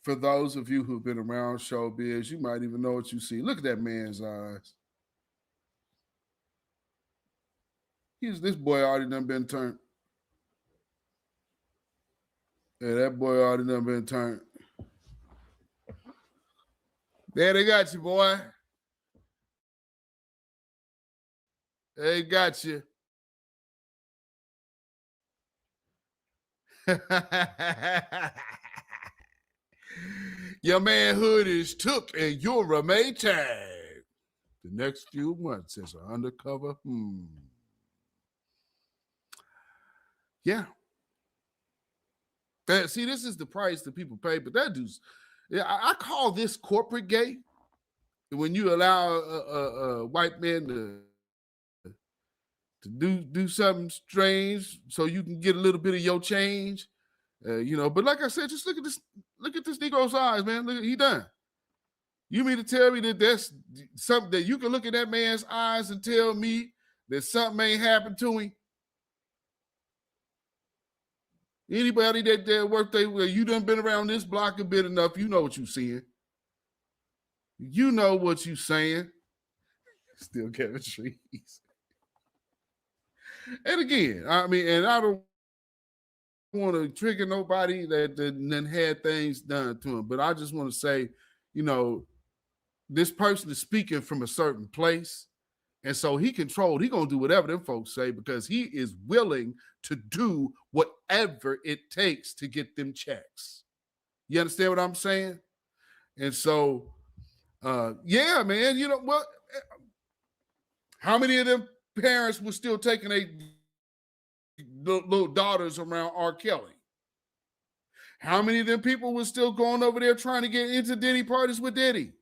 Speaker 3: For those of you who've been around showbiz, you might even know what you see. Look at that man's eyes. This boy already done been turned. Yeah, that boy already done been turned. There they got you, boy. They got you. Your manhood is took and you'll remain tagged. The next few months as an undercover. Yeah. See, this is the price that people pay, but that dude's, yeah, I call this corporate gay. When you allow a white man to do something strange so you can get a little bit of your change. But like I said, just look at this Negro's eyes, man. Look, he done. You mean to tell me that that's something that you can look at that man's eyes and tell me that something ain't happened to him? Anybody that worked there, you done been around this block a bit enough, you know what you seeing. You know what you saying. Still Kevin Trees. And again, I mean, and I don't want to trigger nobody that then had things done to him, but I just want to say, this person is speaking from a certain place, and so he going to do whatever them folks say because he is willing to do whatever it takes to get them checks. You understand what I'm saying? And so, yeah, man, you know what? How many of them parents were still taking their little daughters around R. Kelly? How many of them people were still going over there trying to get into Diddy parties with Diddy?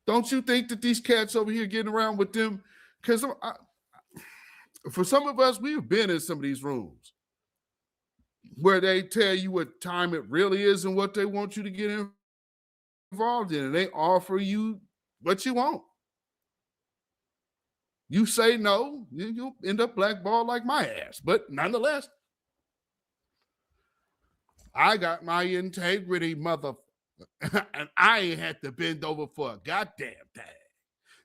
Speaker 3: Don't you think that these cats over here getting around with them? Because for some of us, we've been in some of these rooms where they tell you what time it really is and what they want you to get involved in, and they offer you what you want. You say no, you'll end up blackballed like my ass. But nonetheless, I got my integrity, mother, and I ain't had to bend over for a goddamn thing.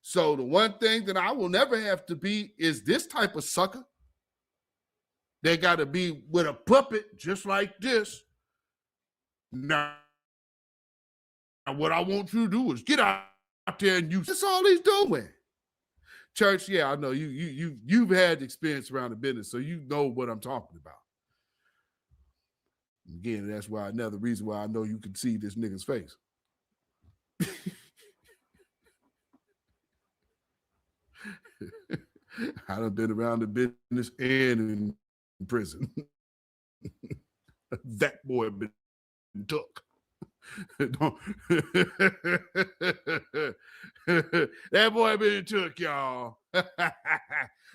Speaker 3: So the one thing that I will never have to be is this type of sucker. They got to be with a puppet just like this. Now, what I want you to do is get out there and use. That's all he's doing. Church, yeah, I know you've had experience around the business, so you know what I'm talking about. Again, that's why another reason why I know you can see this nigga's face. I done been around the business and in prison. That boy been took. That boy been took, y'all.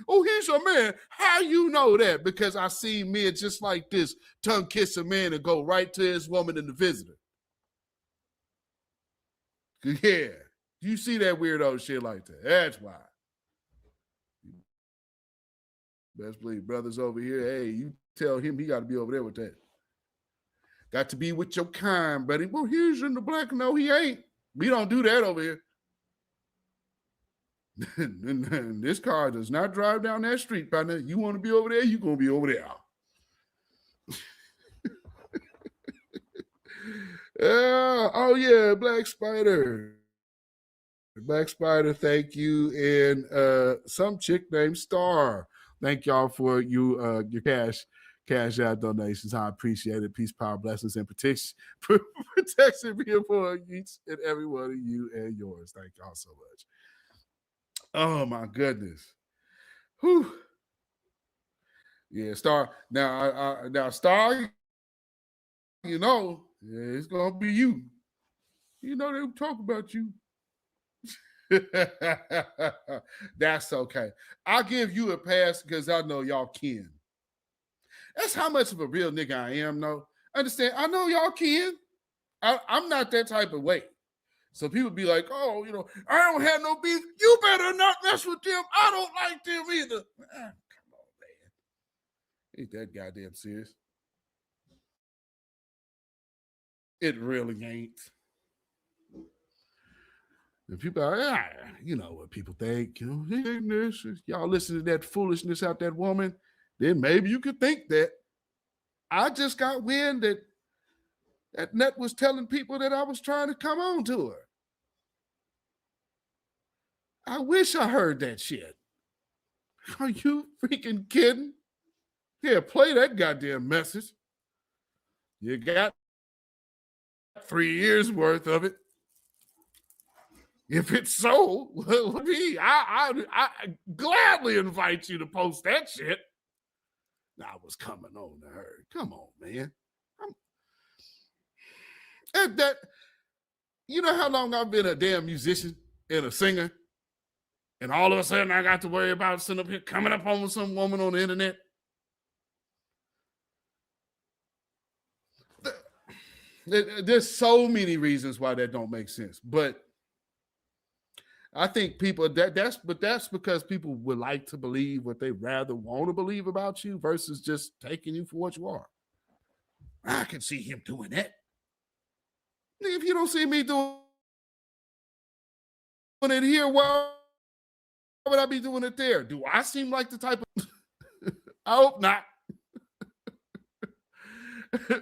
Speaker 3: Oh, he's a man. How you know that? Because I seen men just like this tongue kiss a man and go right to his woman in the visitor. Yeah. You see that weirdo shit like that. That's why. Best believe brothers over here. Hey, you tell him he got to be over there with that. Got to be with your kind, buddy. Well, he's in the black. No, he ain't. We don't do that over here. This car does not drive down that street, partner. You want to be over there, you're going to be over there. Oh, yeah, Black Spider. Black Spider, thank you. And some chick named Star. Thank y'all for your cash out donations. I appreciate it. Peace, power, blessings, and protection be upon each and every one of you and yours. Thank y'all so much. Oh my goodness. Whew. Yeah, Star. Now, Star, you know, it's gonna be you. You know they talk about you. That's okay. I'll give you a pass because I know y'all can. That's how much of a real nigga I am, though. Understand? I know y'all can. I'm not that type of way. So people be like, oh, you know, I don't have no beef. You better not mess with them. I don't like them either. Come on, man. Ain't that goddamn serious? It really ain't. And people are, you know what people think. You know, y'all listen to that foolishness out that woman, then maybe you could think that. I just got wind that nut was telling people that I was trying to come on to her. I wish I heard that shit. Are you freaking kidding? Yeah, play that goddamn message. You got 3 years worth of it. If it's so, I gladly invite you to post that shit. I was coming on to her. Come on, man. You know how long I've been a damn musician and a singer? And all of a sudden I got to worry about sitting up here coming up on some woman on the internet. There's so many reasons why that don't make sense. But I think people that's because people would like to believe what they rather want to believe about you versus just taking you for what you are. I can see him doing that. If you don't see me doing it here, why would I be doing it there? Do I seem like the type of I hope not.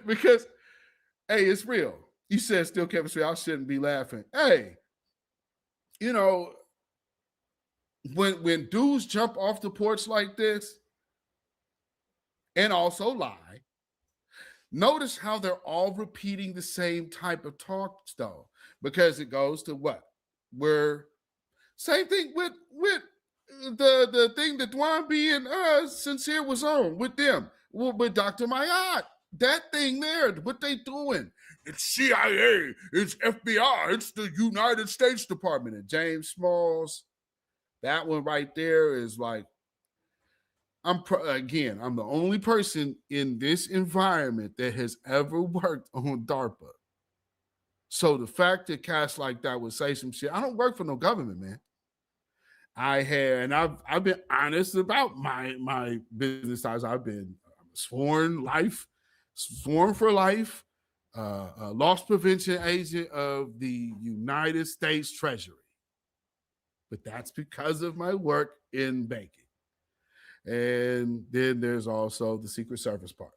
Speaker 3: Because hey, it's real. You said still chemistry. I shouldn't be laughing. Hey, you know, when dudes jump off the porch like this and also lie, notice how they're all repeating the same type of talk, though, because it goes to what? Same thing with the thing that Dwan B and Sincere was on with them, with Dr. Mayat. That thing there, what they doing? It's CIA, it's FBI, it's the United States Department. And James Smalls, that one right there is like, I'm the only person in this environment that has ever worked on DARPA. So the fact that cats like that would say some shit, I don't work for no government, man. I've been honest about my business ties. I've been sworn for life, loss prevention agent of the United States Treasury. But that's because of my work in banking. And then there's also the Secret Service part,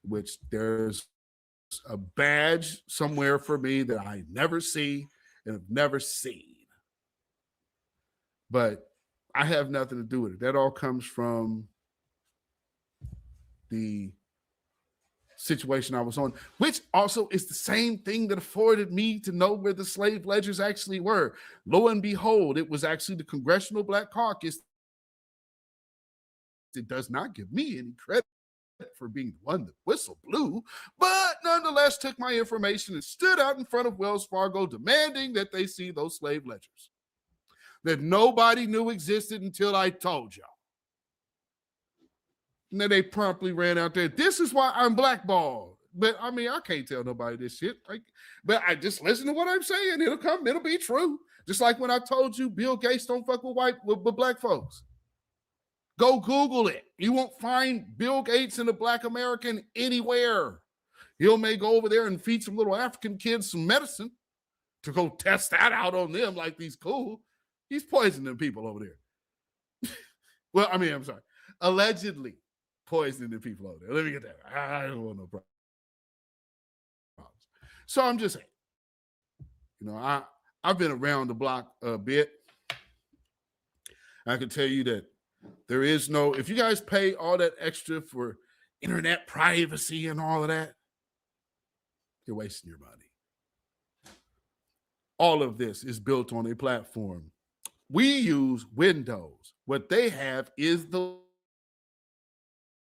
Speaker 3: which there's a badge somewhere for me that I never see and have never seen. But I have nothing to do with it. That all comes from the situation I was on, which also is the same thing that afforded me to know where the slave ledgers actually were. Lo and behold, it was actually the Congressional Black Caucus. It does not give me any credit for being the one that whistle blew, but nonetheless took my information and stood out in front of Wells Fargo demanding that they see those slave ledgers that nobody knew existed until I told y'all. And then they promptly ran out there. This is why I'm blackballed. But I mean, I can't tell nobody this shit. But I just listen to what I'm saying. It'll be true. Just like when I told you Bill Gates don't fuck with black folks. Go Google it. You won't find Bill Gates and a black American anywhere. He may go over there and feed some little African kids some medicine to go test that out on them like he's cool. He's poisoning people over there. Well, I mean, I'm sorry. Allegedly poisoning the people over there. Let me get that. I don't want no problems. So I'm just saying, I've been around the block a bit. I can tell you that there is no, if you guys pay all that extra for internet privacy and all of that, you're wasting your money. All of this is built on a platform. We use Windows. What they have is the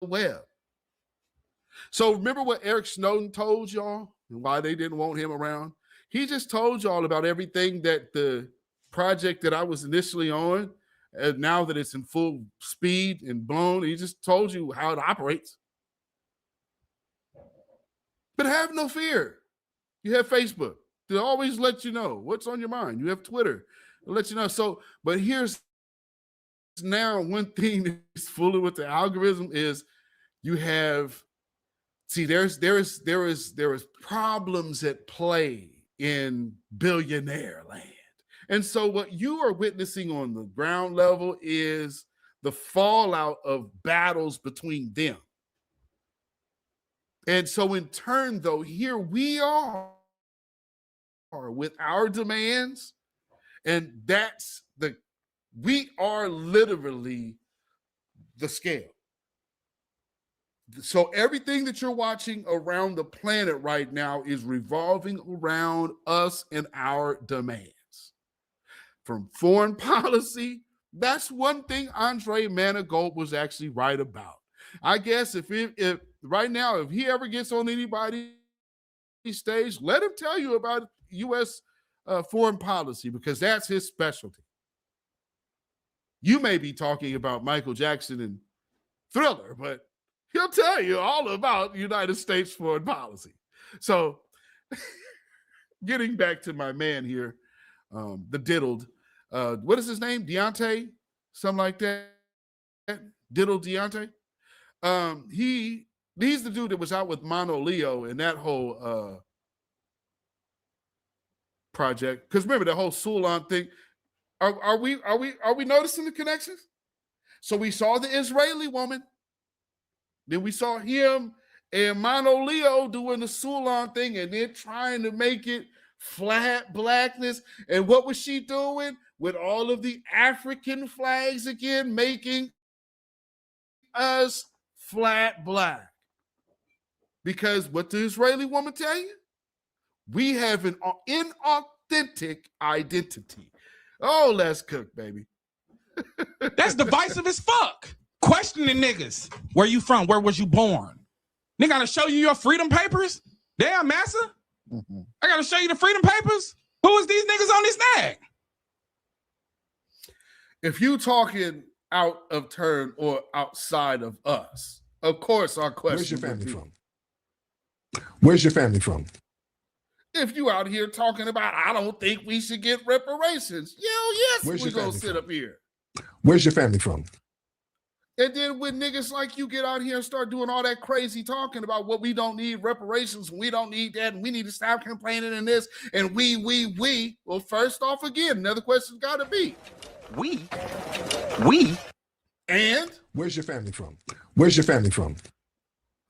Speaker 3: web. So remember what Eric Snowden told y'all and why they didn't want him around? He just told y'all about everything that the project that I was initially on, and now that it's in full speed and blown, he just told you how it operates. But have no fear. You have Facebook. They'll always let you know what's on your mind. You have Twitter. They'll let you know. So, but here's now one thing that's fully with the algorithm is you have, see, there is problems at play in billionaire land. And so what you are witnessing on the ground level is the fallout of battles between them. And so in turn, though, here we are with our demands, and we are literally the scale. So everything that you're watching around the planet right now is revolving around us and our demands. From foreign policy, that's one thing Andre Manigault was actually right about. I guess if right now, if he ever gets on anybody's stage, let him tell you about U.S. Foreign policy, because that's his specialty. You may be talking about Michael Jackson and Thriller, but he'll tell you all about United States foreign policy. So getting back to my man here, the diddled, what is his name? Deontay? Something like that? Diddled Deontay? He's the dude that was out with Mono Leo and that whole project. Because remember the whole Sulan thing. Are we noticing the connections? So we saw the Israeli woman. Then we saw him and Mono Leo doing the Sulan thing and then trying to make it flat blackness. And what was she doing with all of the African flags again, making us flat black? Because what the Israeli woman tell you? We have an inauthentic identity. Oh, let's cook, baby.
Speaker 7: That's divisive as fuck. Questioning niggas. Where you from? Where was you born? Nigga gotta show you your freedom papers? Damn, massa. I gotta show you the freedom papers? Who is these niggas on this nag?
Speaker 3: If you talking out of turn or outside of us, of course our question.
Speaker 15: Where's your family from? Where's your family from?
Speaker 3: If you out here talking about, I don't think we should get reparations. Yes, we're gonna sit up here.
Speaker 15: Where's your family from?
Speaker 3: And then when niggas like you get out here and start doing all that crazy talking about what we don't need reparations, and we don't need that, and we need to stop complaining and this, and we. Well, first off, again, another question's gotta be. We? And?
Speaker 15: Where's your family from? Where's your family from?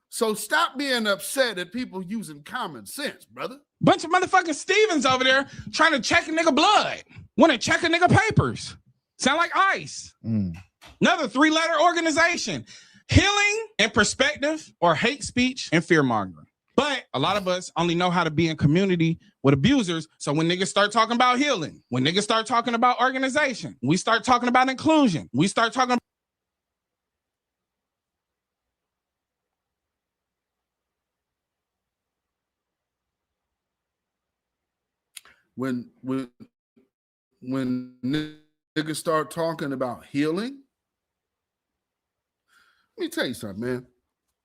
Speaker 3: So stop being upset at people using common sense, brother.
Speaker 7: Bunch of motherfucking Stevens over there trying to check a nigga blood. Want to check a nigga papers. Sound like ICE. Another 3-letter organization. healing and perspective, or hate speech and fear mongering. But a lot of us only know how to be in community with abusers. So when niggas start talking about healing, when niggas start talking about organization, we start talking about inclusion, we start talking
Speaker 3: when niggas start talking about healing, let me tell you something, man.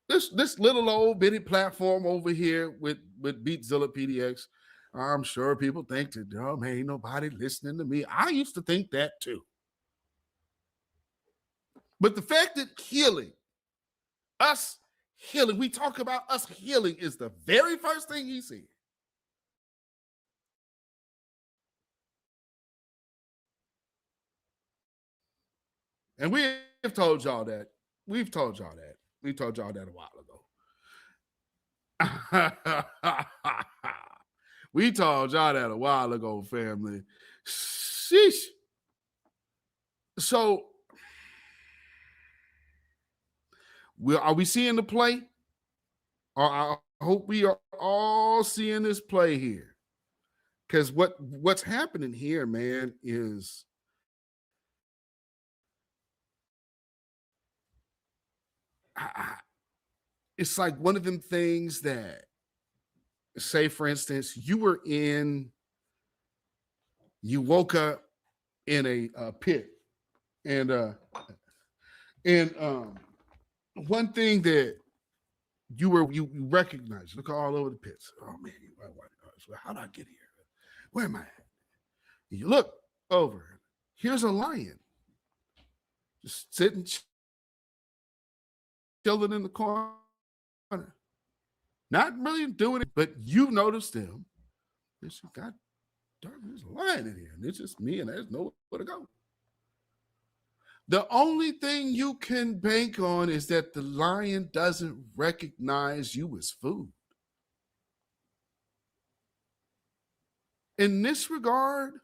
Speaker 3: This little old bitty platform over here with beatzillapdx, I'm sure people think that, oh man, ain't nobody listening to me. I used to think that too. But the fact that us healing, we talk about us healing is the very first thing he said. And we have told y'all that. We've told y'all that. We told y'all that a while ago. We told y'all that a while ago, family. Sheesh. So, are we seeing the play? I hope we are all seeing this play here. Because what's happening here, man, is it's like one of them things that, say, for instance, you woke up in a pit, and one thing that you recognize, look all over the pits. Oh man, how did I get here? Where am I at? You look over. Here's a lion, just sitting, chilling in the corner, not really doing it, but you noticed them. It's got darn, there's a lion in here, and it's just me, and there's nowhere to go. The only thing you can bank on is that the lion doesn't recognize you as food. In this regard,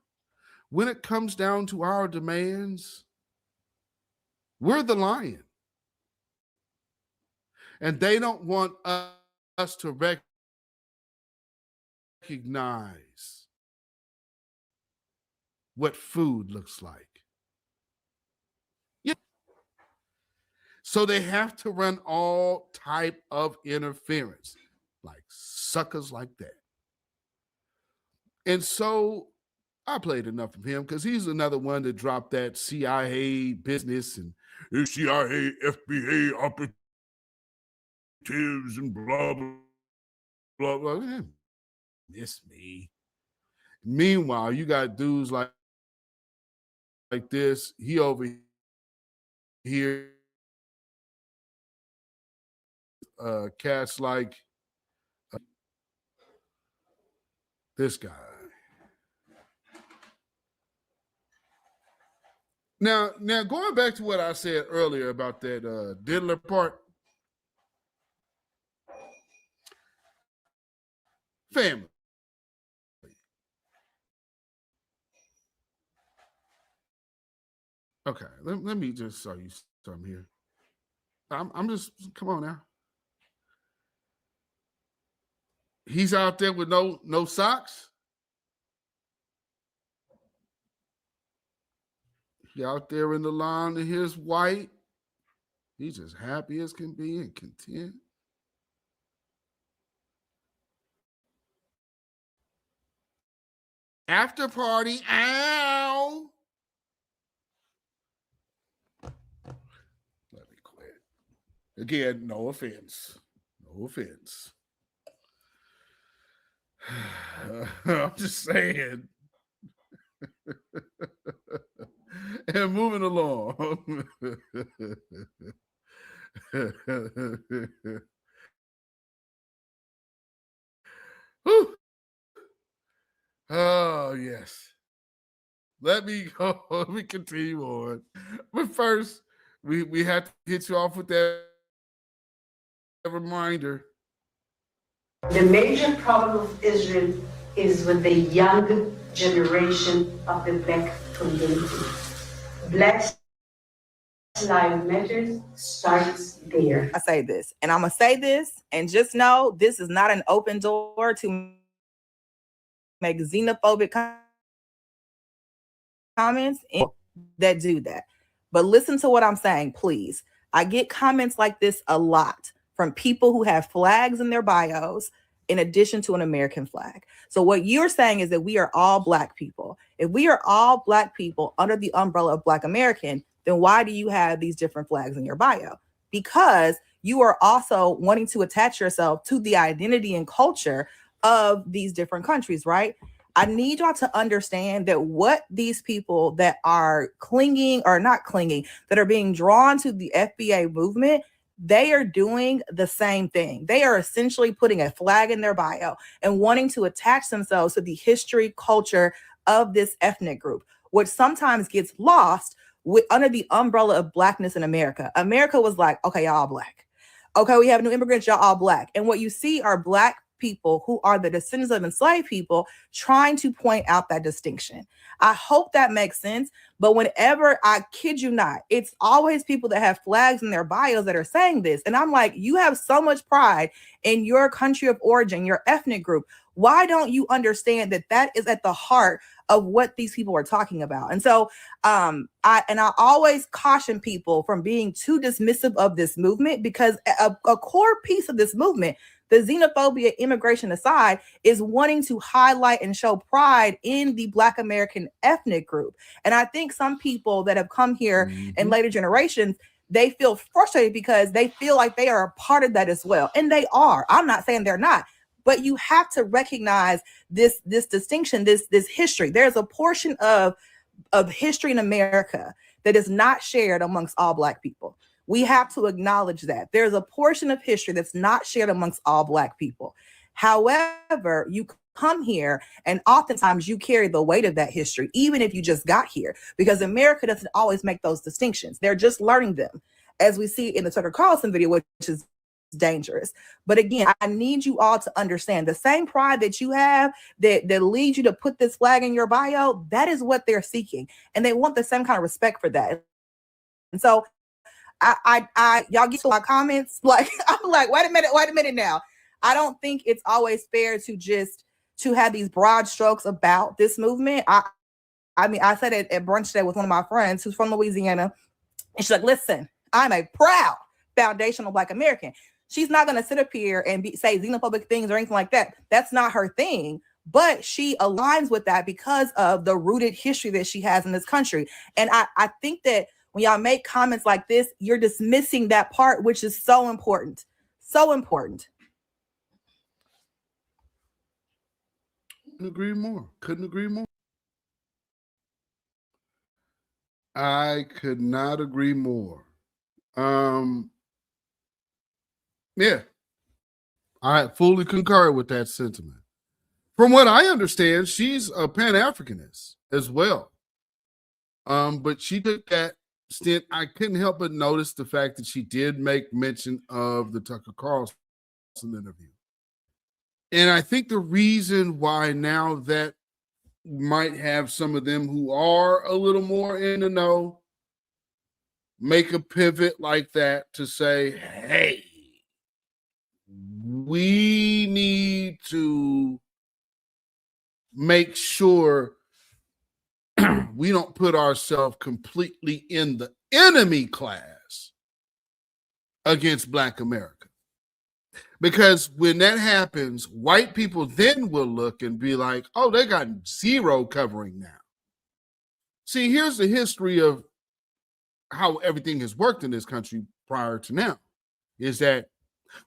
Speaker 3: when it comes down to our demands, we're the lion. And they don't want us to recognize what food looks like. Yeah. So they have to run all type of interference, like suckers like that. And so I played enough of him because he's another one that dropped that CIA business and CIA, FBA operatives and blah, blah, blah, blah. Man, miss me. Meanwhile, you got dudes like this. He over here, cats like this guy. Now, going back to what I said earlier about that diddler part, family. Okay, let me just show you something here. I'm just, come on now. He's out there with no socks. He out there in the line in his white. He's as happy as can be and content. After party, ow. Let me quit. Again, no offense. No offense. I'm just saying. And moving along. Oh, yes. Let me go. Let me continue on. But first, we have to get you off with that reminder.
Speaker 11: The major problem of Israel is with the young generation of the Black community. Blacks Lives Matters starts there.
Speaker 8: I say this, and I'm going to say this, and just know this is not an open door to make xenophobic comments that do that. But listen to what I'm saying, please. I get comments like this a lot from people who have flags in their bios in addition to an American flag. So what you're saying is that we are all Black people. If we are all Black people under the umbrella of Black American, then why do you have these different flags in your bio? Because you are also wanting to attach yourself to the identity and culture of these different countries, right? I need y'all to understand that what these people that are clinging or not clinging, that are being drawn to the FBA movement, they are doing the same thing. They are essentially putting a flag in their bio and wanting to attach themselves to the history, culture of this ethnic group, which sometimes gets lost under the umbrella of Blackness in America. America was like, okay, y'all all Black. Okay, we have new immigrants, y'all all Black. And what you see are Black people who are the descendants of enslaved people trying to point out that distinction. I hope that makes sense. But whenever, I kid you not, it's always people that have flags in their bios that are saying this. And I'm like, you have so much pride in your country of origin, your ethnic group. Why don't you understand that that is at the heart of what these people are talking about? And so I always caution people from being too dismissive of this movement, because a core piece of this movement, the xenophobia, immigration aside, is wanting to highlight and show pride in the Black American ethnic group. And I think some people that have come here in later generations, they feel frustrated because they feel like they are a part of that as well. And they are. I'm not saying they're not. But you have to recognize this distinction, this history. There's a portion of history in America that is not shared amongst all Black people. We have to acknowledge that. There's a portion of history that's not shared amongst all Black people. However, you come here and oftentimes you carry the weight of that history, even if you just got here, because America doesn't always make those distinctions. They're just learning them, as we see in the Tucker Carlson video, which is dangerous. But again, I need you all to understand the same pride that you have that leads you to put this flag in your bio. That is what they're seeking. And they want the same kind of respect for that. And so y'all get to my comments. Like, I'm like, wait a minute now. I don't think it's always fair to have these broad strokes about this movement. I mean, I said it at brunch today with one of my friends who's from Louisiana. And she's like, listen, I'm a proud foundational Black American. She's not going to sit up here and say xenophobic things or anything like that. That's not her thing. But she aligns with that because of the rooted history that she has in this country. And I think that when y'all make comments like this, you're dismissing that part, which is so important. So important.
Speaker 3: Couldn't agree more. Couldn't agree more. I could not agree more. Yeah, I fully concur with that sentiment. From what I understand, she's a Pan-Africanist as well. But she took that stint. I couldn't help but notice the fact that she did make mention of the Tucker Carlson interview. And I think the reason why now that might have some of them who are a little more in the know make a pivot like that to say, hey, we need to make sure we don't put ourselves completely in the enemy class against Black America. Because when that happens, white people then will look and be like, oh, they got zero covering now. See, here's the history of how everything has worked in this country prior to now, is that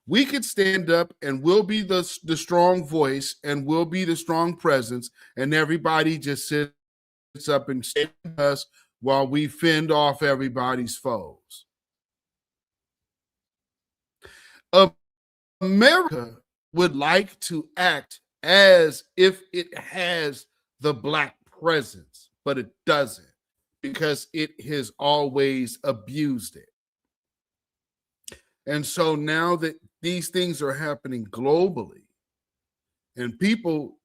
Speaker 3: we could stand up and we'll be the strong voice and we'll be the strong presence, and everybody just sits up and stands us while we fend off everybody's foes. America would like to act as if it has the Black presence, but it doesn't, because it has always abused it. And so now that these things are happening globally and people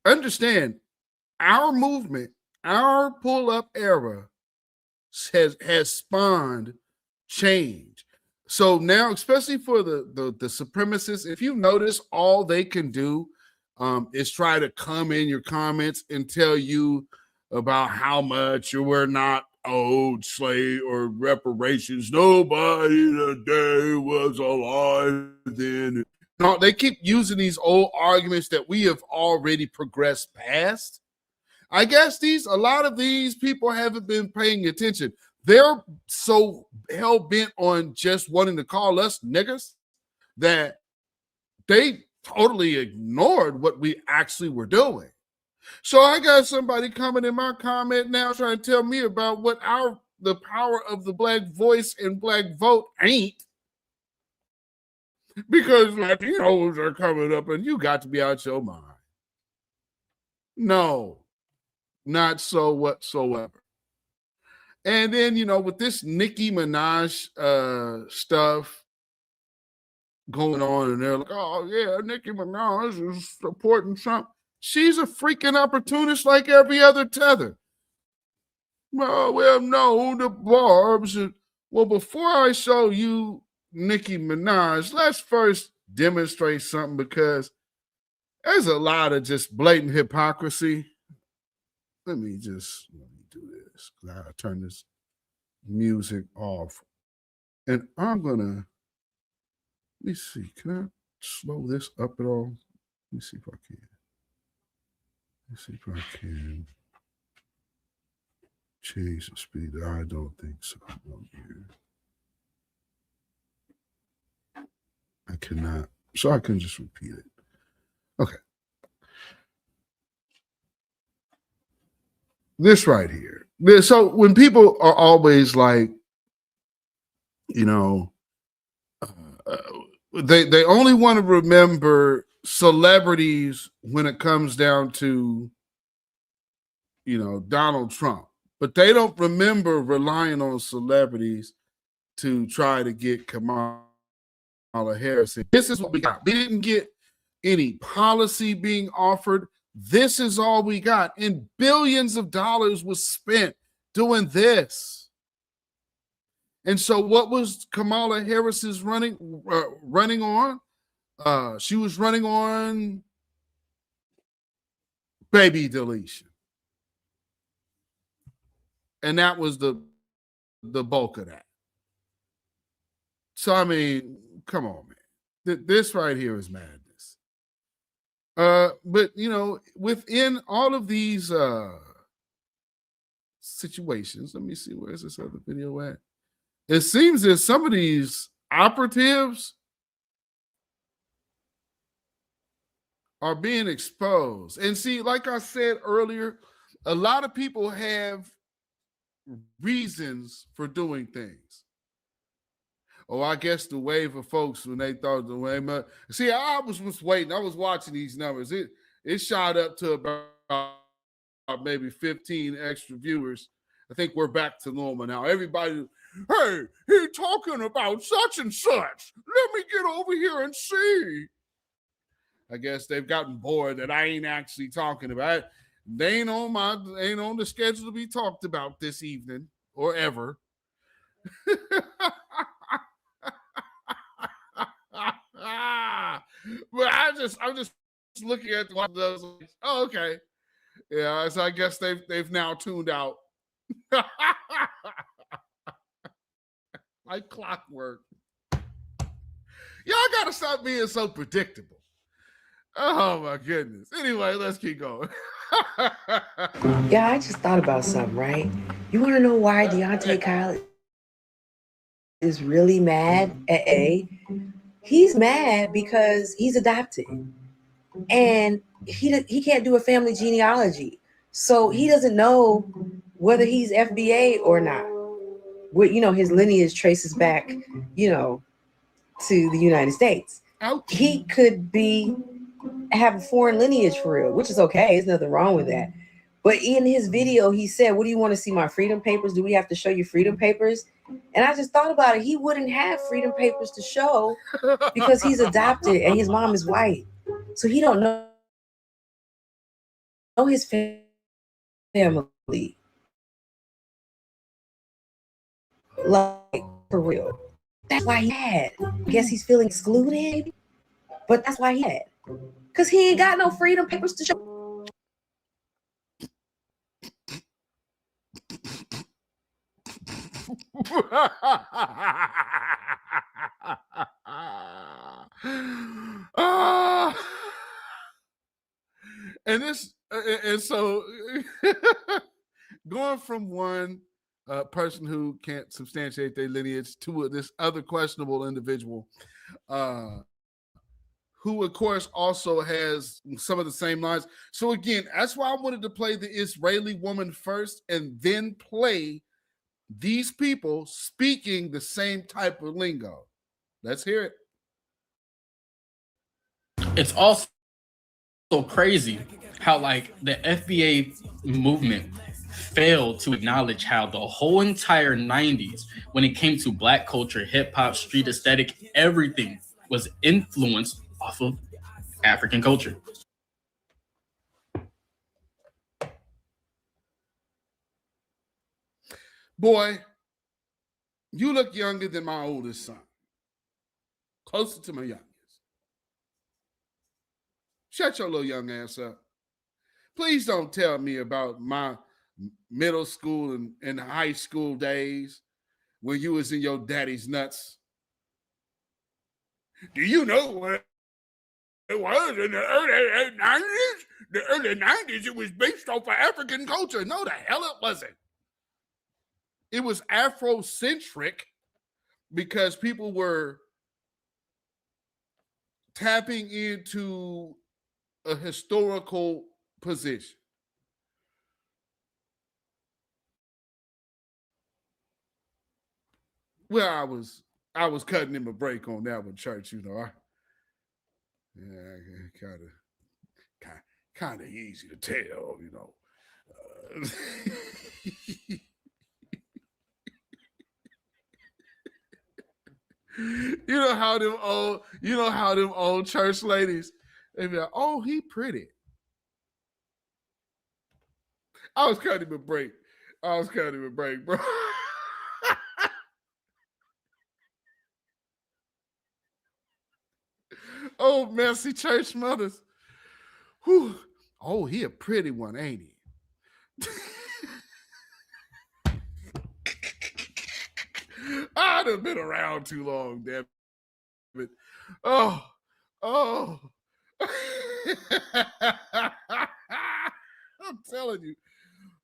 Speaker 3: understand, our movement, our pull-up era has spawned change. So now, especially for the supremacists, if you notice, all they can do is try to come in your comments and tell you about how much you were not owed slave or reparations. Nobody today was alive then. No, they keep using these old arguments that we have already progressed past. I guess a lot of these people haven't been paying attention. They're so hell bent on just wanting to call us niggas that they totally ignored what we actually were doing. So I got somebody coming in my comment now trying to tell me about what the power of the black voice and black vote ain't, because Latinos are coming up and you got to be out your mind. No, not so whatsoever. And then, with this Nicki Minaj stuff going on, and they're like, oh yeah, Nicki Minaj is supporting Trump. She's a freaking opportunist like every other tether. Well, no, the barbs. Well, before I show you Nicki Minaj, let's first demonstrate something, because there's a lot of just blatant hypocrisy. Let me do this. I gotta turn this music off. And I'm gonna, let me see, can I slow this up at all? Let me see if I can. Let's see if I can change the speed. I don't think so. Here. I cannot. So I can just repeat it. Okay. This right here. So when people are always like, they only want to remember celebrities when it comes down to, Donald Trump, but they don't remember relying on celebrities to try to get Kamala Harris. This is what we got. We didn't get any policy being offered. This is all we got. And billions of dollars was spent doing this. And so what was Kamala Harris's running on? She was running on baby deletion. And that was the bulk of that. So, I mean, come on, man. This right here is madness. But, within all of these situations, let me see, where's this other video at? It seems that some of these operatives are being exposed. And see, like I said earlier, a lot of people have reasons for doing things. Oh, I guess the wave of folks when they thought the wave. See, I was waiting. I was watching these numbers. It shot up to about maybe 15 extra viewers. I think we're back to normal now. Everybody, hey, he talking about such and such. Let me get over here and see. I guess they've gotten bored that I ain't actually talking about it. They ain't on the schedule to be talked about this evening or ever. But I'm just looking at one of those. Like, oh, okay, yeah. So I guess they've now tuned out. Like clockwork. Y'all gotta stop being so predictable. Oh my goodness. Anyway, let's keep going.
Speaker 9: Yeah, I just thought about something, right? You want to know why Deontay Kyle is really mad at A? He's mad because he's adopted, and he can't do a family genealogy, so he doesn't know whether he's FBA or not. His lineage traces back, to the United States.
Speaker 3: Ouch.
Speaker 9: He could have a foreign lineage for real, which is okay. There's nothing wrong with that. But in his video, he said, what do you want to see, my freedom papers? Do we have to show you freedom papers? And I just thought about it. He wouldn't have freedom papers to show because he's adopted and his mom is white. So he don't know his family. Like, for real. That's why he had. I guess he's feeling excluded, but that's why he had. Because he ain't got no freedom papers to show.
Speaker 3: And so going from one person who can't substantiate their lineage to this other questionable individual, who of course also has some of the same lines. So again, that's why I wanted to play the Israeli woman first and then play these people speaking the same type of lingo. Let's hear it.
Speaker 10: It's also so crazy how like the FBA movement failed to acknowledge how the whole entire 90s, when it came to Black culture, hip hop, street aesthetic, everything was influenced off of African culture.
Speaker 3: Boy, you look younger than my oldest son. Closer to my youngest. Shut your little young ass up. Please don't tell me about my middle school and high school days when you was in your daddy's nuts. Do you know what it was in the early 90s? The early 90s, it was based off of African culture. No, the hell it wasn't. It was Afrocentric because people were tapping into a historical position. Well, I was cutting him a break on that one, Church. You know, kind of easy to tell. You know, you know how them old church ladies, they be like, "Oh, he pretty." I was cutting him a break, bro. Oh, messy church mothers. Whew. Oh, he a pretty one, ain't he? I'd have been around too long, damn it. Oh. I'm telling you.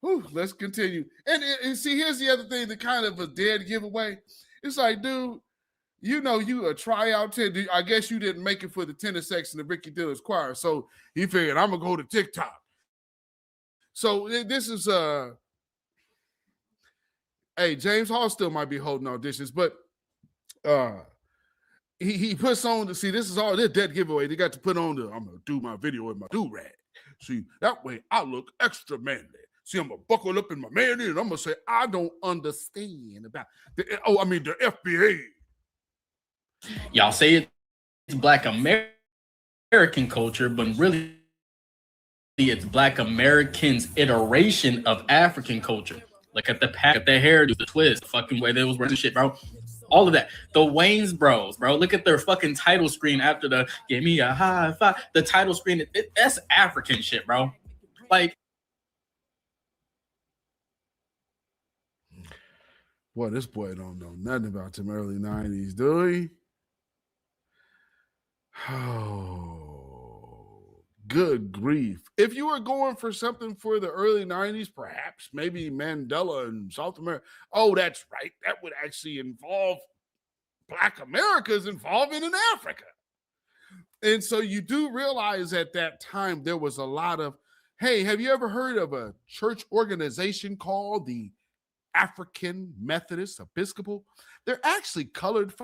Speaker 3: Whew, let's continue. And see, here's the other thing, the kind of a dead giveaway. It's like, dude, you know you a tryout tenor. I guess you didn't make it for the tenor section of Ricky Diller's choir. So he figured, I'm going to go to TikTok. So this is, hey, James Hall still might be holding auditions, but he puts on to see, this is all this dead giveaway. They got to put on I'm going to do my video with my do-rag. See, that way I look extra manly. See, I'm going to buckle up in my manly and I'm going to say, I don't understand about the FBA.
Speaker 10: Y'all say it's Black American culture, but really it's Black Americans' iteration of African culture. Look at the pack, at the hairdo, the twist, the fucking way they was wearing shit, bro. All of that. The Wayne's Bros, bro. Look at their fucking title screen after the "Give me a high five." The title screen, that's African shit, bro. Like,
Speaker 3: boy, this boy don't know nothing about them early 90s, do he? Oh, good grief. If you were going for something for the early 90s, perhaps maybe Mandela and South America. Oh, that's right. That would actually involve Black Americans involving in Africa. And so you do realize at that time there was a lot of, hey, have you ever heard of a church organization called the African Methodist Episcopal? They're actually colored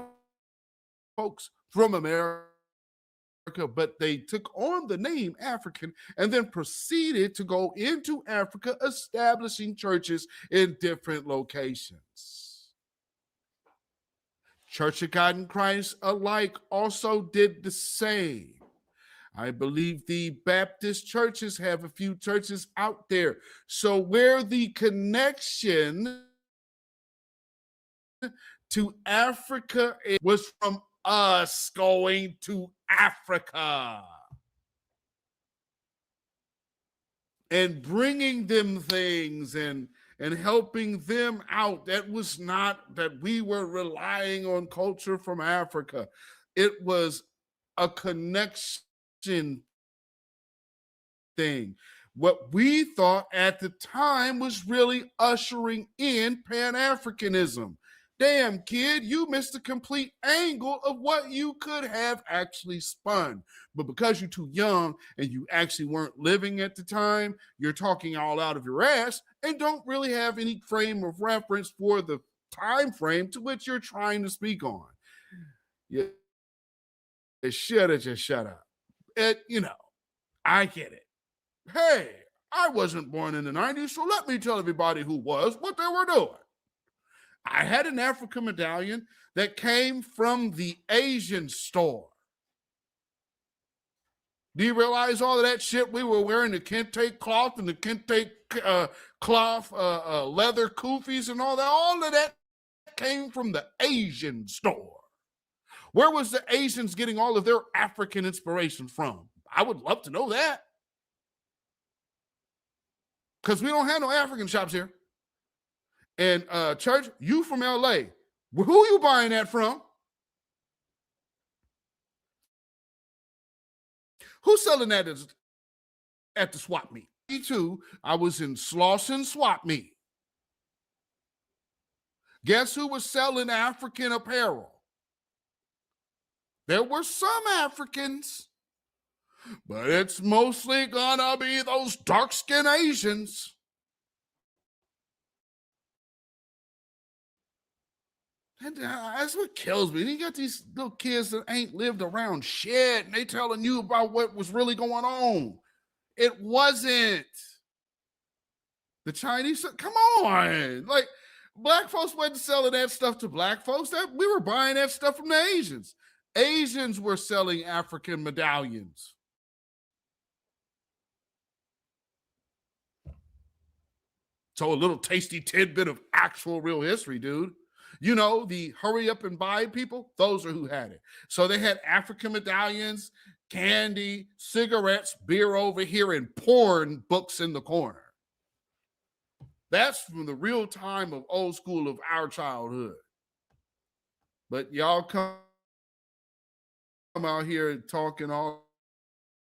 Speaker 3: folks from America, but they took on the name African and then proceeded to go into Africa, establishing churches in different locations. Church of God in Christ alike also did the same. I believe the Baptist churches have a few churches out there. So where the connection to Africa. It was from us going to Africa and bringing them things and helping them out. That was not that we were relying on culture from Africa. It was a connection thing. What we thought at the time was really ushering in Pan-Africanism. Damn, kid, you missed the complete angle of what you could have actually spun. But because you're too young and you actually weren't living at the time, you're talking all out of your ass and don't really have any frame of reference for the time frame to which you're trying to speak on. You should have just shut up. I get it. Hey, I wasn't born in the 90s, so let me tell everybody who was what they were doing. I had an African medallion that came from the Asian store. Do you realize all of that shit we were wearing, the kente cloth and the kente cloth leather kufis and all of that came from the Asian store. Where was the Asians getting all of their African inspiration from? I would love to know that. Because we don't have no African shops here. And Church, you from LA, who you buying that from? Who's selling that at the swap meet? Me too. I was in Slauson swap meet. Guess who was selling African apparel? There were some Africans, but it's mostly gonna be those dark-skinned Asians. And that's what kills me. You got these little kids that ain't lived around shit, and they telling you about what was really going on. It wasn't. The Chinese, come on. Like, black folks wasn't selling that stuff to black folks. We were buying that stuff from the Asians. Asians were selling African medallions. So a little tasty tidbit of actual real history, dude. You know, the hurry up and buy people, those are who had it. So they had African medallions, candy, cigarettes, beer over here, and porn books in the corner. That's from the real time of old school of our childhood. But y'all come out here talking all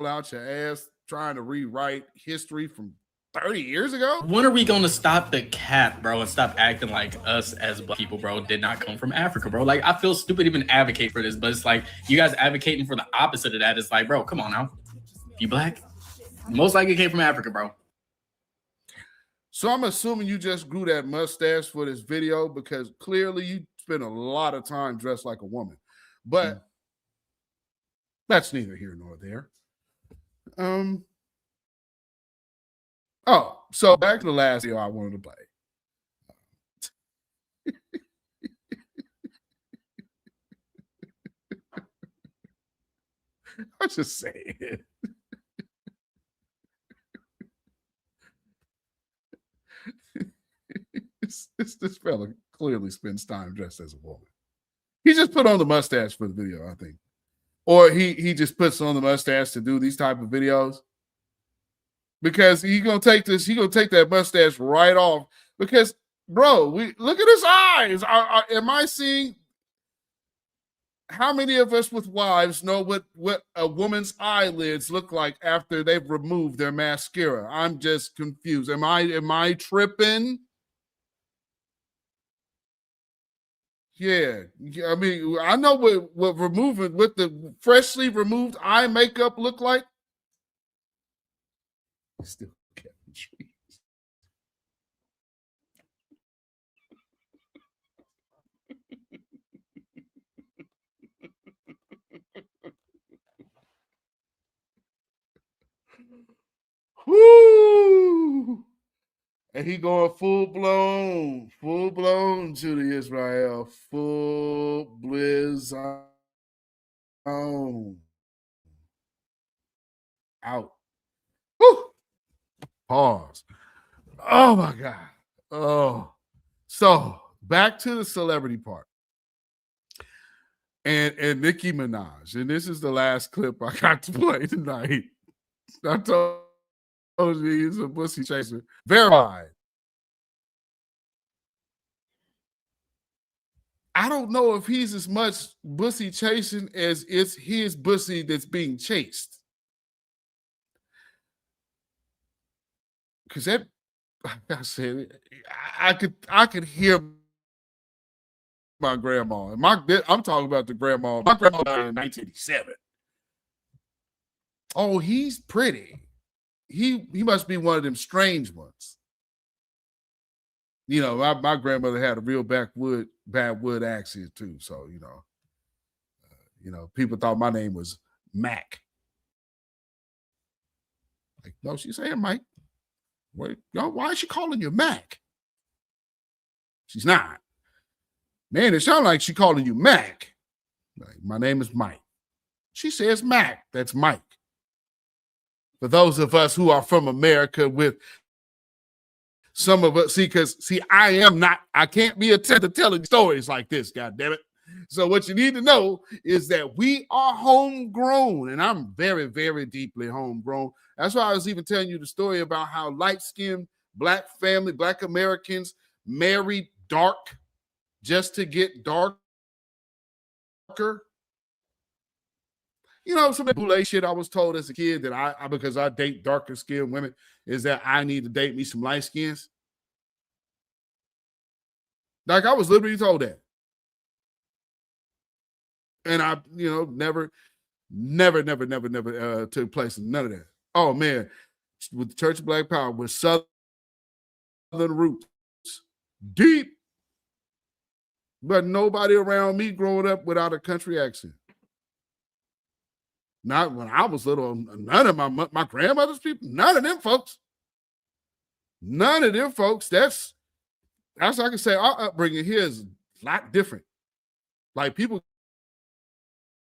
Speaker 3: out your ass, trying to rewrite history from 30 years ago?
Speaker 10: When are we going to stop the cap, bro, and stop acting like us as black people, bro, did not come from Africa, bro? Like, I feel stupid to even advocate for this, but it's like, you guys advocating for the opposite of that. It's like, bro, come on now. You black? Most likely came from Africa, bro.
Speaker 3: So I'm assuming you just grew that mustache for this video because clearly you spent a lot of time dressed like a woman. But that's neither here nor there. Oh, so back to the last video I wanted to play. I'm just saying. This fella clearly spends time dressed as a woman. He just put on the mustache for the video, I think. Or he just puts on the mustache to do these type of videos. Because he's gonna take that mustache right off. Because, bro, look at his eyes. Am I seeing? How many of us with wives know what a woman's eyelids look like after they've removed their mascara? I'm just confused. Am I tripping? Yeah, I mean, I know what the freshly removed eye makeup look like. Still Kevin Trees. Woo! And he going full blown to the Israel, full blizz on. Out. Woo! Pause. Oh my God. Oh. So back to the celebrity part. and Nicki Minaj. And this is the last clip I got to play tonight. I told you he's a pussy chaser. Verified. I don't know if he's as much pussy chasing as it's his pussy that's being chased. Because that, like I said, I could hear my grandma. And I'm talking about the grandma. My grandma died in 1987. Oh, he's pretty. He must be one of them strange ones. You know, my grandmother had a real bad wood accent too. So, people thought my name was Mac. Like, no, she's saying Mike. Wait, why is she calling you Mac? She's not. Man, it sounds like she calling you Mac. Like, my name is Mike. She says Mac. That's Mike. For those of us who are from America, with some of us, I can't be attempted telling stories like this, goddammit. So what you need to know is that we are homegrown, and I'm very, very deeply homegrown. That's why I was even telling you the story about how light-skinned Black Americans married dark just to get darker. You know, some boule shit I was told as a kid that I because I date darker skinned women is that I need to date me some light skins. Like, I was literally told that. And I, never took place in none of that. Oh man, with the Church of Black Power, with Southern roots, deep, but nobody around me growing up without a country accent. Not when I was little. None of my grandmother's people, none of them folks. None of them folks. That's I can say our upbringing here is a lot different. Like, people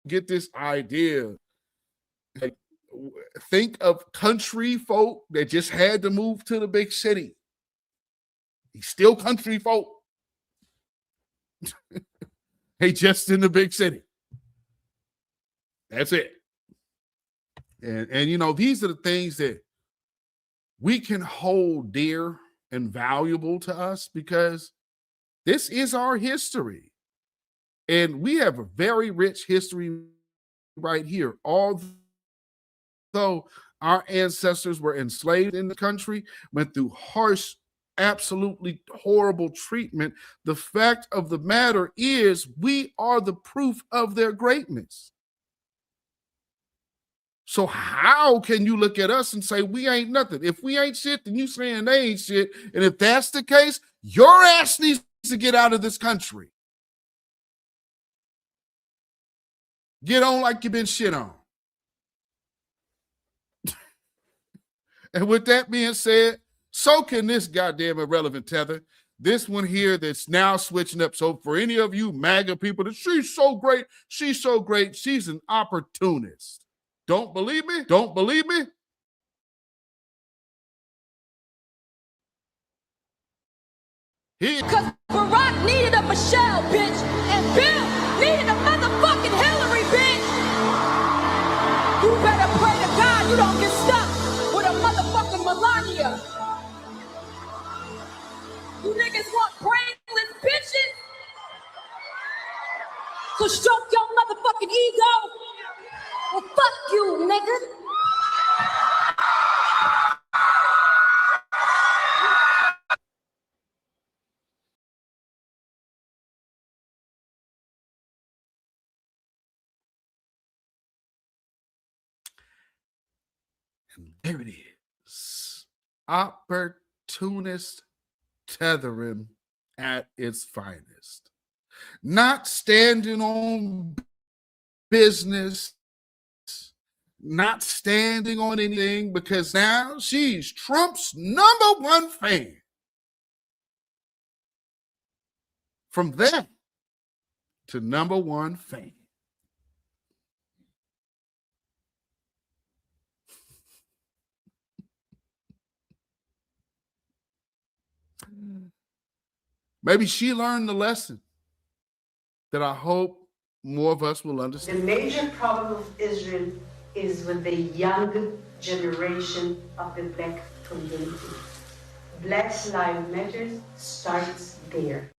Speaker 3: get this idea. Like, think of country folk that just had to move to the big city. He's still country folk. They just in the big city. That's it. And these are the things that we can hold dear and valuable to us, because this is our history. And we have a very rich history right here. Although our ancestors were enslaved in the country, went through harsh, absolutely horrible treatment, the fact of the matter is we are the proof of their greatness. So how can you look at us and say we ain't nothing? If we ain't shit, then you saying they ain't shit. And if that's the case, your ass needs to get out of this country. Get on like you've been shit on. And with that being said, so can this goddamn irrelevant tether. This one here that's now switching up. So for any of you MAGA people that she's so great, she's an opportunist. Don't believe me? Don't believe me?
Speaker 12: Because Barack needed a Michelle, bitch, and Bill needed a motherfucking Hillary, bitch. You better pray to God you don't get stuck with a motherfucking Melania. You niggas want brainless bitches to stroke your motherfucking ego? Well, fuck you, nigga.
Speaker 3: And there it is. Opportunist tethering at its finest. Not standing on business, not standing on anything, because now she's Trump's #1 fan. From that to #1 fan. Maybe she learned the lesson that I hope more of us will
Speaker 11: The
Speaker 3: understand.
Speaker 11: major problem of Israel is with the young generation of the black community. Black Lives Matter starts there.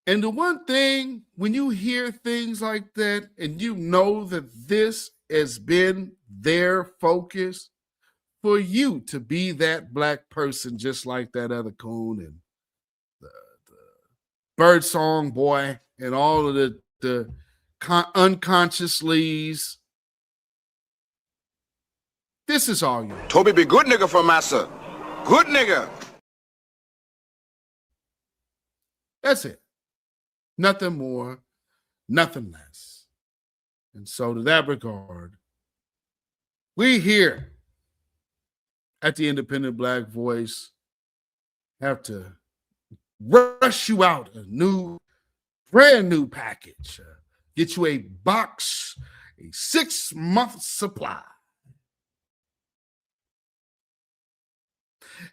Speaker 3: And the one thing, when you hear things like that and you know that this has been their focus, for you to be that black person just like that other coon and the birdsong boy and all of the unconscious lees, this is all you.
Speaker 13: Toby be good nigga for massa. Good nigga.
Speaker 3: That's it. Nothing more, nothing less. And so to that regard, we here at the Independent Black Voice have to rush you out a brand new package. Get you a box, a 6-month supply.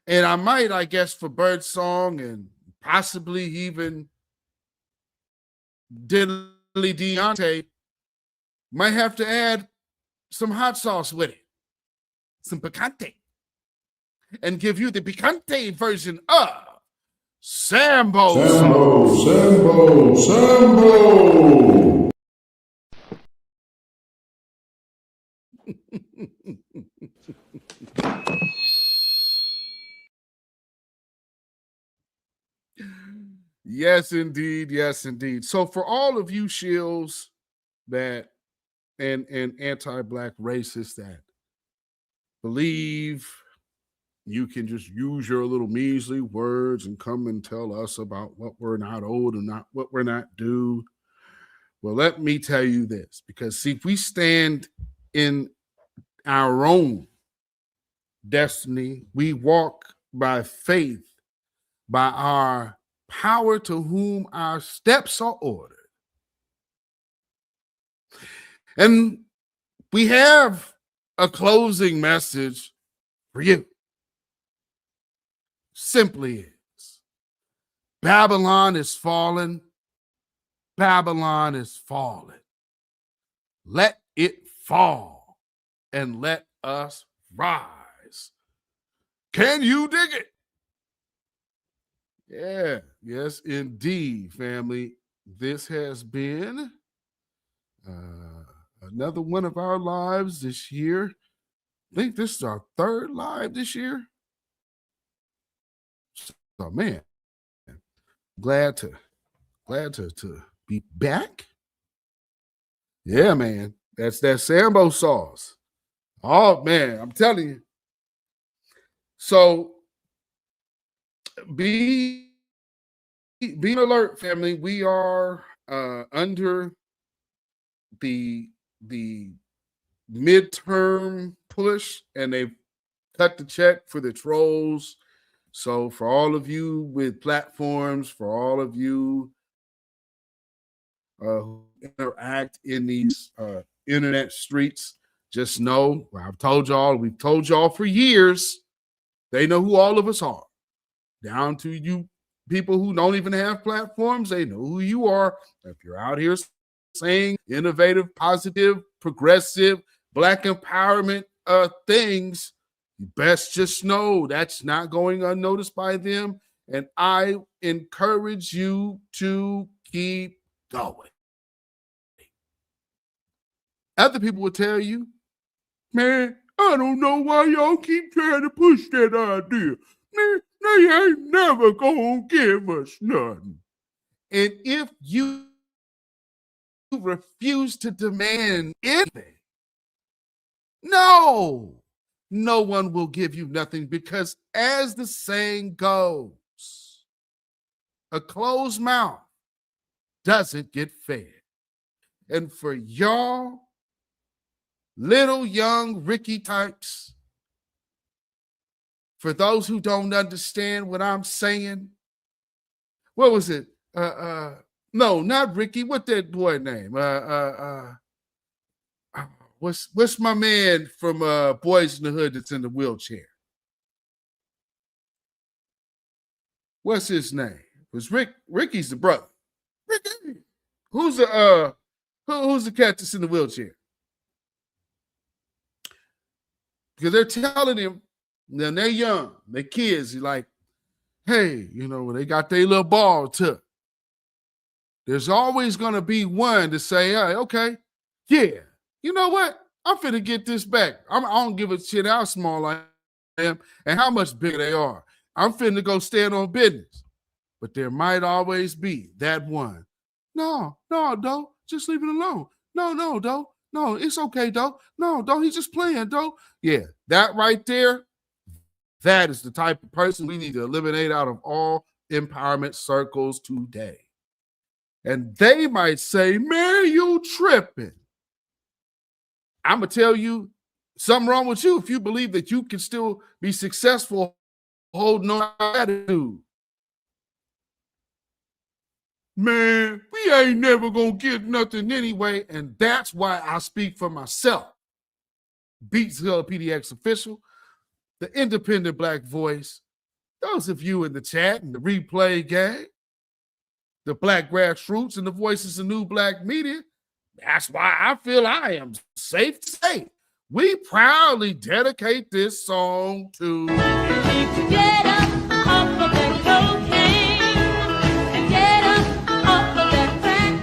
Speaker 3: And I might, I guess, for Birdsong and possibly even Diddly Deontay, might have to add some hot sauce with it, some picante, and give you the picante version of Sambo. Sambo. Yes, indeed. Yes, indeed. So for all of you shills that and anti-black racists that believe you can just use your little measly words and come and tell us about what we're not owed and not what we're not due. Well, let me tell you this, because see, if we stand in our own destiny, we walk by faith, by our power to whom our steps are ordered. And we have a closing message for you. Simply is, Babylon is fallen. Babylon is fallen. Let it fall and let us rise. Can you dig it? Yeah, yes, indeed, family. This has been another one of our lives this year. I think this is our 3rd live this year. So, man, glad to be back. Yeah, man, that's that Sambo sauce. Oh man, I'm telling you. So be alert, family. We are under the midterm push, and they've cut the check for the trolls. So for all of you with platforms, for all of you who interact in these internet streets, just know, we've told y'all for years, they know who all of us are. Down to you people who don't even have platforms, they know who you are. If you're out here saying innovative, positive, progressive, black empowerment things, you best just know that's not going unnoticed by them. And I encourage you to keep going. Other people will tell you, man, I don't know why y'all keep trying to push that idea. Man, they ain't never gonna give us nothing. And if you refuse to demand anything, no one will give you nothing, because as the saying goes, a closed mouth doesn't get fed. And for y'all little young Ricky types, for those who don't understand what I'm saying, what was it? No, not Ricky. What that boy name? What's my man from Boys in the Hood that's in the wheelchair? what's his name? It was Ricky's the brother. Ricky. Who's the cat that's in the wheelchair? Because they're telling him, now they're young, they're kids, he's like, hey, when they got their little ball took, there's always going to be one to say, hey, okay, yeah, you know what? I'm finna get this back. I don't give a shit how small I am and how much bigger they are. I'm finna go stand on business. But there might always be that one. No, Doe, just leave it alone. No, Doe. No, it's okay, Doe. No, Doe, he's just playing, Doe. Yeah, that right there, that is the type of person we need to eliminate out of all empowerment circles today. And they might say, man, you tripping. I'm going to tell you something wrong with you if you believe that you can still be successful holding on to attitude. Man, we ain't never going to get nothing anyway. And that's why I speak for myself. beatzillapdx official, the independent Black voice, those of you in the chat and the replay gang, the Black grassroots and the voices of new Black media. That's why I feel I am safe to say we proudly dedicate this song to get up off of that cocaine and get up off of that crack.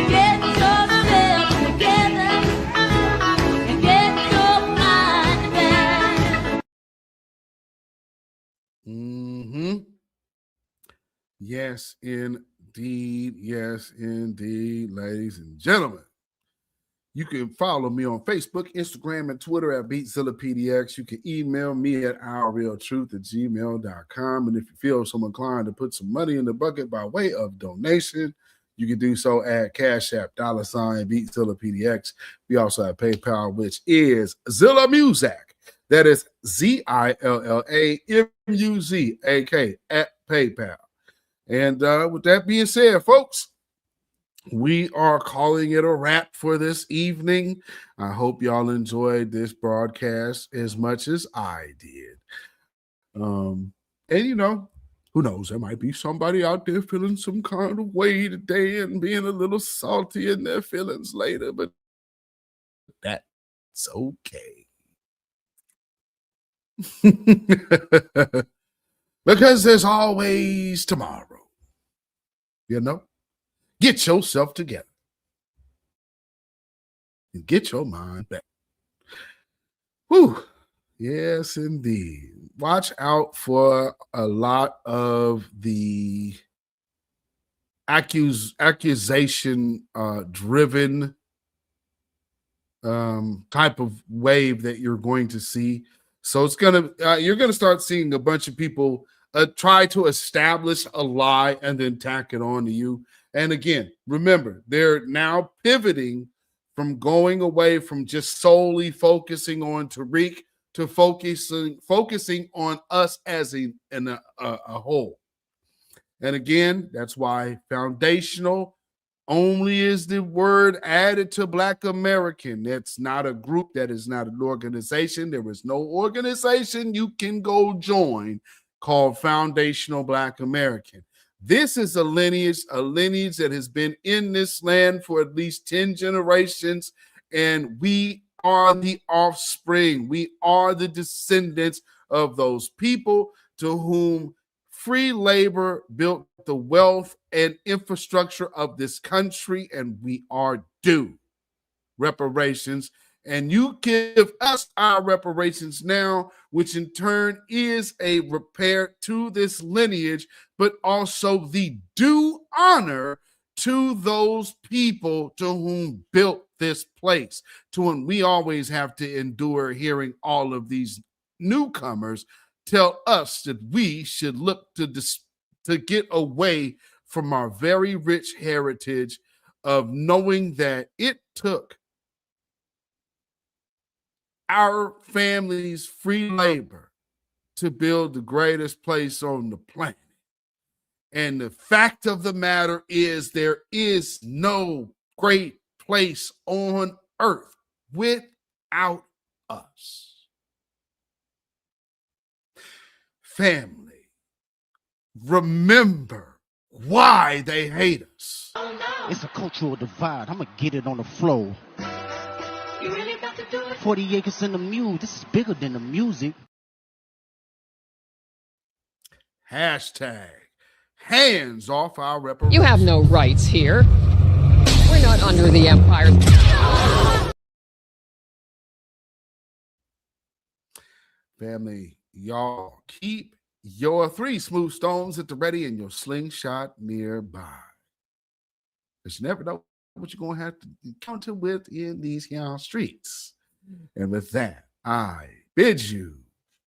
Speaker 3: Get yourself together and get your mind back. Yes, indeed. Yes, indeed, ladies and gentlemen. You can follow me on Facebook, Instagram, and Twitter at beatzillapdx. You can email me at ourrealtruth@gmail.com. And if you feel so inclined to put some money in the bucket by way of donation, you can do so at CashApp, $beatzillapdx. We also have PayPal, which is Zilla Music. That is ZILLAMUZAK at PayPal. And with that being said, folks, we are calling it a wrap for this evening. I hope y'all enjoyed this broadcast as much as I did. And who knows? There might be somebody out there feeling some kind of way today and being a little salty in their feelings later, but that's okay. Because there's always tomorrow. Get yourself together and get your mind back. Whew. Yes, indeed. Watch out for a lot of the accusation driven type of wave that you're going to see. So you're gonna start seeing a bunch of people try to establish a lie and then tack it on to you. And again, remember, they're now pivoting from going away from just solely focusing on Tariq to focusing on us as a whole. And again, that's why foundational only is the word added to Black American. That's not a group. That is not an organization. There is no organization you can go join called Foundational Black American. This is a lineage that has been in this land for at least 10 generations, and we are the offspring. We are the descendants of those people to whom free labor built the wealth and infrastructure of this country, and we are due reparations. And you give us our reparations now, which in turn is a repair to this lineage, but also the due honor to those people to whom built this place, to whom we always have to endure hearing all of these newcomers tell us that we should look to get away from our very rich heritage of knowing that it took our family's free labor to build the greatest place on the planet. And the fact of the matter is there is no great place on earth without us. Family, remember why they hate us.
Speaker 14: It's a cultural divide. I'm going to get it on the floor. You really got to do it. 40 acres in the mule. This is bigger than the music.
Speaker 3: Hashtag hands off our reparations.
Speaker 16: You have no rights here. We're not under the empire.
Speaker 3: Family, y'all keep your 3 smooth stones at the ready and your slingshot nearby. Because you never know what you're going to have to encounter with in these here streets. And with that, I bid you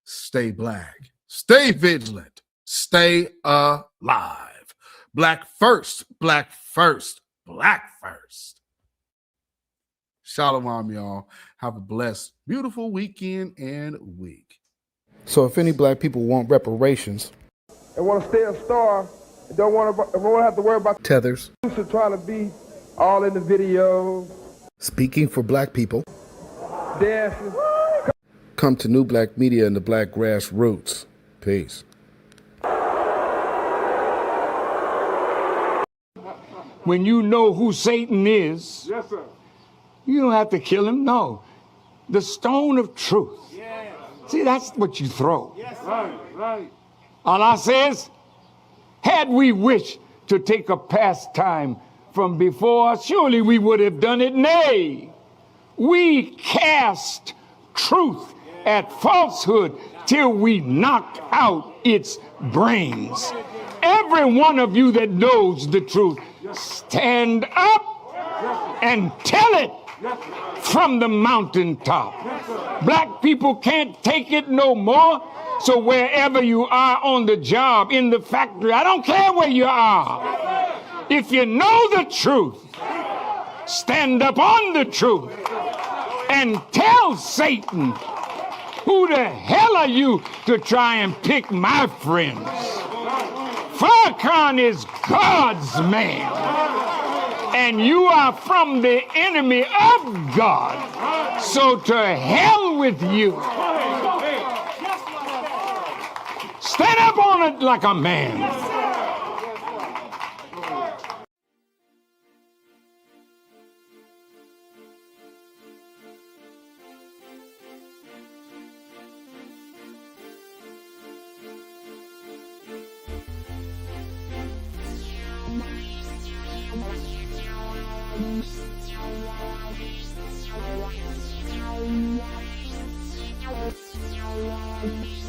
Speaker 3: stay black, stay vigilant, stay alive. Black first, black first, black first. Shalom, y'all. Have a blessed, beautiful weekend and week.
Speaker 17: So if any black people want reparations
Speaker 24: and want to stay a star and don't want to have to worry about
Speaker 17: tethers,
Speaker 24: trying to be all in the videos,
Speaker 17: speaking for black people,
Speaker 24: dancing,
Speaker 17: come to New Black Media and the Black Grassroots. Peace.
Speaker 25: When you know who Satan is,
Speaker 24: yes, sir.
Speaker 25: You don't have to kill him. No. The stone of truth.
Speaker 24: Yeah.
Speaker 25: See, that's what you throw.
Speaker 24: Yes, right.
Speaker 25: Allah says, had we wished to take a pastime from before, surely we would have done it. Nay, we cast truth at falsehood till we knocked out its brains. Every one of you that knows the truth, stand up and tell it from the mountaintop. Black people can't take it no more. So wherever you are on the job, in the factory, I don't care where you are. If you know the truth, stand up on the truth and tell Satan, who the hell are you to try and pick my friends? Farrakhan is God's man, and you are from the enemy of God. So to hell with you. Stand up on it like a man.
Speaker 12: Thank you.